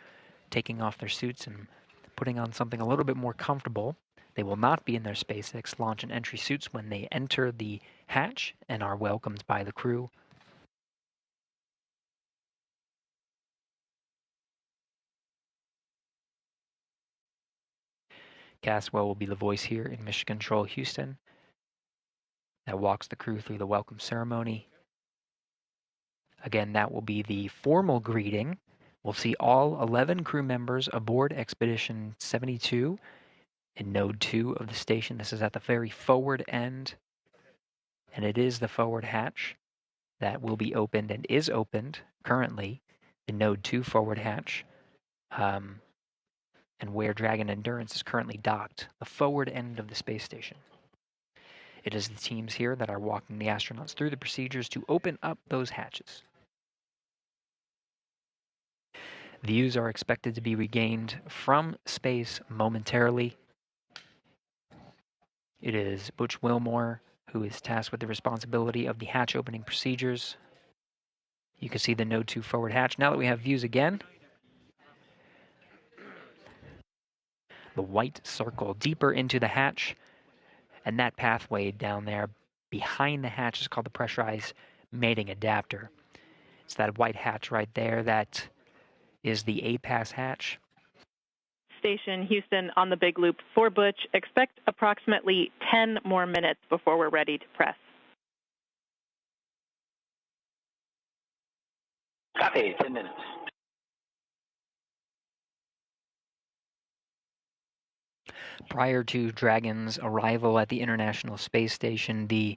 taking off their suits and putting on something a little bit more comfortable. They will not be in their SpaceX launch and entry suits when they enter the hatch and are welcomed by the crew. Caswell will be the voice here in Mission Control Houston that walks the crew through the welcome ceremony. Again, that will be the formal greeting. We'll see all 11 crew members aboard Expedition 72 in Node 2 of the station. This is at the very forward end, and it is the forward hatch that will be opened and is opened currently, the Node 2 forward hatch. And and where Dragon Endurance is currently docked, the forward end of the space station. It is the teams here that are walking the astronauts through the procedures to open up those hatches. Views are expected to be regained from space momentarily. It is Butch Wilmore who is tasked with the responsibility of the hatch opening procedures. You can see the Node 2 forward hatch. Now that we have views again, the white circle deeper into the hatch, and that pathway down there behind the hatch is called the pressurized mating adapter. It's that white hatch right there that is the A-pass hatch. Station Houston on the big loop for Butch. Expect approximately 10 more minutes before we're ready to press. Copy, 10 minutes. Prior to Dragon's arrival at the International Space Station, the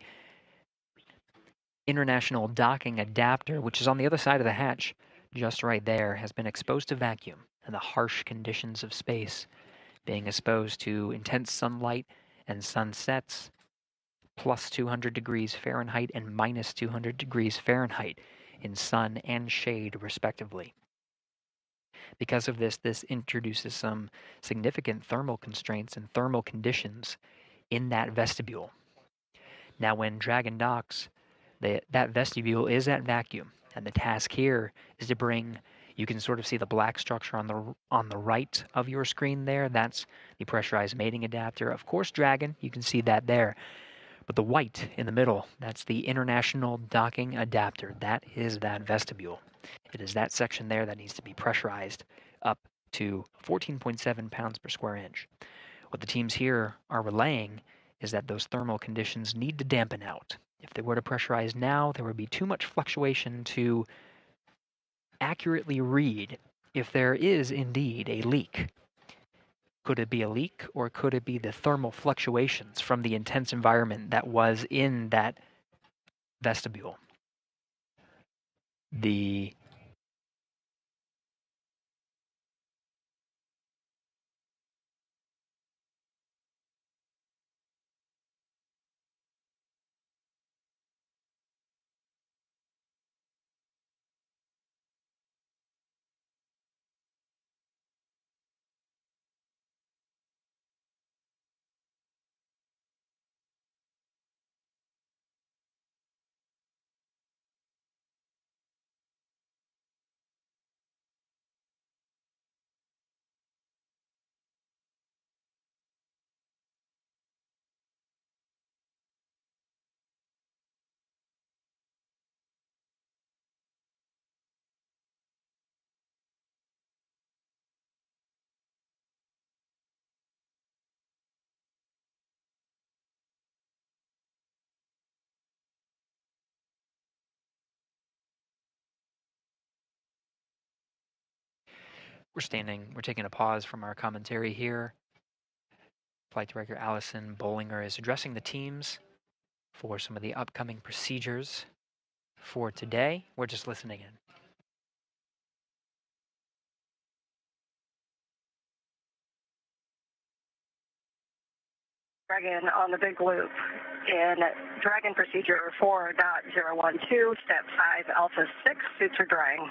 International Docking Adapter, which is on the other side of the hatch, just right there, has been exposed to vacuum and the harsh conditions of space, being exposed to intense sunlight and sunsets, plus 200 degrees Fahrenheit and minus 200 degrees Fahrenheit in sun and shade, respectively. Because of this, this introduces some significant thermal constraints and thermal conditions in that vestibule. Now, when Dragon docks, that vestibule is at vacuum, and the task here is to bring, you can sort of see the black structure on the right of your screen there. That's the pressurized mating adapter. Of course, Dragon, you can see that there. But the white in the middle, that's the International Docking Adapter. That is that vestibule. It is that section there that needs to be pressurized up to 14.7 pounds per square inch. What the teams here are relaying is that those thermal conditions need to dampen out. If they were to pressurize now, there would be too much fluctuation to accurately read if there is indeed a leak. Could it be a leak, or could it be the thermal fluctuations from the intense environment that was in that vestibule? We're taking a pause from our commentary here. Flight Director Allison Bollinger is addressing the teams for some of the upcoming procedures for today. We're just listening in. Dragon on the big loop in Dragon procedure 4.012, step 5, alpha 6, suits are drying.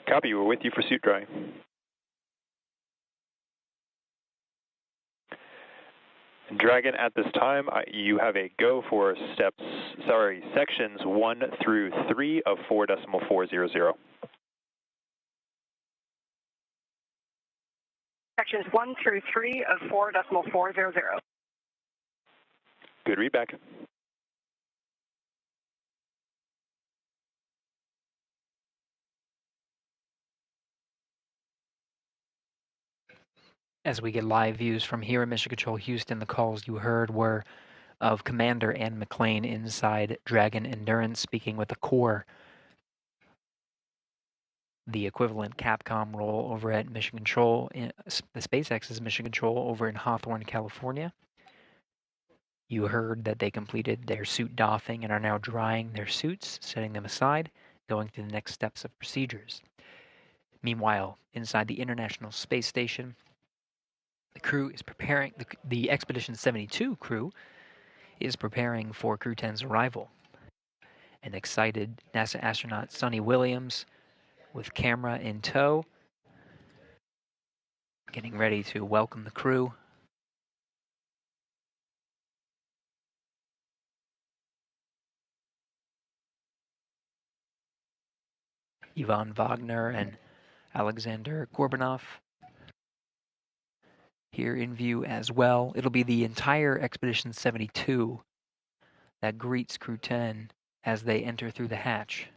Copy, we're with you for suit drying. Dragon, at this time, you have a go for sections 1 through 3 of 4.400. Sections 1 through 3 of 4.400. Good readback. As we get live views from here at Mission Control Houston, the calls you heard were of Commander Ann McLean inside Dragon Endurance, speaking with the core, the equivalent Capcom role over at Mission Control, the SpaceX's Mission Control over in Hawthorne, California. You heard that they completed their suit doffing and are now drying their suits, setting them aside, going through the next steps of procedures. Meanwhile, inside the International Space Station, the crew is preparing, the Expedition 72 crew is preparing for Crew-10's arrival. An excited NASA astronaut Sonny Williams, with camera in tow, getting ready to welcome the crew. Ivan Wagner and Alexander Gorbanov here in view as well. It'll be the entire Expedition 72 that greets Crew-10 as they enter through the hatch.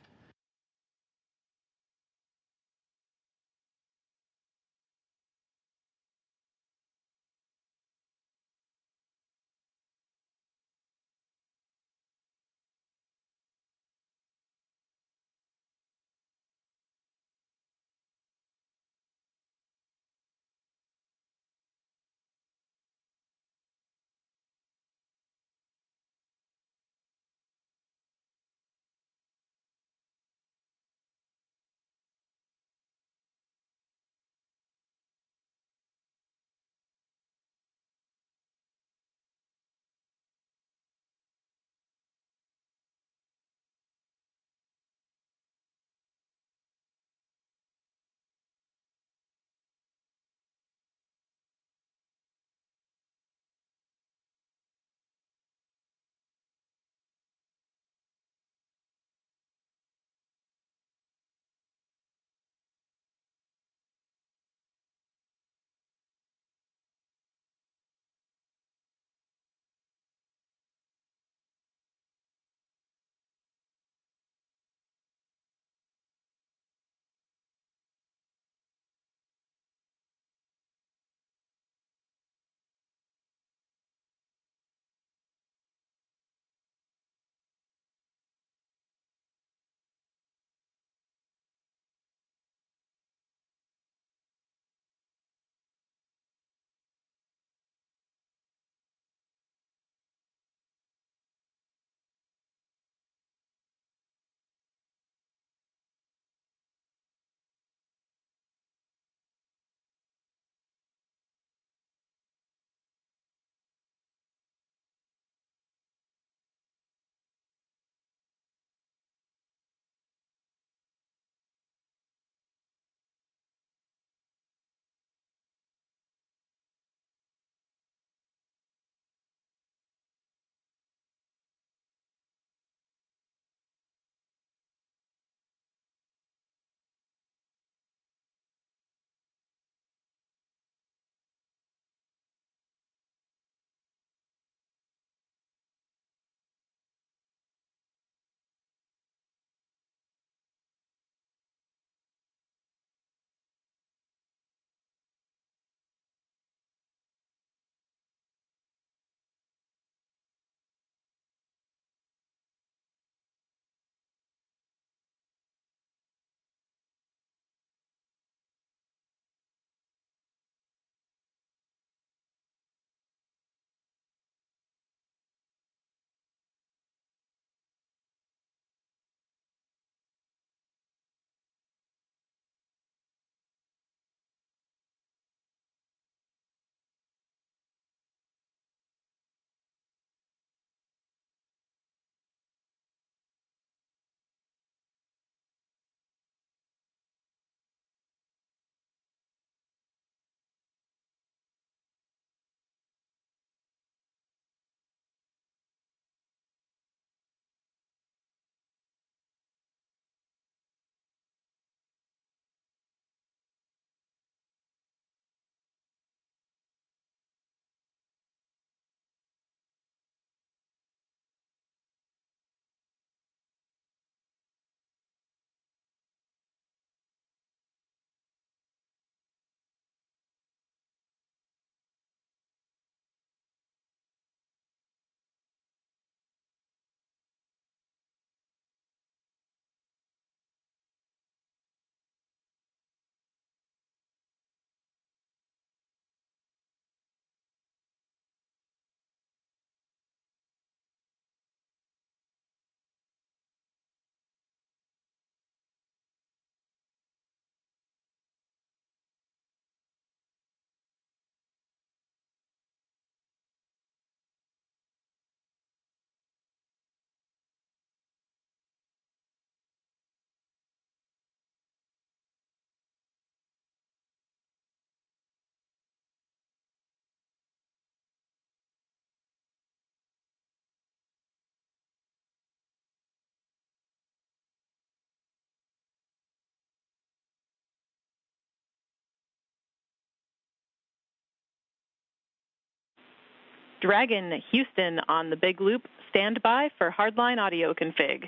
Dragon Houston on the big loop. Stand by for hardline audio config.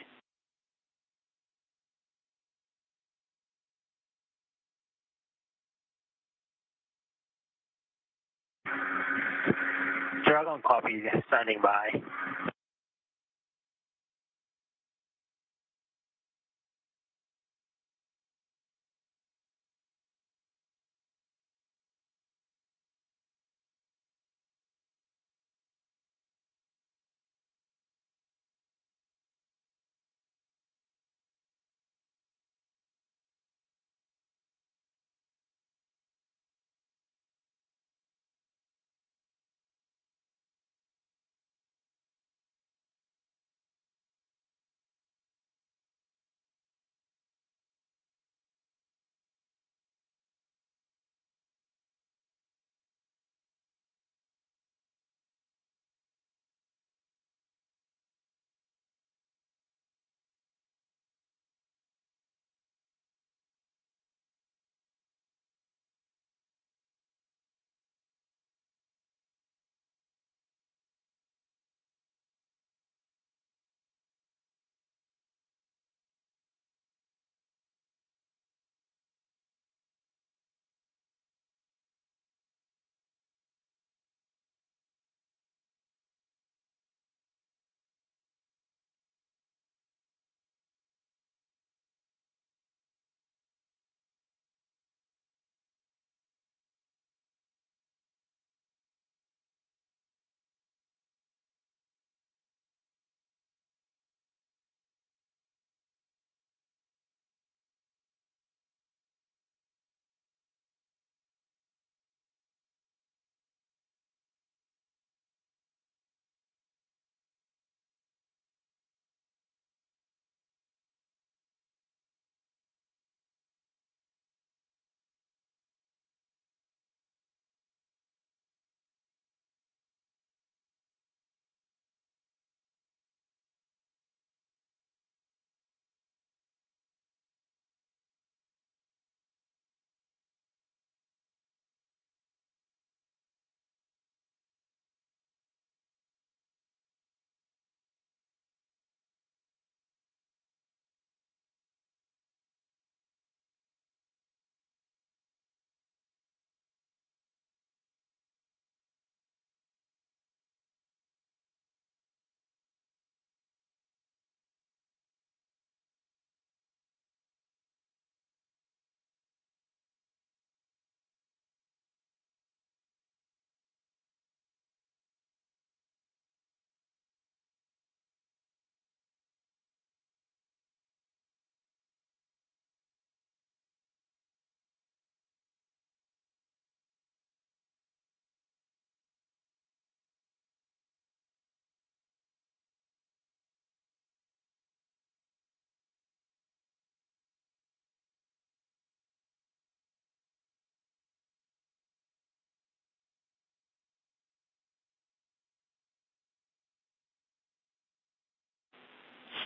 Dragon copy, standing by.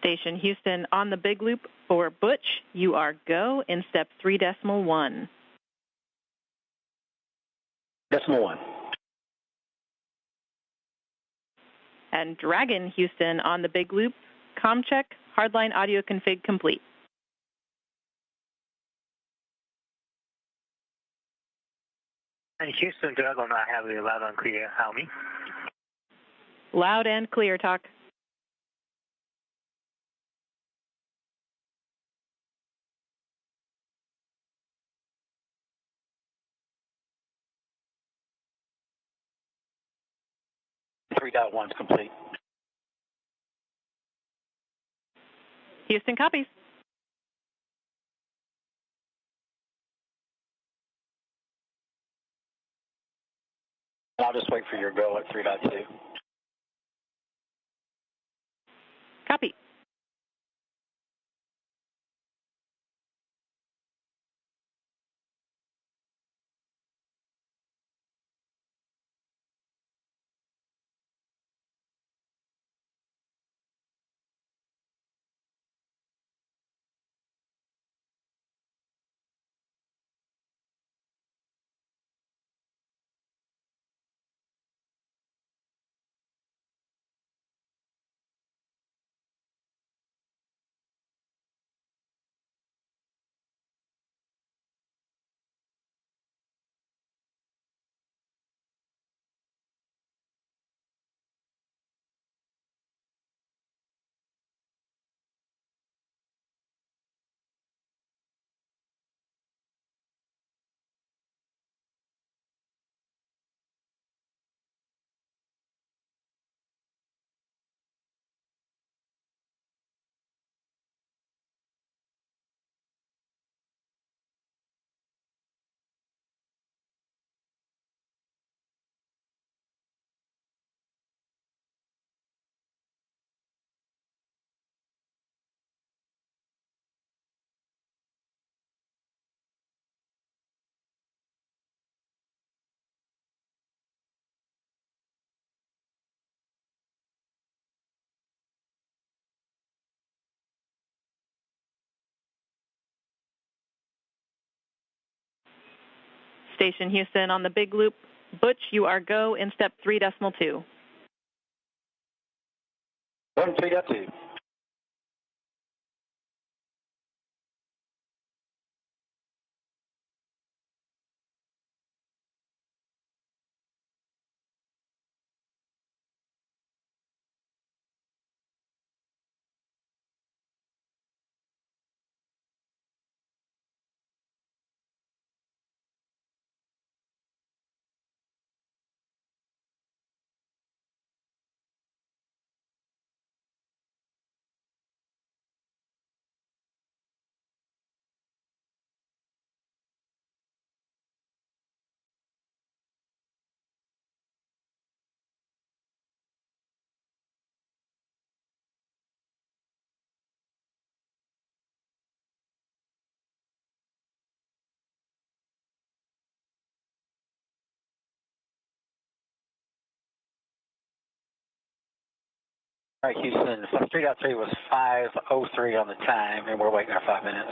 Station Houston on the big loop for Butch. You are go in step 3.1. Decimal 1. And Dragon Houston on the big loop. Com check, hardline audio config complete. And Houston Dragon, I have you loud and clear. How me? Loud and clear, talk. Three dot one's complete. Houston copies. I'll just wait for your go at 3.2. Copy. Station Houston on the big loop. Butch, you are go in step 3.2. 3.2. All right, Houston, 3.3 was 5:03 on the time, and we're waiting our 5 minutes.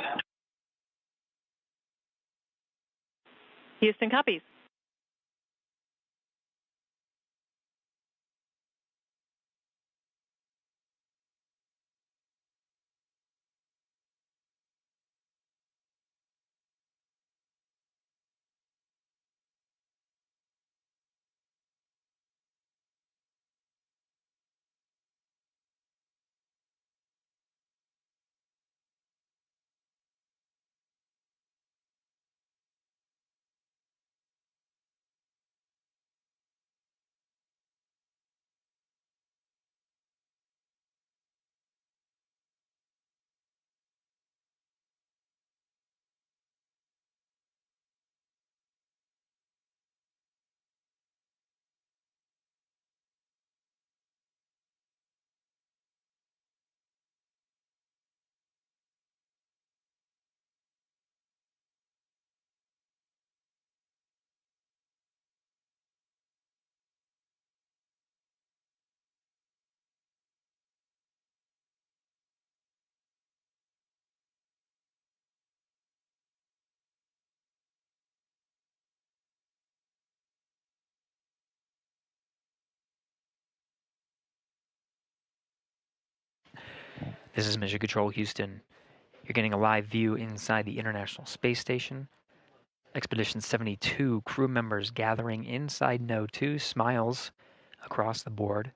Houston copies. This is Mission Control Houston. You're getting a live view inside the International Space Station. Expedition 72 crew members gathering inside Node 2, smiles across the board,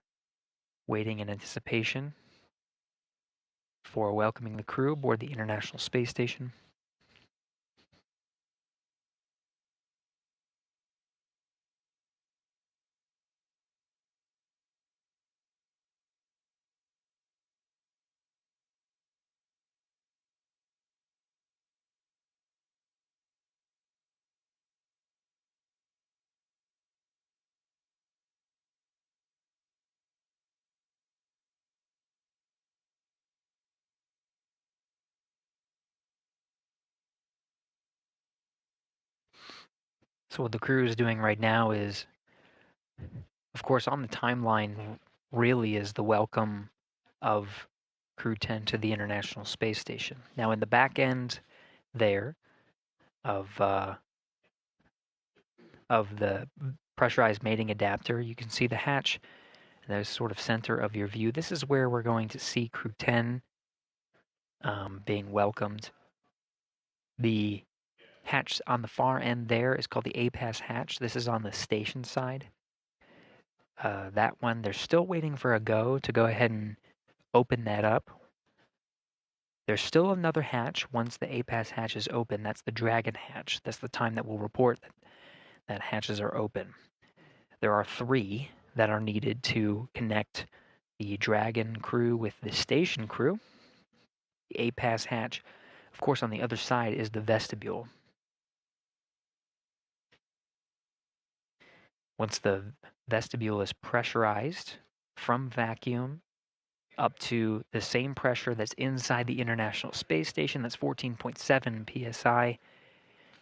waiting in anticipation for welcoming the crew aboard the International Space Station. So what the crew is doing right now is, of course, on the timeline really is the welcome of Crew-10 to the International Space Station. Now in the back end there of the pressurized mating adapter, you can see the hatch. There's sort of center of your view. This is where we're going to see Crew-10 being welcomed. The hatch on the far end there is called the A-Pass hatch. This is on the station side. That one, they're still waiting for a go to go ahead and open that up. There's still another hatch once the A-Pass hatch is open. That's the Dragon hatch. That's the time that we'll report that hatches are open. There are 3 that are needed to connect the Dragon crew with the station crew. The A-Pass hatch, of course, on the other side is the vestibule. Once the vestibule is pressurized from vacuum up to the same pressure that's inside the International Space Station, that's 14.7 psi,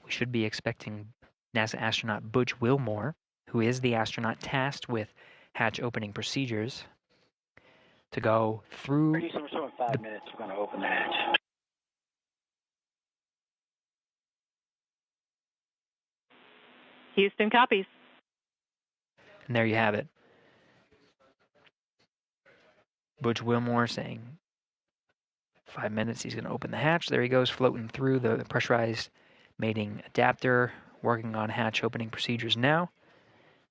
we should be expecting NASA astronaut Butch Wilmore, who is the astronaut tasked with hatch opening procedures, to go through. We're showing 5 minutes. We're going to open the hatch. Houston copies. And there you have it. Butch Wilmore saying 5 minutes, he's going to open the hatch. There he goes, floating through the pressurized mating adapter, working on hatch opening procedures now.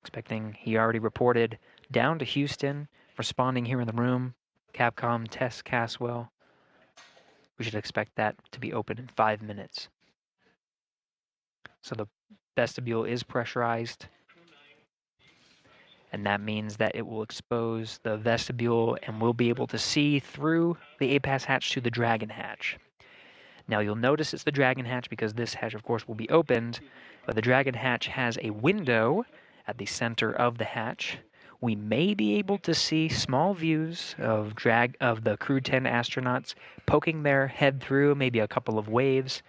Expecting, he already reported down to Houston, responding here in the room. Capcom, Tess Caswell. We should expect that to be open in 5 minutes. So the vestibule is pressurized, and that means that it will expose the vestibule and we'll be able to see through the APAS hatch to the Dragon hatch. Now you'll notice it's the Dragon hatch because this hatch, of course, will be opened, but the Dragon hatch has a window at the center of the hatch. We may be able to see small views of the Crew-10 astronauts poking their head through, maybe a couple of waves.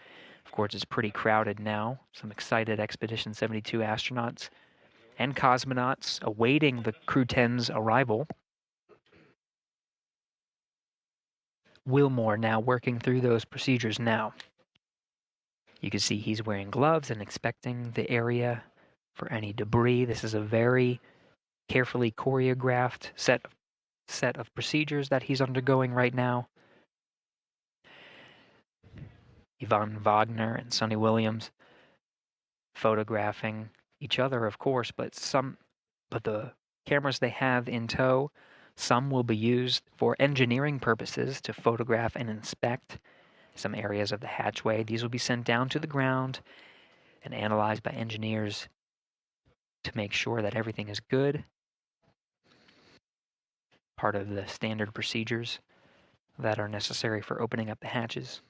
Of course, it's pretty crowded now. Some excited Expedition 72 astronauts and cosmonauts awaiting the Crew-10's arrival. Wilmore now working through those procedures now. You can see he's wearing gloves and inspecting the area for any debris. This is a very carefully choreographed set of procedures that he's undergoing right now. Yvonne Wagner and Sonny Williams photographing each other, of course, but the cameras they have in tow, some will be used for engineering purposes to photograph and inspect some areas of the hatchway. These will be sent down to the ground and analyzed by engineers to make sure that everything is good. Part of the standard procedures that are necessary for opening up the hatches.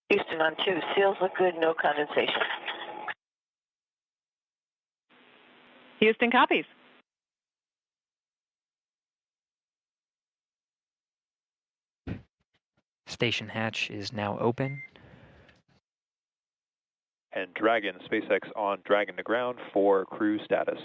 Houston on 2, seals look good, no condensation. Houston copies. Station hatch is now open. And Dragon, SpaceX on Dragon to ground for crew status.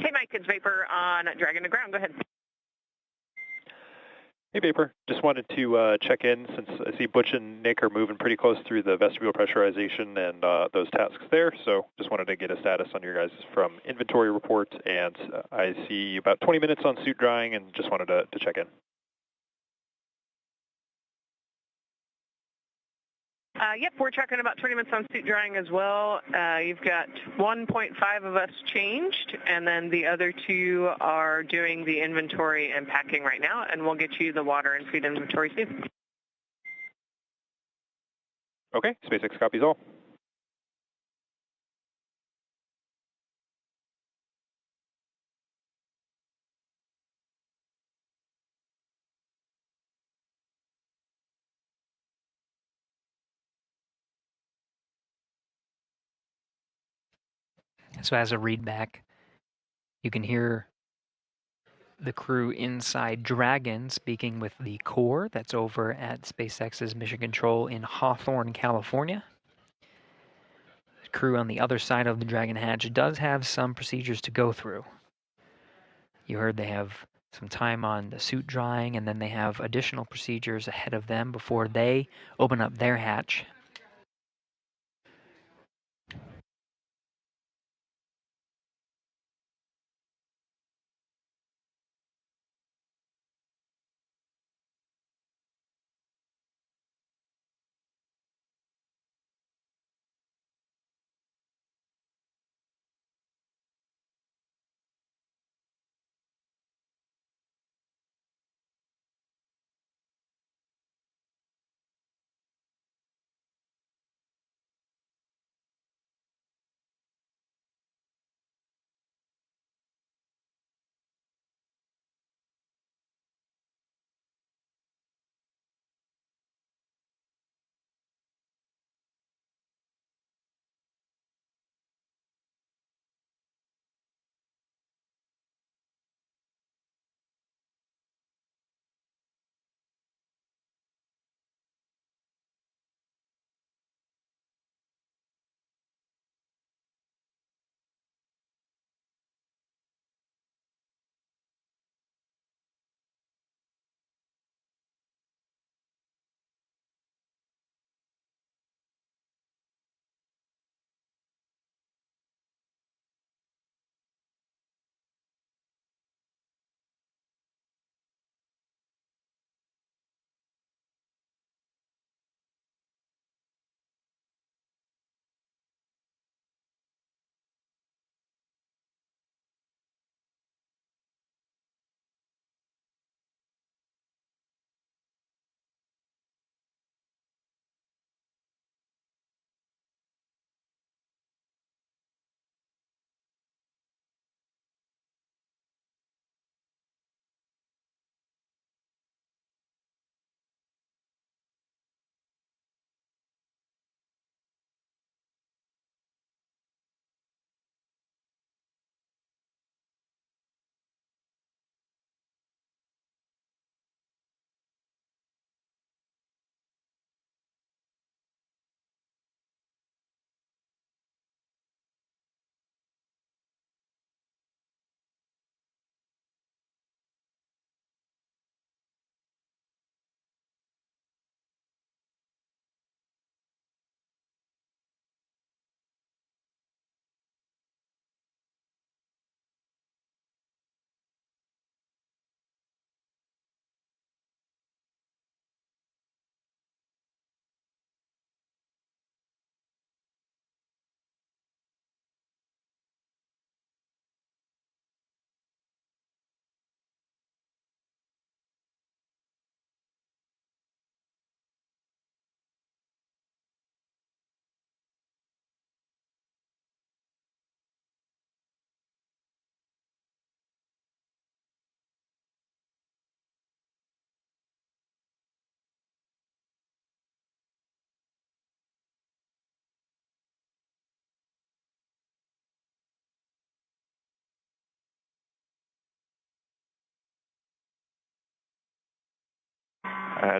Hey, Mike, it's Vapor on Dragon to ground. Go ahead. Hey, Vapor. Just wanted to check in since I see Butch and Nick are moving pretty close through the vestibule pressurization and those tasks there. So just wanted to get a status on your guys from inventory report. And I see about 20 minutes on suit drying and just wanted to check in. Yep, we're tracking about 20 minutes on suit drying as well. You've got 1.5 of us changed, and then the other 2 are doing the inventory and packing right now, and we'll get you the water and food inventory soon. Okay, SpaceX copies all. So as a readback, you can hear the crew inside Dragon speaking with the core that's over at SpaceX's Mission Control in Hawthorne, California. The crew on the other side of the Dragon hatch does have some procedures to go through. You heard they have some time on the suit drying, and then they have additional procedures ahead of them before they open up their hatch.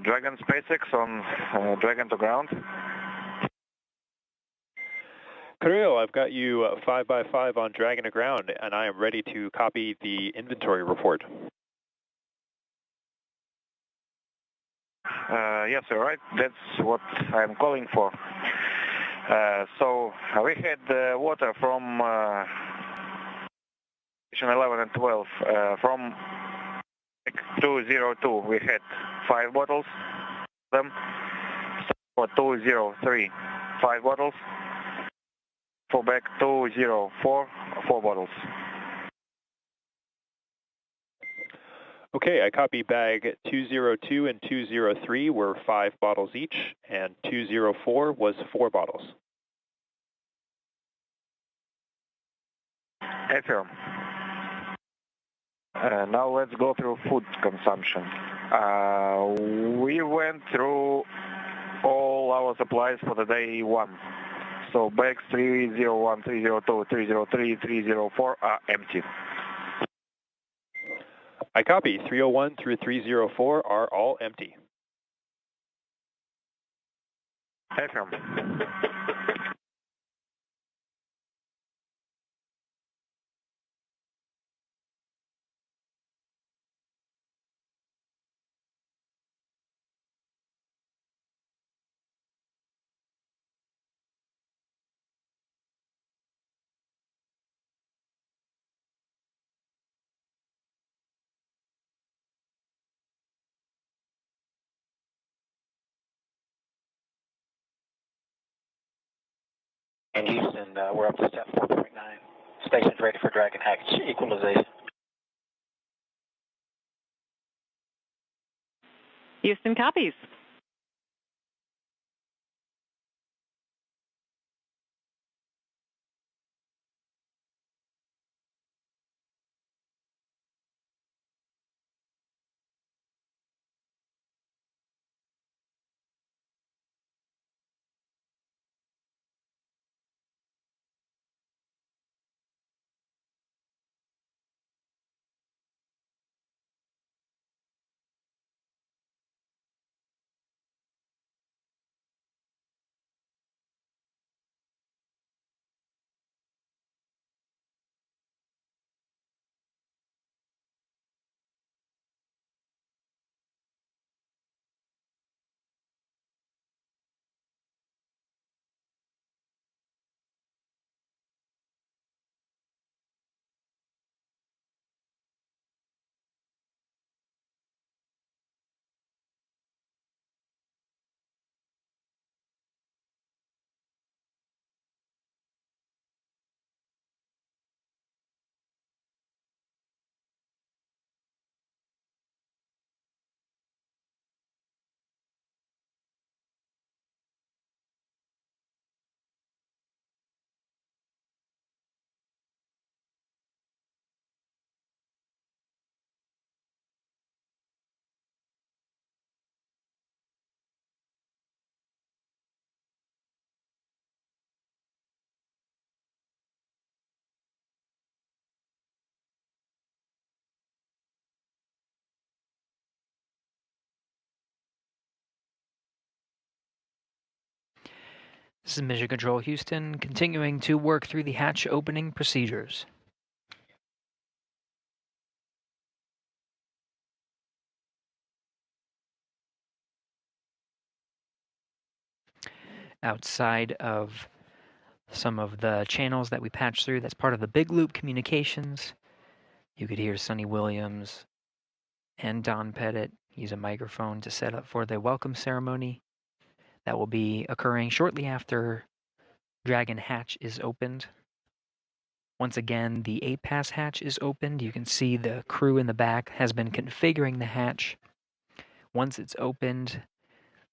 Dragon SpaceX on Dragon to ground. Kirill, I've got you 5 by 5 on Dragon aground, and I am ready to copy the inventory report. Yes, sir, right. That's what I'm calling for. So we had water from station 11 and 12. From 202, we had 5 bottles. Them. For 203, 5 bottles. For back 204, 4 bottles. Okay, I copy bag 202 and 203 were 5 bottles each, and 204 was 4 bottles. Affirm. Now let's go through food consumption. We went through all our supplies for the day 1. So bags 301, 302, 303, 304 are empty. I copy. 301 through 304 are all empty. Affirm. In Houston, we're up to step 4.9. Station's ready for Dragon hatch equalization. Houston copies. This is Mission Control Houston, continuing to work through the hatch opening procedures. Outside of some of the channels that we patched through, that's part of the Big Loop communications. You could hear Sonny Williams and Don Pettit use a microphone to set up for the welcome ceremony that will be occurring shortly after Dragon hatch is opened. Once again, the 8-pass hatch is opened. You can see the crew in the back has been configuring the hatch. Once it's opened,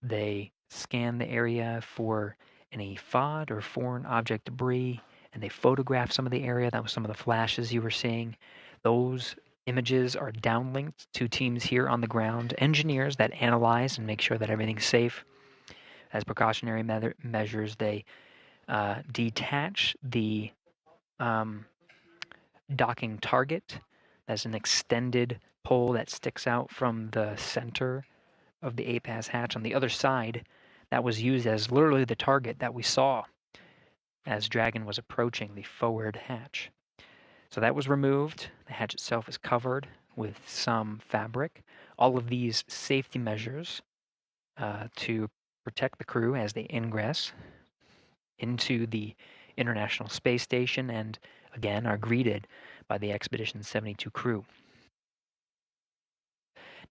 they scan the area for any FOD or foreign object debris, and they photograph some of the area. That was some of the flashes you were seeing. Those images are downlinked to teams here on the ground, engineers that analyze and make sure that everything's safe. As precautionary measures, they detach the docking target. That's an extended pole that sticks out from the center of the 8-pass hatch on the other side. That was used as literally the target that we saw as Dragon was approaching the forward hatch. So that was removed. The hatch itself is covered with some fabric. All of these safety measures to protect the crew as they ingress into the International Space Station and again are greeted by the Expedition 72 crew.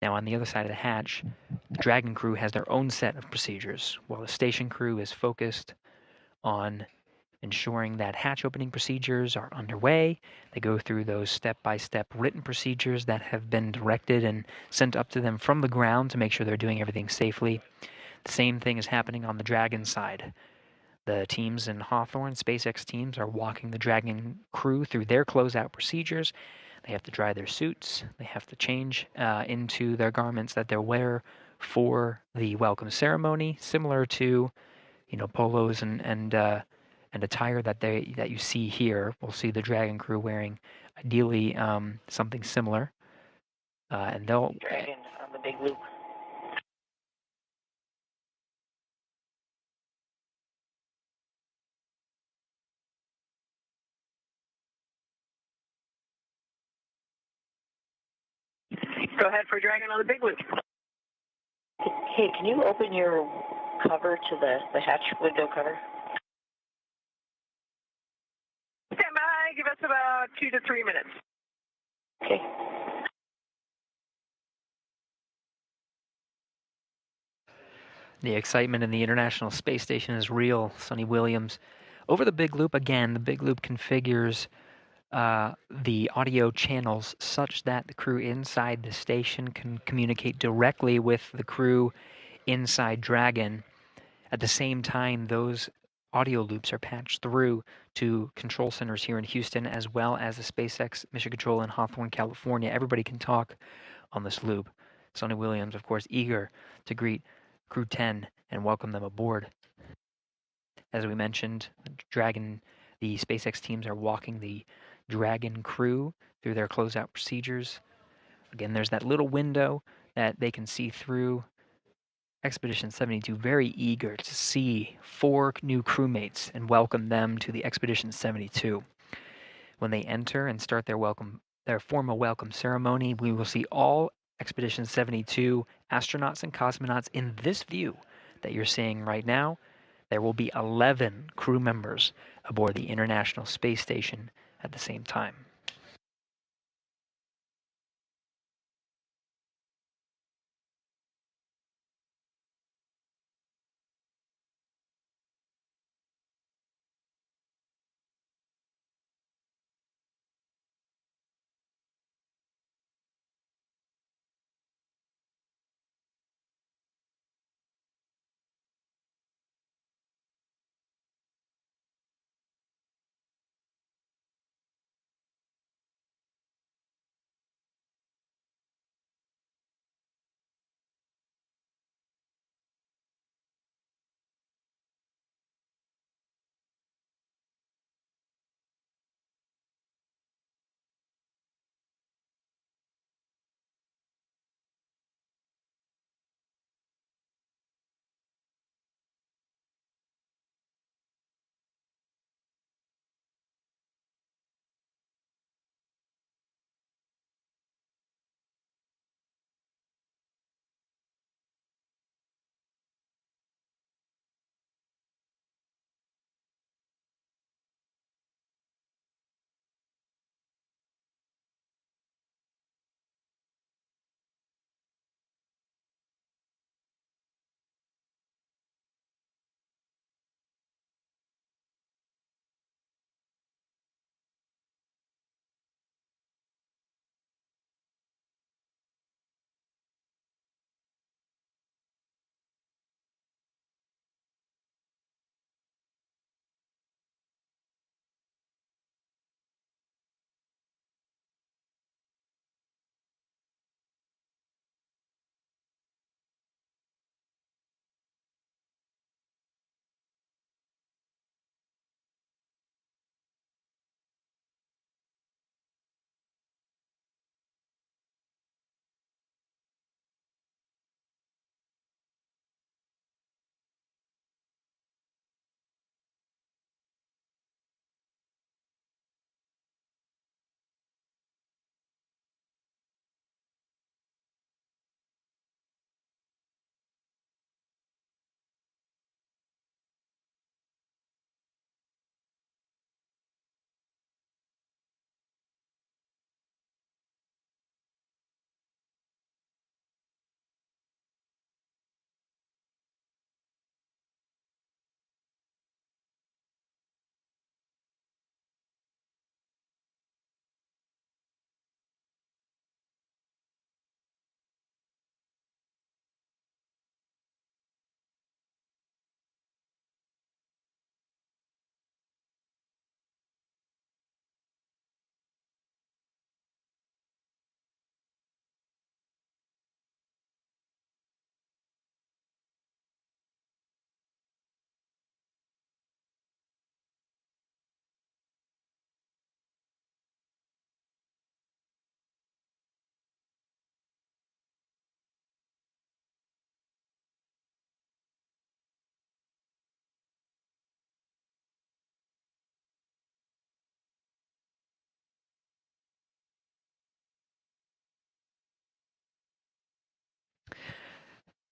Now on the other side of the hatch, the Dragon crew has their own set of procedures, while the station crew is focused on ensuring that hatch opening procedures are underway. They go through those step-by-step written procedures that have been directed and sent up to them from the ground to make sure they're doing everything safely. The same thing is happening on the Dragon side. The teams in Hawthorne, SpaceX teams, are walking the Dragon crew through their closeout procedures. They have to dry their suits. They have to change into their garments that they'll wear for the welcome ceremony, similar to, polos and attire that you see here. We'll see the Dragon crew wearing, ideally, something similar, and they'll. Dragon on the big loop. Go ahead for Dragon on the big loop. Hey, can you open your cover to the hatch window cover? Stand by. Give us about 2 to 3 minutes. Okay. The excitement in the International Space Station is real, Sonny Williams. Over the big loop, again, the big loop configures the audio channels such that the crew inside the station can communicate directly with the crew inside Dragon. At the same time, those audio loops are patched through to control centers here in Houston, as well as the SpaceX Mission Control in Hawthorne, California. Everybody can talk on this loop. Sonny Williams, of course, eager to greet Crew-10 and welcome them aboard. As we mentioned, the SpaceX teams are walking the Dragon crew through their closeout procedures. Again, there's that little window that they can see through. Expedition 72 very eager to see 4 new crewmates and welcome them to the Expedition 72. When they enter and start their formal welcome ceremony, we will see all Expedition 72 astronauts and cosmonauts in this view that you're seeing right now. There will be 11 crew members aboard the International Space Station at the same time.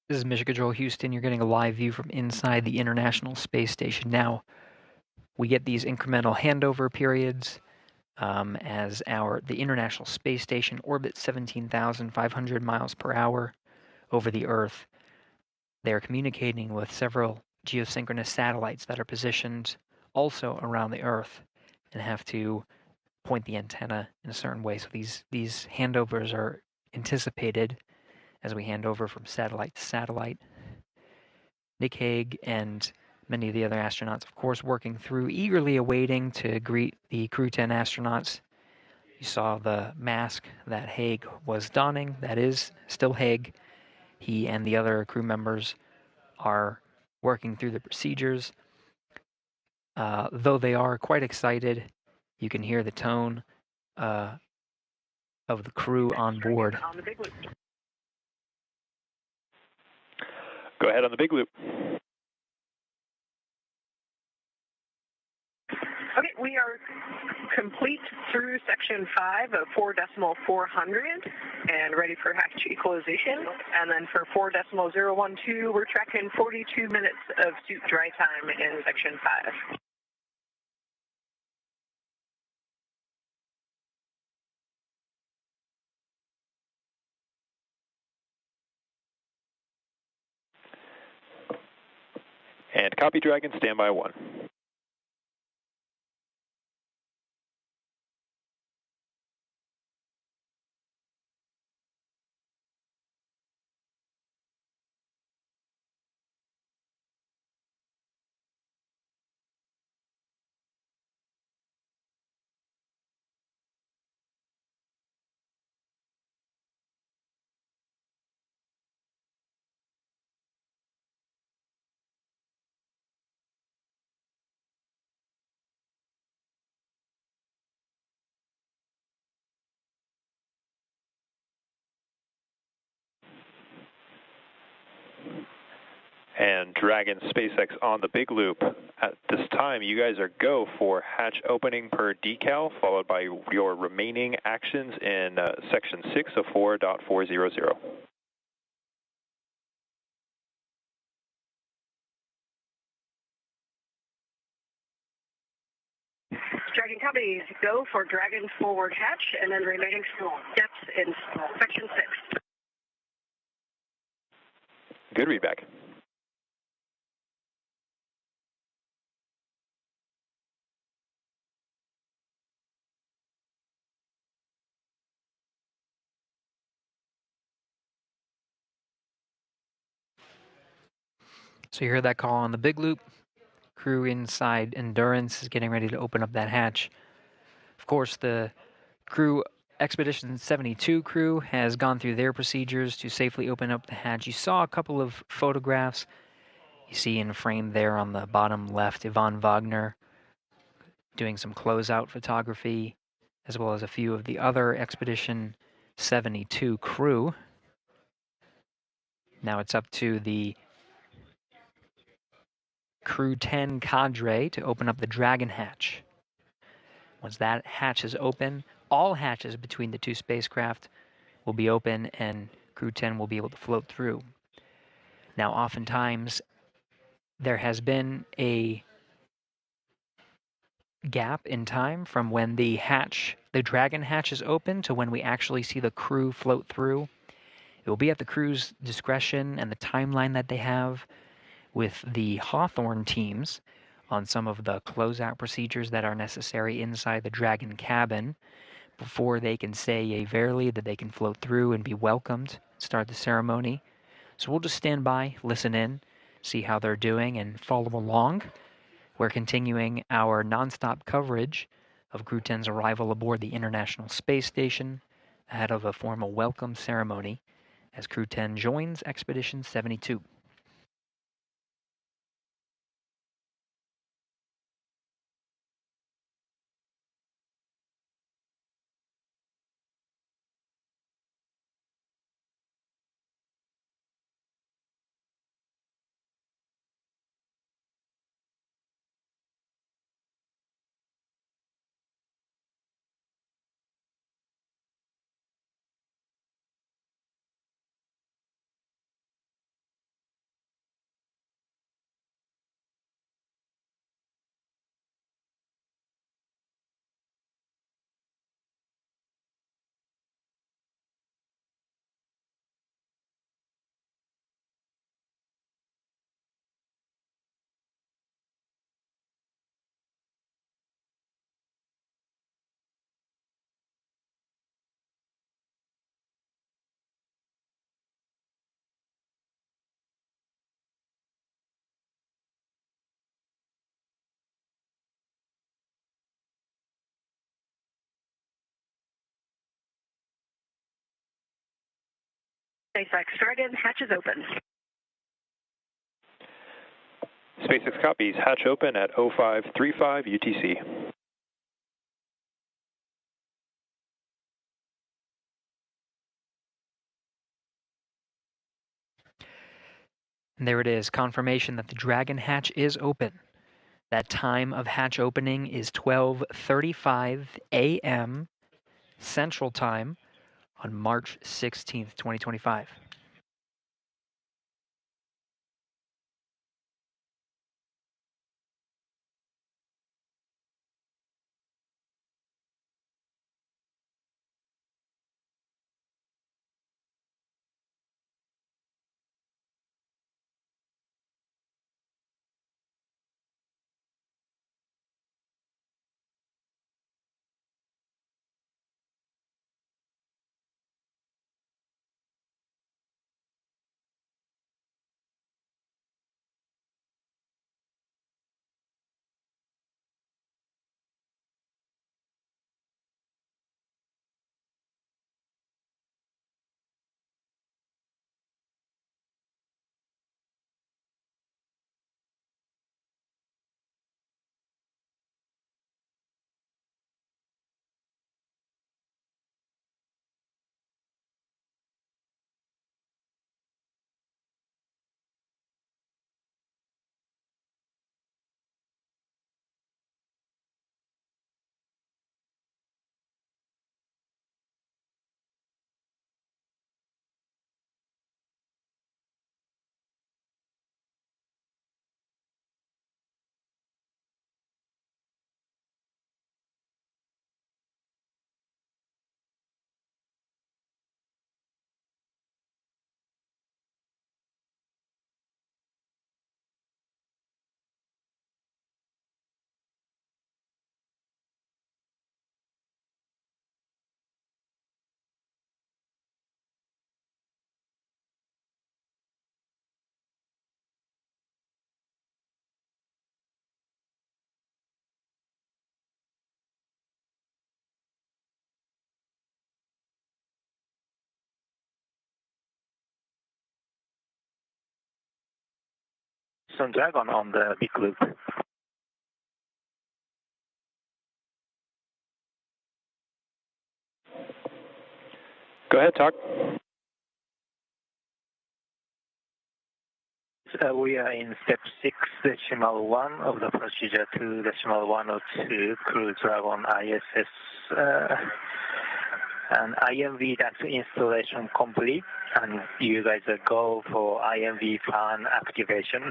This is Mission Control Houston. You're getting a live view from inside the International Space Station. Now, we get these incremental handover periods as the International Space Station orbits 17,500 miles per hour over the Earth. They're communicating with several geosynchronous satellites that are positioned also around the Earth and have to point the antenna in a certain way. So these handovers are anticipated as we hand over from satellite to satellite. Nick Hague and many of the other astronauts, of course, working through, eagerly awaiting to greet the Crew-10 astronauts. You saw the mask that Hague was donning. That is still Hague. He and the other crew members are working through the procedures. Though they are quite excited, you can hear the tone of the crew on board. Go ahead on the big loop. Okay, we are complete through section 5 of 4.400 and ready for hatch equalization. And then for 4.012, we're tracking 42 minutes of suit dry time in section 5. And copy Dragon, standby 1. And Dragon SpaceX on the big loop. At this time, you guys are go for hatch opening per decal, followed by your remaining actions in section 6 of 4.400. Dragon companies go for Dragon forward hatch and then remaining steps in section 6. Good readback. So you heard that call on the big loop. Crew inside Endurance is getting ready to open up that hatch. Of course, the crew Expedition 72 crew has gone through their procedures to safely open up the hatch. You saw a couple of photographs. You see in frame there on the bottom left, Yvonne Wagner doing some closeout photography, as well as a few of the other Expedition 72 crew. Now it's up to the Crew-10 cadre to open up the Dragon hatch. Once that hatch is open, all hatches between the two spacecraft will be open and Crew-10 will be able to float through. Now, oftentimes, there has been a gap in time from when the Dragon hatch is open to when we actually see the crew float through. It will be at the crew's discretion and the timeline that they have with the Hawthorne teams on some of the closeout procedures that are necessary inside the Dragon cabin before they can say yea verily that they can float through and be welcomed, start the ceremony. So we'll just stand by, listen in, see how they're doing, and follow along. We're continuing our nonstop coverage of Crew-10's arrival aboard the International Space Station ahead of a formal welcome ceremony as Crew-10 joins Expedition 72. SpaceX Dragon, hatch is open. SpaceX copies, hatch open at 0535 UTC. And there it is, confirmation that the Dragon hatch is open. That time of hatch opening is 12:35 a.m. Central Time on March 16th, 2025. Houston Dragon on the big loop. Go ahead, talk. We are in step 6.1 of the procedure 2.102 Crew Dragon ISS and IMV duct installation complete, and you guys go for IMV fan activation.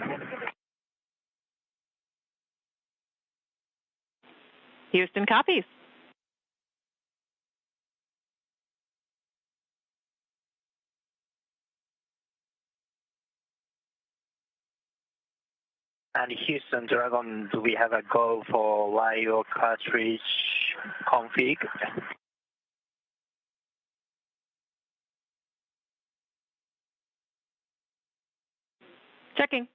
Houston copies. And Houston Dragon, do we have a go for LIO cartridge config? Checking.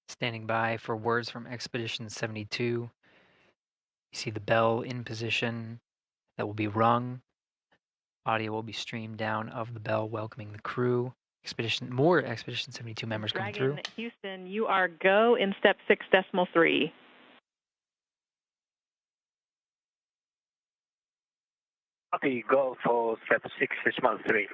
Standing by for words from Expedition 72. You see the bell in position that will be rung. Audio will be streamed down of the bell welcoming the crew. More Expedition 72 members come through. Dragon Houston, you are go in step 6.3. Okay, go for step 6.3.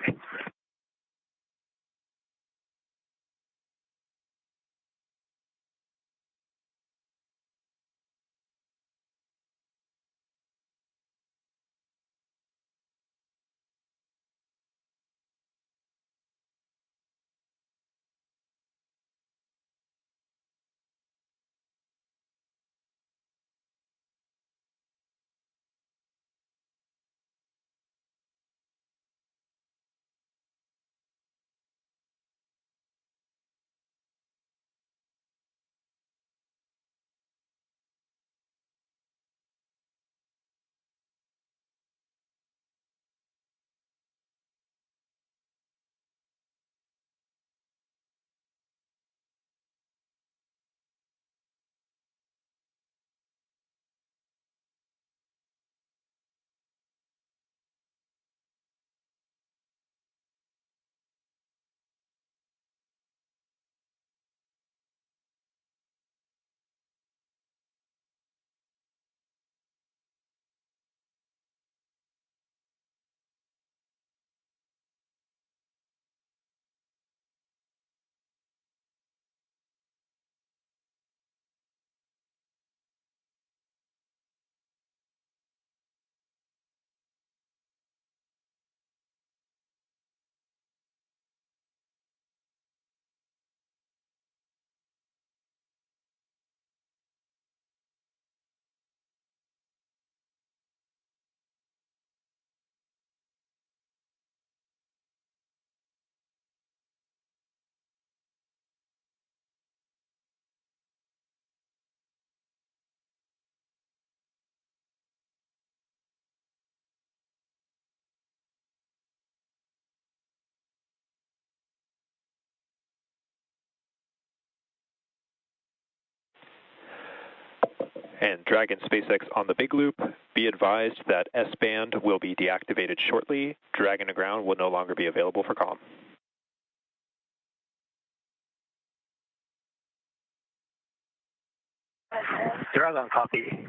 And Dragon SpaceX on the big loop, be advised that S-band will be deactivated shortly. Dragon to ground will no longer be available for comm. Dragon copy.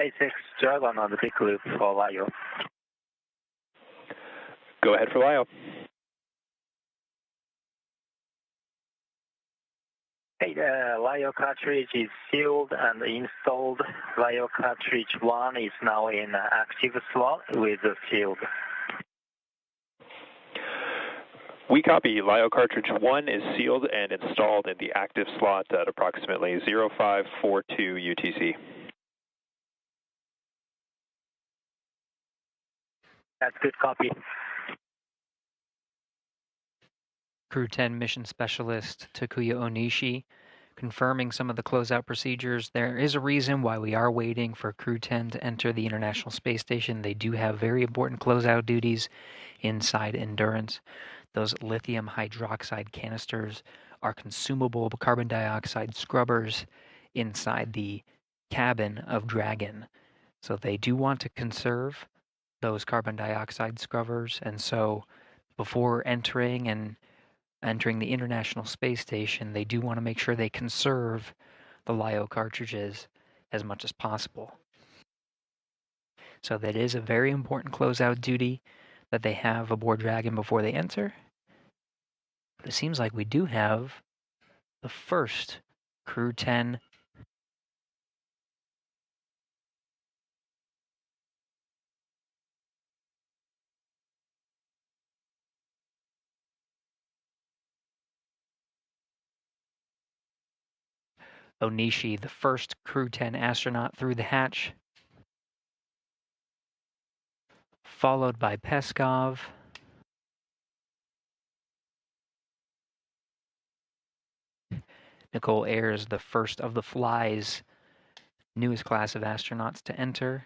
SpaceX Dragon on the big loop for LIO. Go ahead for LIO. Hey, the LIO cartridge is sealed and installed. LIO cartridge 1 is now in active slot with the field. We copy. LIO cartridge 1 is sealed and installed in the active slot at approximately 0542 UTC. That's good copy. Crew-10 mission specialist Takuya Onishi confirming some of the closeout procedures. There is a reason why we are waiting for Crew-10 to enter the International Space Station. They do have very important closeout duties inside Endurance. Those lithium hydroxide canisters are consumable carbon dioxide scrubbers inside the cabin of Dragon. So they do want to conserve those carbon dioxide scrubbers, and so before entering the International Space Station, they do want to make sure they conserve the LIO cartridges as much as possible. So that is a very important closeout duty that they have aboard Dragon before they enter. But it seems like we do have the first Crew-10 Onishi, the first Crew-10 astronaut through the hatch, followed by Peskov, Nicole Ayers, the first of the Fly's newest class of astronauts to enter,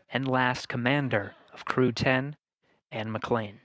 and last commander of Crew-10, Anne McLean.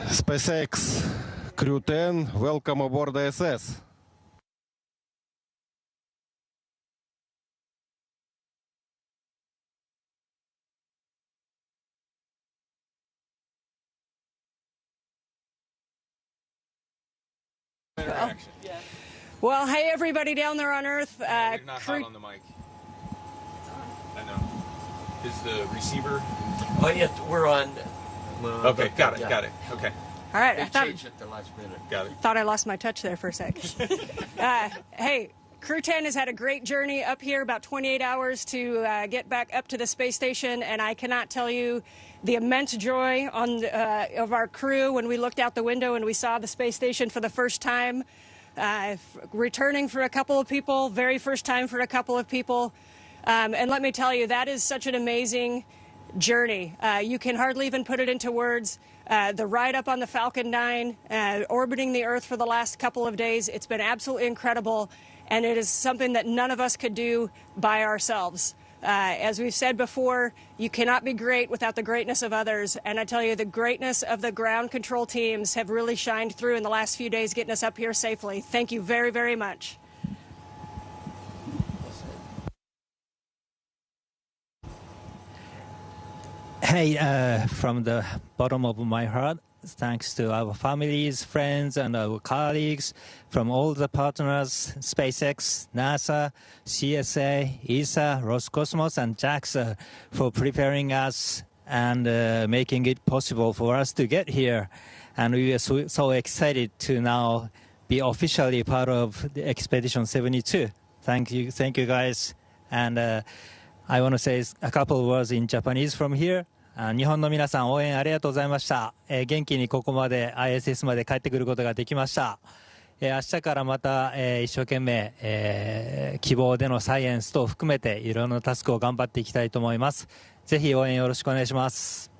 SpaceX Crew-10, welcome aboard the ISS. Well, hey, everybody down there on Earth. You're not hot on the mic. I know. Is the receiver? Oh, yeah, we're on. Okay, got it, got it. Okay. All right, They I thought, changed it the last minute. Got it. thought I lost my touch there for a sec. Hey, Crew-10 has had a great journey up here, about 28 hours to get back up to the space station, and I cannot tell you the immense joy of our crew when we looked out the window and we saw the space station for the first time. Returning for a couple of people, very first time for a couple of people. And let me tell you, that is such an amazing journey. You can hardly even put it into words. The ride up on the Falcon 9, orbiting the Earth for the last couple of days, it's been absolutely incredible, and it is something that none of us could do by ourselves. As we've said before, you cannot be great without the greatness of others, and I tell you, the greatness of the ground control teams have really shined through in the last few days getting us up here safely. Thank you very, very much. Hey, from the bottom of my heart, thanks to our families, friends, and our colleagues from all the partners, SpaceX, NASA, CSA, ESA, Roscosmos, and JAXA for preparing us and making it possible for us to get here. And we are so excited to now be officially part of the Expedition 72. Thank you guys. And I want to say a couple of words in Japanese from here. 日本の皆さん応援ありがとうございました。元気にここまで ISS まで帰ってくることができました。明日からまた、一生懸命、希望でのサイエンス等を含めていろんなタスクを頑張っていきたいと思います。ぜひ応援よろしくお願いします。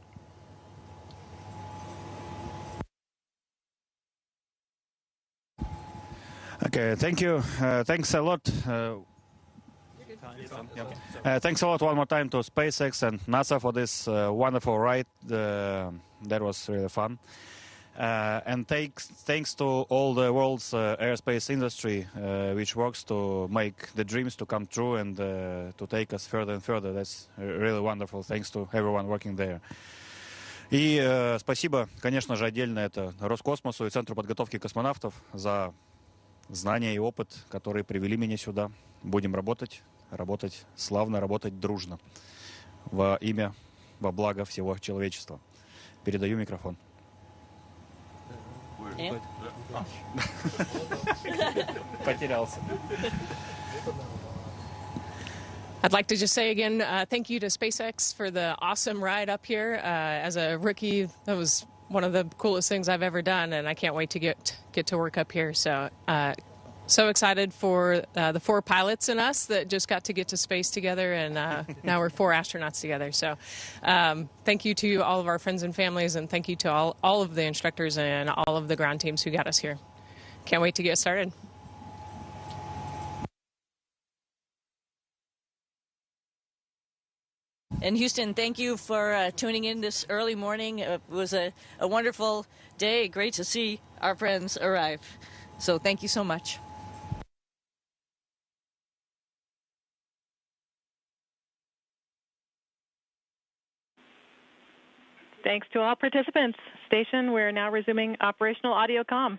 Okay, thank you. Thanks a lot. Thanks a lot one more time to SpaceX and NASA for this wonderful ride. That was really fun. And thanks to all the world's aerospace industry, which works to make the dreams to come true and to take us further and further. That's really wonderful. Thanks to everyone working there. И спасибо, конечно же, отдельно это Роскосмосу и Центру подготовки космонавтов за знания и опыт, которые привели меня сюда. Будем работать славно, работать дружно во имя, во благо всего человечества. Передаю микрофон. Потерялся. I'd like to just say again, thank you to SpaceX for the awesome ride up here. As a rookie, that was one of the coolest things I've ever done, and I can't wait to get to work up here. So excited for the 4 pilots and us that just got to get to space together, and now we're 4 astronauts together. So thank you to all of our friends and families, and thank you to all of the instructors and all of the ground teams who got us here. Can't wait to get started. And Houston, thank you for tuning in this early morning. It was a wonderful day. Great to see our friends arrive. So thank you so much. Thanks to all participants. Station, we're now resuming operational audio comm.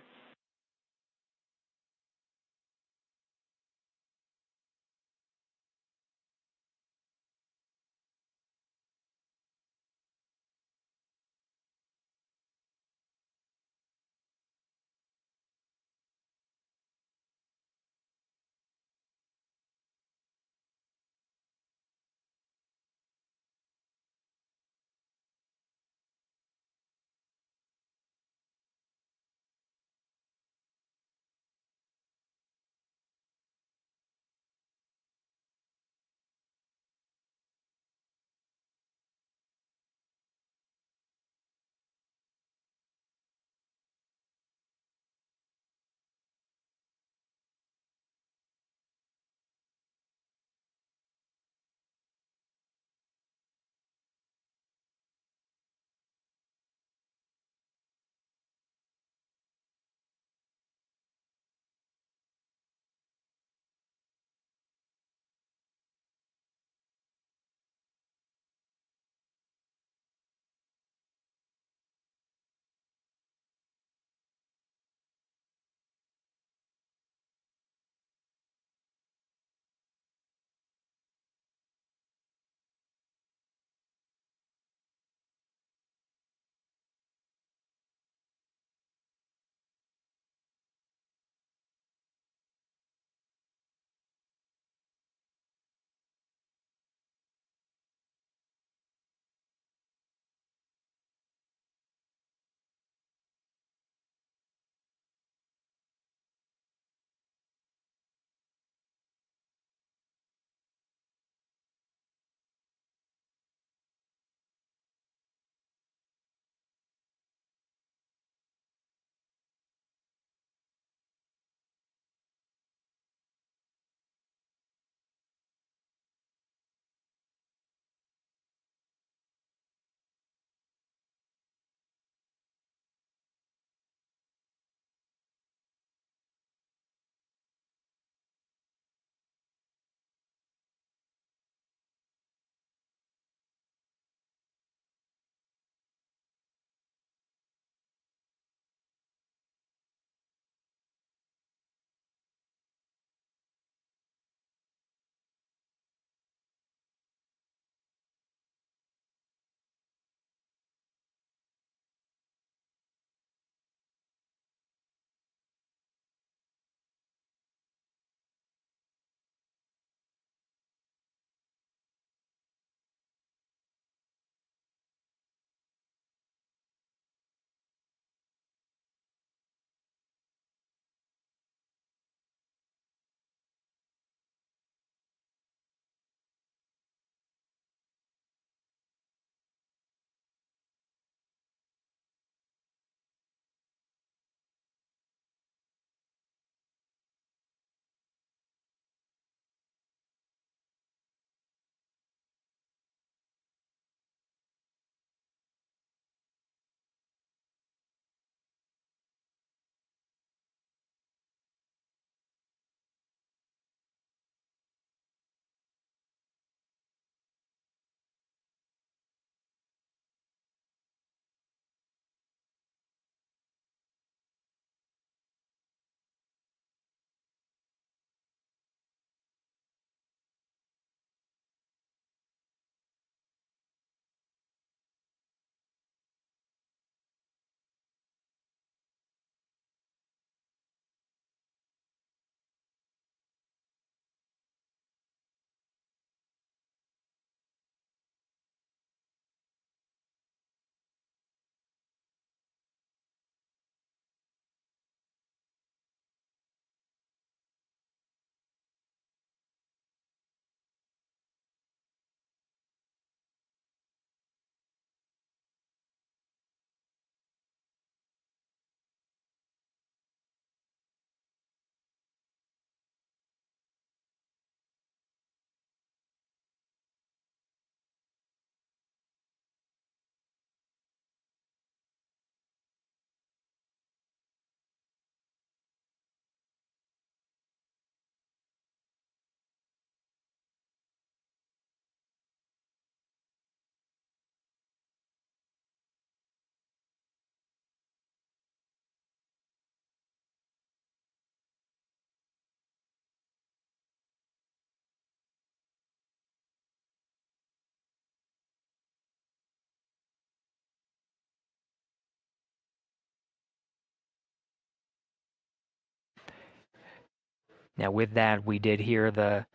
Now, with that, we did hear the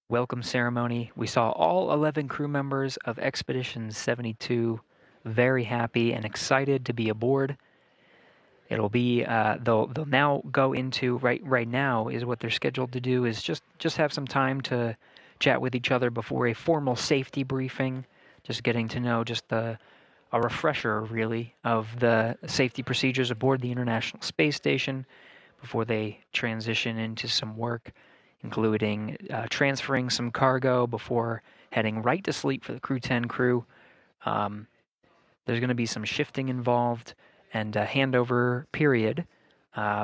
welcome ceremony. We saw all 11 crew members of Expedition 72 very happy and excited to be aboard. It'll be they'll now go into right now is what they're scheduled to do is just have some time to chat with each other before a formal safety briefing, just getting to know a refresher really of the safety procedures aboard the International Space Station before they transition into some work, including transferring some cargo before heading right to sleep for the Crew-10 crew. There's going to be some shifting involved and a handover period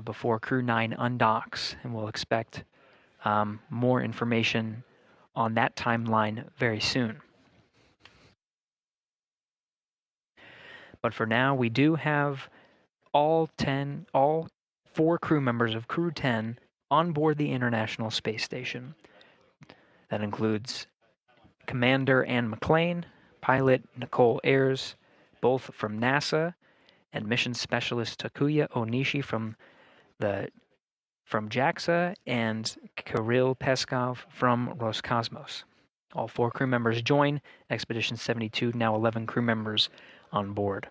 before Crew-9 undocks, and we'll expect more information on that timeline very soon. But for now, we do have all 4 crew members of Crew-10 on board the International Space Station. That includes Commander Anne McClain, pilot Nicole Ayers, both from NASA, and mission specialist Takuya Onishi from JAXA, and Kirill Peskov from Roscosmos. All 4 crew members join Expedition 72, now 11 crew members on board.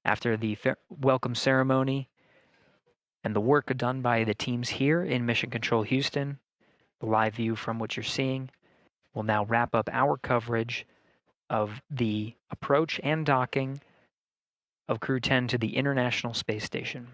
After the welcome ceremony and the work done by the teams here in Mission Control Houston, the live view from what you're seeing, will now wrap up our coverage of the approach and docking of Crew-10 to the International Space Station.